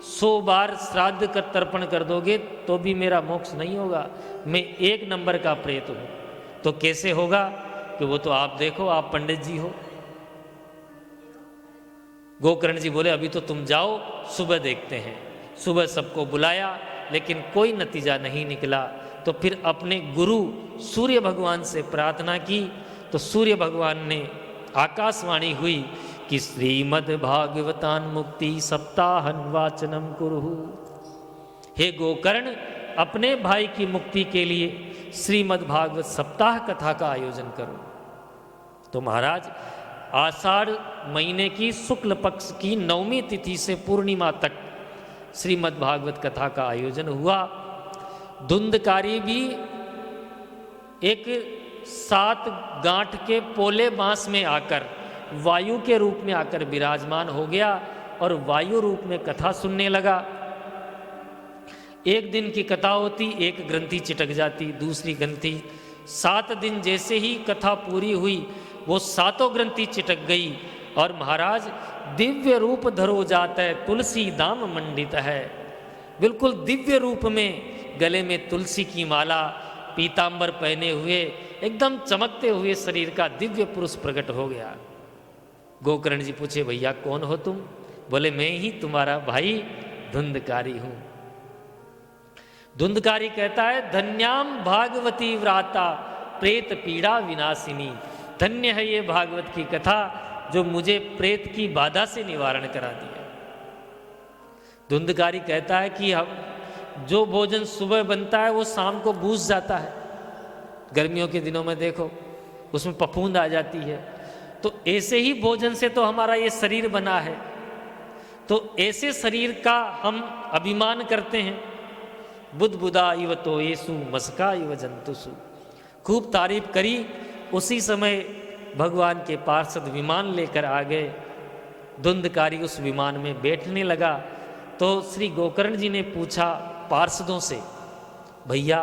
Speaker 1: 100 बार श्राद्ध कर तर्पण कर दोगे तो भी मेरा मोक्ष नहीं होगा, मैं 1 नंबर का प्रेत हूं। तो कैसे होगा? कि वो तो आप देखो, आप पंडित जी हो। गोकर्ण जी बोले अभी तो तुम जाओ, सुबह देखते हैं। सुबह सबको बुलाया लेकिन कोई नतीजा नहीं निकला। तो फिर अपने गुरु सूर्य भगवान से प्रार्थना की तो सूर्य भगवान ने आकाशवाणी हुई कि श्रीमद् भागवतान मुक्ति सप्ताहन वाचनम कुरुहु। हे गोकर्ण, अपने भाई की मुक्ति के लिए श्रीमद् भागवत सप्ताह कथा का आयोजन करो। तो महाराज आषाढ़ महीने की शुक्ल पक्ष की 9वीं तिथि से पूर्णिमा तक श्रीमद् भागवत कथा का आयोजन हुआ। धुंधकारी भी एक 7 गांठ के पोले बांस में आकर, वायु के रूप में आकर विराजमान हो गया और वायु रूप में कथा सुनने लगा। एक दिन की कथा होती, एक ग्रंथि चिटक जाती, दूसरी ग्रंथि। 7 दिन जैसे ही कथा पूरी हुई वो 7 ग्रंथि चिटक गई और महाराज दिव्य रूप धरो जाता है, तुलसी दाम मंडित है। बिल्कुल दिव्य रूप में, गले में तुलसी की माला, पीतांबर पहने हुए, एकदम चमकते हुए शरीर का दिव्य पुरुष प्रकट हो गया। गोकर्ण जी पूछे भैया कौन हो तुम? बोले मैं ही तुम्हारा भाई धुंधकारी हूं। धुंधकारी कहता है धन्याम भागवती व्राता प्रेत पीड़ा विनाशिनी, धन्य है ये भागवत की कथा जो मुझे प्रेत की बाधा से निवारण करा दिया। धुंधकारी कहता है कि हम जो भोजन सुबह बनता है वो शाम को बूझ जाता है। गर्मियों के दिनों में देखो उसमें फफूंद आ जाती है, तो ऐसे ही भोजन से तो हमारा ये शरीर बना है, तो ऐसे शरीर का हम अभिमान करते हैं। बुदबुदा इव तो येसु मस्का इव जंतुसु, खूब तारीफ करी। उसी समय भगवान के पार्षद विमान लेकर आ गए। धुंधकारी उस विमान में बैठने लगा तो श्री गोकर्ण जी ने पूछा पार्षदों से, भैया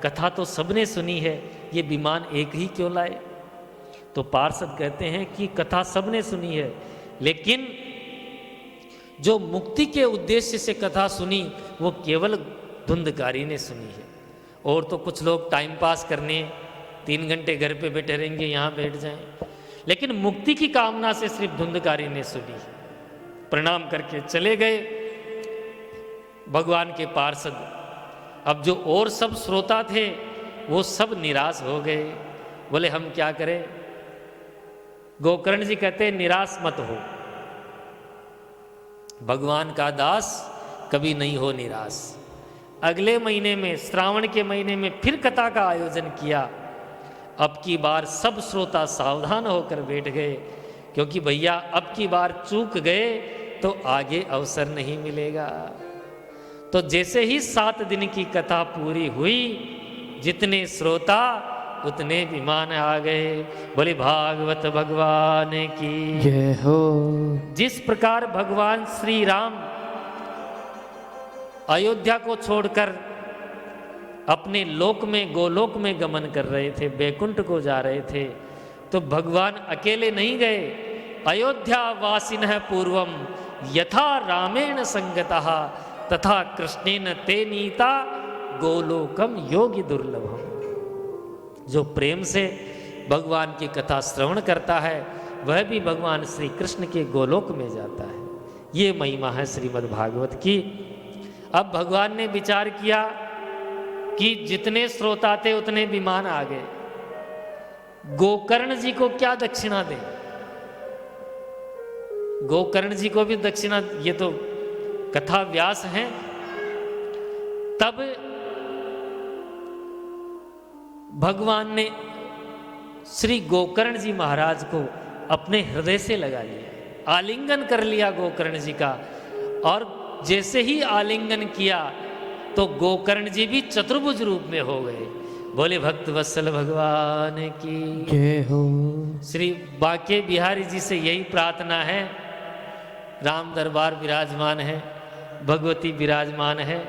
Speaker 1: कथा तो सबने सुनी है, ये विमान एक ही क्यों लाए? तो पार्षद कहते हैं कि कथा सबने सुनी है, लेकिन जो मुक्ति के उद्देश्य से कथा सुनी वो केवल धुंधकारी ने सुनी है। और तो कुछ लोग टाइम पास करने 3 घंटे घर पे बैठे रहेंगे, यहाँ बैठ जाएं, लेकिन मुक्ति की कामना से सिर्फ धुंधकारी ने सुनी। प्रणाम करके चले गए भगवान के पार्षद। अब जो और सब श्रोता थे वो सब निराश हो गए, बोले हम क्या करें। गोकर्ण जी कहते निराश मत हो, भगवान का दास कभी नहीं हो निराश। अगले महीने में, श्रावण के महीने में फिर कथा का आयोजन किया। अब की बार सब श्रोता सावधान होकर बैठ गए, क्योंकि भैया अब की बार चूक गए तो आगे अवसर नहीं मिलेगा। तो जैसे ही 7 दिन की कथा पूरी हुई, जितने श्रोता उतने विमान आ गए। बोले भागवत भगवान की
Speaker 3: जय हो।
Speaker 1: जिस प्रकार भगवान श्री राम अयोध्या को छोड़कर अपने लोक में, गोलोक में गमन कर रहे थे, बैकुंठ को जा रहे थे, तो भगवान अकेले नहीं गए। अयोध्या वासिनः पूर्वम यथा रामेण संगतः तथा कृष्णेन ते नीता गोलोकम योगी दुर्लभम। जो प्रेम से भगवान की कथा श्रवण करता है वह भी भगवान श्री कृष्ण के गोलोक में जाता है। ये महिमा है श्रीमद् भागवत की। अब भगवान ने विचार किया कि जितने श्रोता थे उतने विमान आ गए, गोकर्ण जी को क्या दक्षिणा दें। गोकर्ण जी को भी दक्षिणा, ये तो कथा व्यास हैं। तब भगवान ने श्री गोकर्ण जी महाराज को अपने हृदय से लगा लिया, आलिंगन कर लिया गोकर्ण जी का। और जैसे ही आलिंगन किया तो गोकर्ण जी भी चतुर्भुज रूप में हो गए। बोले भक्त वत्सल भगवान की
Speaker 3: जय हो।
Speaker 1: श्री बांके बिहारी जी से यही प्रार्थना है। राम दरबार विराजमान है, भगवती विराजमान है।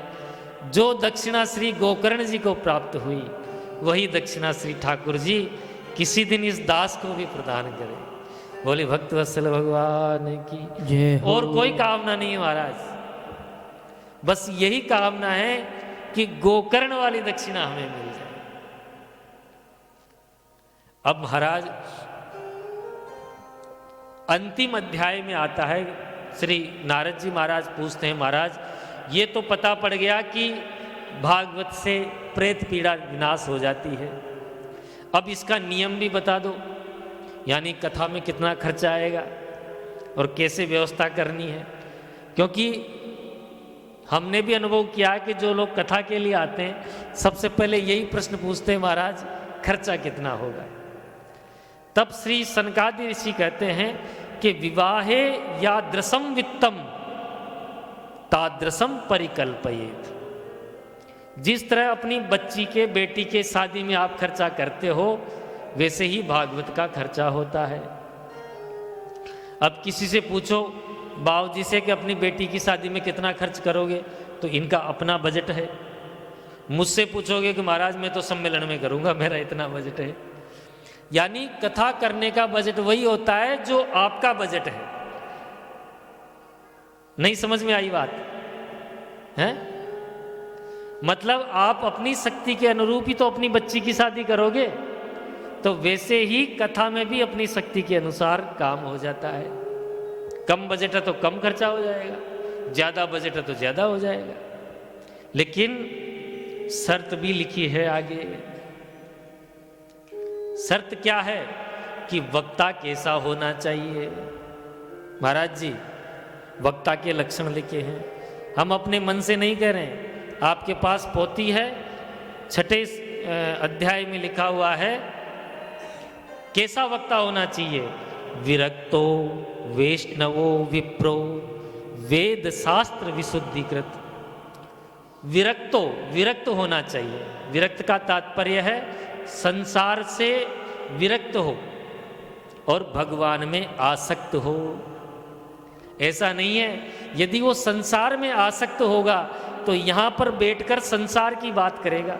Speaker 1: जो दक्षिणा श्री गोकर्ण जी को प्राप्त हुई वही दक्षिणा श्री ठाकुर जी किसी दिन इस दास को भी प्रदान करें। बोले भक्त वत्सल भगवान की
Speaker 3: जय हो।
Speaker 1: और कोई कामना नहीं महाराज, बस यही कामना है कि गोकर्ण वाली दक्षिणा हमें मिल जाए। अब महाराज अंतिम अध्याय में आता है, श्री नारद जी महाराज पूछते हैं, महाराज ये तो पता पड़ गया कि भागवत से प्रेत पीड़ा विनाश हो जाती है, अब इसका नियम भी बता दो, यानी कथा में कितना खर्चा आएगा और कैसे व्यवस्था करनी है। क्योंकि हमने भी अनुभव किया है कि जो लोग कथा के लिए आते हैं सबसे पहले यही प्रश्न पूछते हैं, महाराज खर्चा कितना होगा। तब श्री सनकादि ऋषि कहते हैं कि विवाहे यादृशम वित्तम तादृशम परिकल्पयेत। जिस तरह अपनी बच्ची के, बेटी के शादी में आप खर्चा करते हो वैसे ही भागवत का खर्चा होता है। अब किसी से पूछो बाबूजी से कि अपनी बेटी की शादी में कितना खर्च करोगे, तो इनका अपना बजट है। मुझसे पूछोगे कि महाराज मैं तो सम्मेलन में करूंगा, मेरा इतना बजट है। यानी कथा करने का बजट वही होता है जो आपका बजट है। नहीं समझ में आई बात है? मतलब आप अपनी शक्ति के अनुरूप ही तो अपनी बच्ची की शादी करोगे, तो वैसे ही कथा में भी अपनी शक्ति के अनुसार काम हो जाता है। कम बजट है तो कम खर्चा हो जाएगा, ज्यादा बजट है तो ज्यादा हो जाएगा। लेकिन शर्त भी लिखी है आगे। शर्त क्या है कि वक्ता कैसा होना चाहिए। महाराज जी वक्ता के लक्षण लिखे हैं, हम अपने मन से नहीं कह रहे हैं। आपके पास पोथी है, 6ठे अध्याय में लिखा हुआ है कैसा वक्ता होना चाहिए। विरक्तो वैष्णवो विप्रो वेद शास्त्र विशुद्धिकृत। विरक्तो, विरक्त होना चाहिए। विरक्त का तात्पर्य है संसार से विरक्त हो और भगवान में आसक्त हो। ऐसा नहीं है, यदि वो संसार में आसक्त होगा तो यहां पर बैठकर संसार की बात करेगा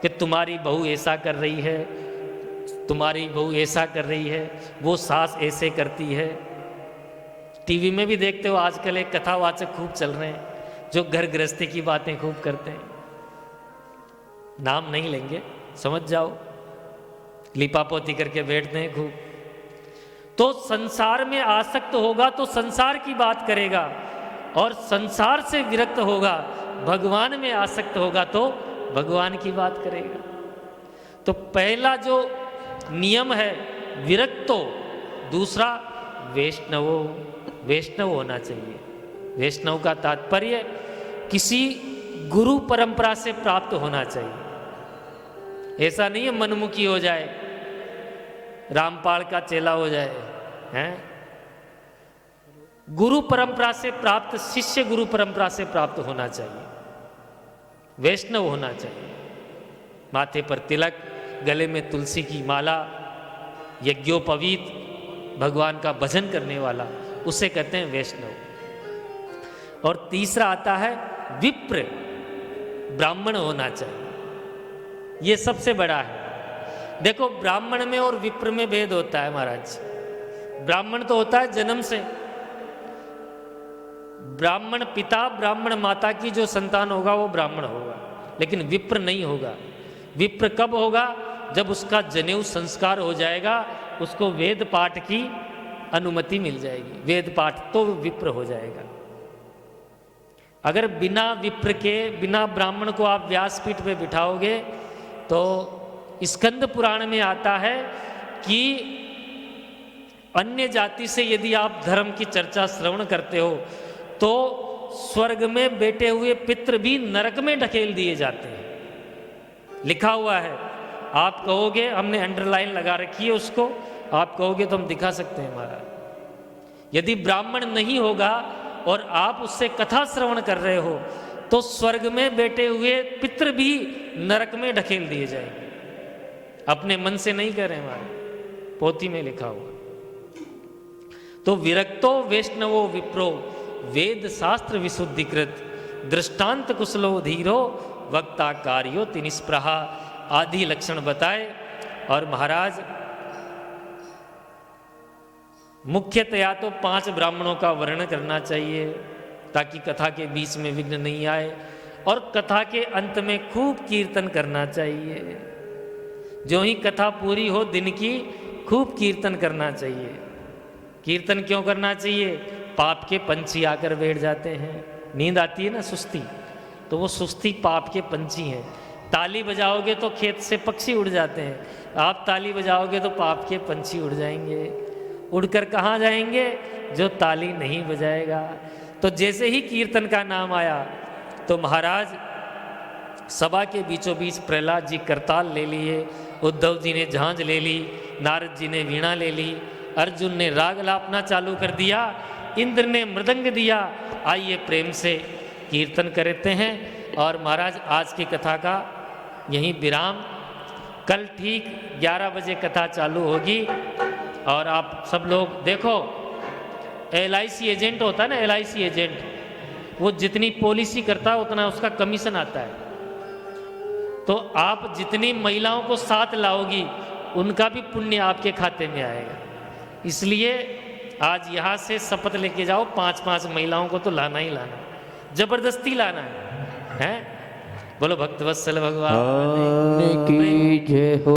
Speaker 1: कि तुम्हारी बहू ऐसा कर रही है, तुम्हारी बहू ऐसा कर रही है, वो सास ऐसे करती है। टीवी में भी देखते हो आजकल एक कथावाचक खूब चल रहे हैं जो घर गृहस्थी की बातें खूब करते हैं, नाम नहीं लेंगे, समझ जाओ, लिपापोती करके बैठते हैं खूब। तो संसार में आसक्त होगा तो संसार की बात करेगा, और संसार से विरक्त होगा, भगवान में आसक्त होगा तो भगवान की बात करेगा। तो पहला जो नियम है विरक्तो, दूसरा वैष्णव होना चाहिए। वैष्णव का तात्पर्य किसी गुरु परंपरा से प्राप्त होना चाहिए। ऐसा नहीं है मनमुखी हो जाए, रामपाल का चेला हो जाए, हैं? गुरु परंपरा से प्राप्त शिष्य गुरु परंपरा से प्राप्त होना चाहिए, वैष्णव होना चाहिए। माथे पर तिलक, गले में तुलसी की माला, यज्ञोपवीत, भगवान का भजन करने वाला, उसे कहते हैं वैष्णव। और तीसरा आता है विप्र, ब्राह्मण होना चाहिए। ये सबसे बड़ा है। देखो ब्राह्मण में और विप्र में भेद होता है महाराज। ब्राह्मण तो होता है जन्म से, ब्राह्मण पिता ब्राह्मण माता की जो संतान होगा वो ब्राह्मण होगा, लेकिन विप्र नहीं होगा। विप्र कब होगा? जब उसका जनेऊ संस्कार हो जाएगा, उसको वेद पाठ की अनुमति मिल जाएगी, वेद पाठ, तो विप्र हो जाएगा। अगर बिना विप्र के, बिना ब्राह्मण को आप व्यासपीठ पे बिठाओगे तो स्कंद पुराण में आता है कि अन्य जाति से यदि आप धर्म की चर्चा श्रवण करते हो तो स्वर्ग में बैठे हुए पितृ भी नरक में ढकेल दिए जाते हैं, लिखा हुआ है। आप कहोगे, हमने अंडरलाइन लगा रखी है उसको, आप कहोगे तो हम दिखा सकते हैं महाराज। यदि ब्राह्मण नहीं होगा और आप उससे कथा श्रवण कर रहे हो तो स्वर्ग में बैठे हुए पितृ भी नरक में ढकेल दिए जाएंगे। अपने मन से नहीं कह रहे हमारे, पोथी में लिखा हुआ। तो विरक्तो वैष्णवो विप्रो, वेद शास्त्र विशुद्धिकृत, दृष्टांत कुशलो धीरो, वक्ता कार्यो तिनिस्प्रहा, आदि लक्षण बताए। और महाराज मुख्यतया तो 5 ब्राह्मणों का वर्णन करना चाहिए ताकि कथा के बीच में विघ्न नहीं आए, और कथा के अंत में खूब कीर्तन करना चाहिए। जो ही कथा पूरी हो दिन की, खूब कीर्तन करना चाहिए। कीर्तन क्यों करना चाहिए? पाप के पंछी आकर बैठ जाते हैं। नींद आती है ना, सुस्ती, तो वो सुस्ती पाप के पंछी हैं। ताली बजाओगे तो खेत से पक्षी उड़ जाते हैं, आप ताली बजाओगे तो पाप के पंछी उड़ जाएंगे। उड़कर कहाँ जाएंगे? जो ताली नहीं बजाएगा। तो जैसे ही कीर्तन का नाम आया तो महाराज सभा के बीचों बीच प्रहलाद जी करताल ले लिए, उद्धव जी ने झांझ ले ली, नारद जी ने वीणा ले ली, अर्जुन ने राग लापना चालू कर दिया, इंद्र ने मृदंग दिया। आइए प्रेम से कीर्तन करते हैं। और महाराज आज की कथा का यहीं विराम। कल ठीक 11 बजे कथा चालू होगी। और आप सब लोग देखो, LIC एजेंट होता है ना, LIC एजेंट, वो जितनी पॉलिसी करता है उतना उसका कमीशन आता है। तो आप जितनी महिलाओं को साथ लाओगी उनका भी पुण्य आपके खाते में आएगा। इसलिए आज यहाँ से शपथ लेके जाओ, 5-5 महिलाओं को तो लाना ही लाना, जबरदस्ती लाना है। बोलो भक्तवत्सल भगवान
Speaker 3: की जय हो।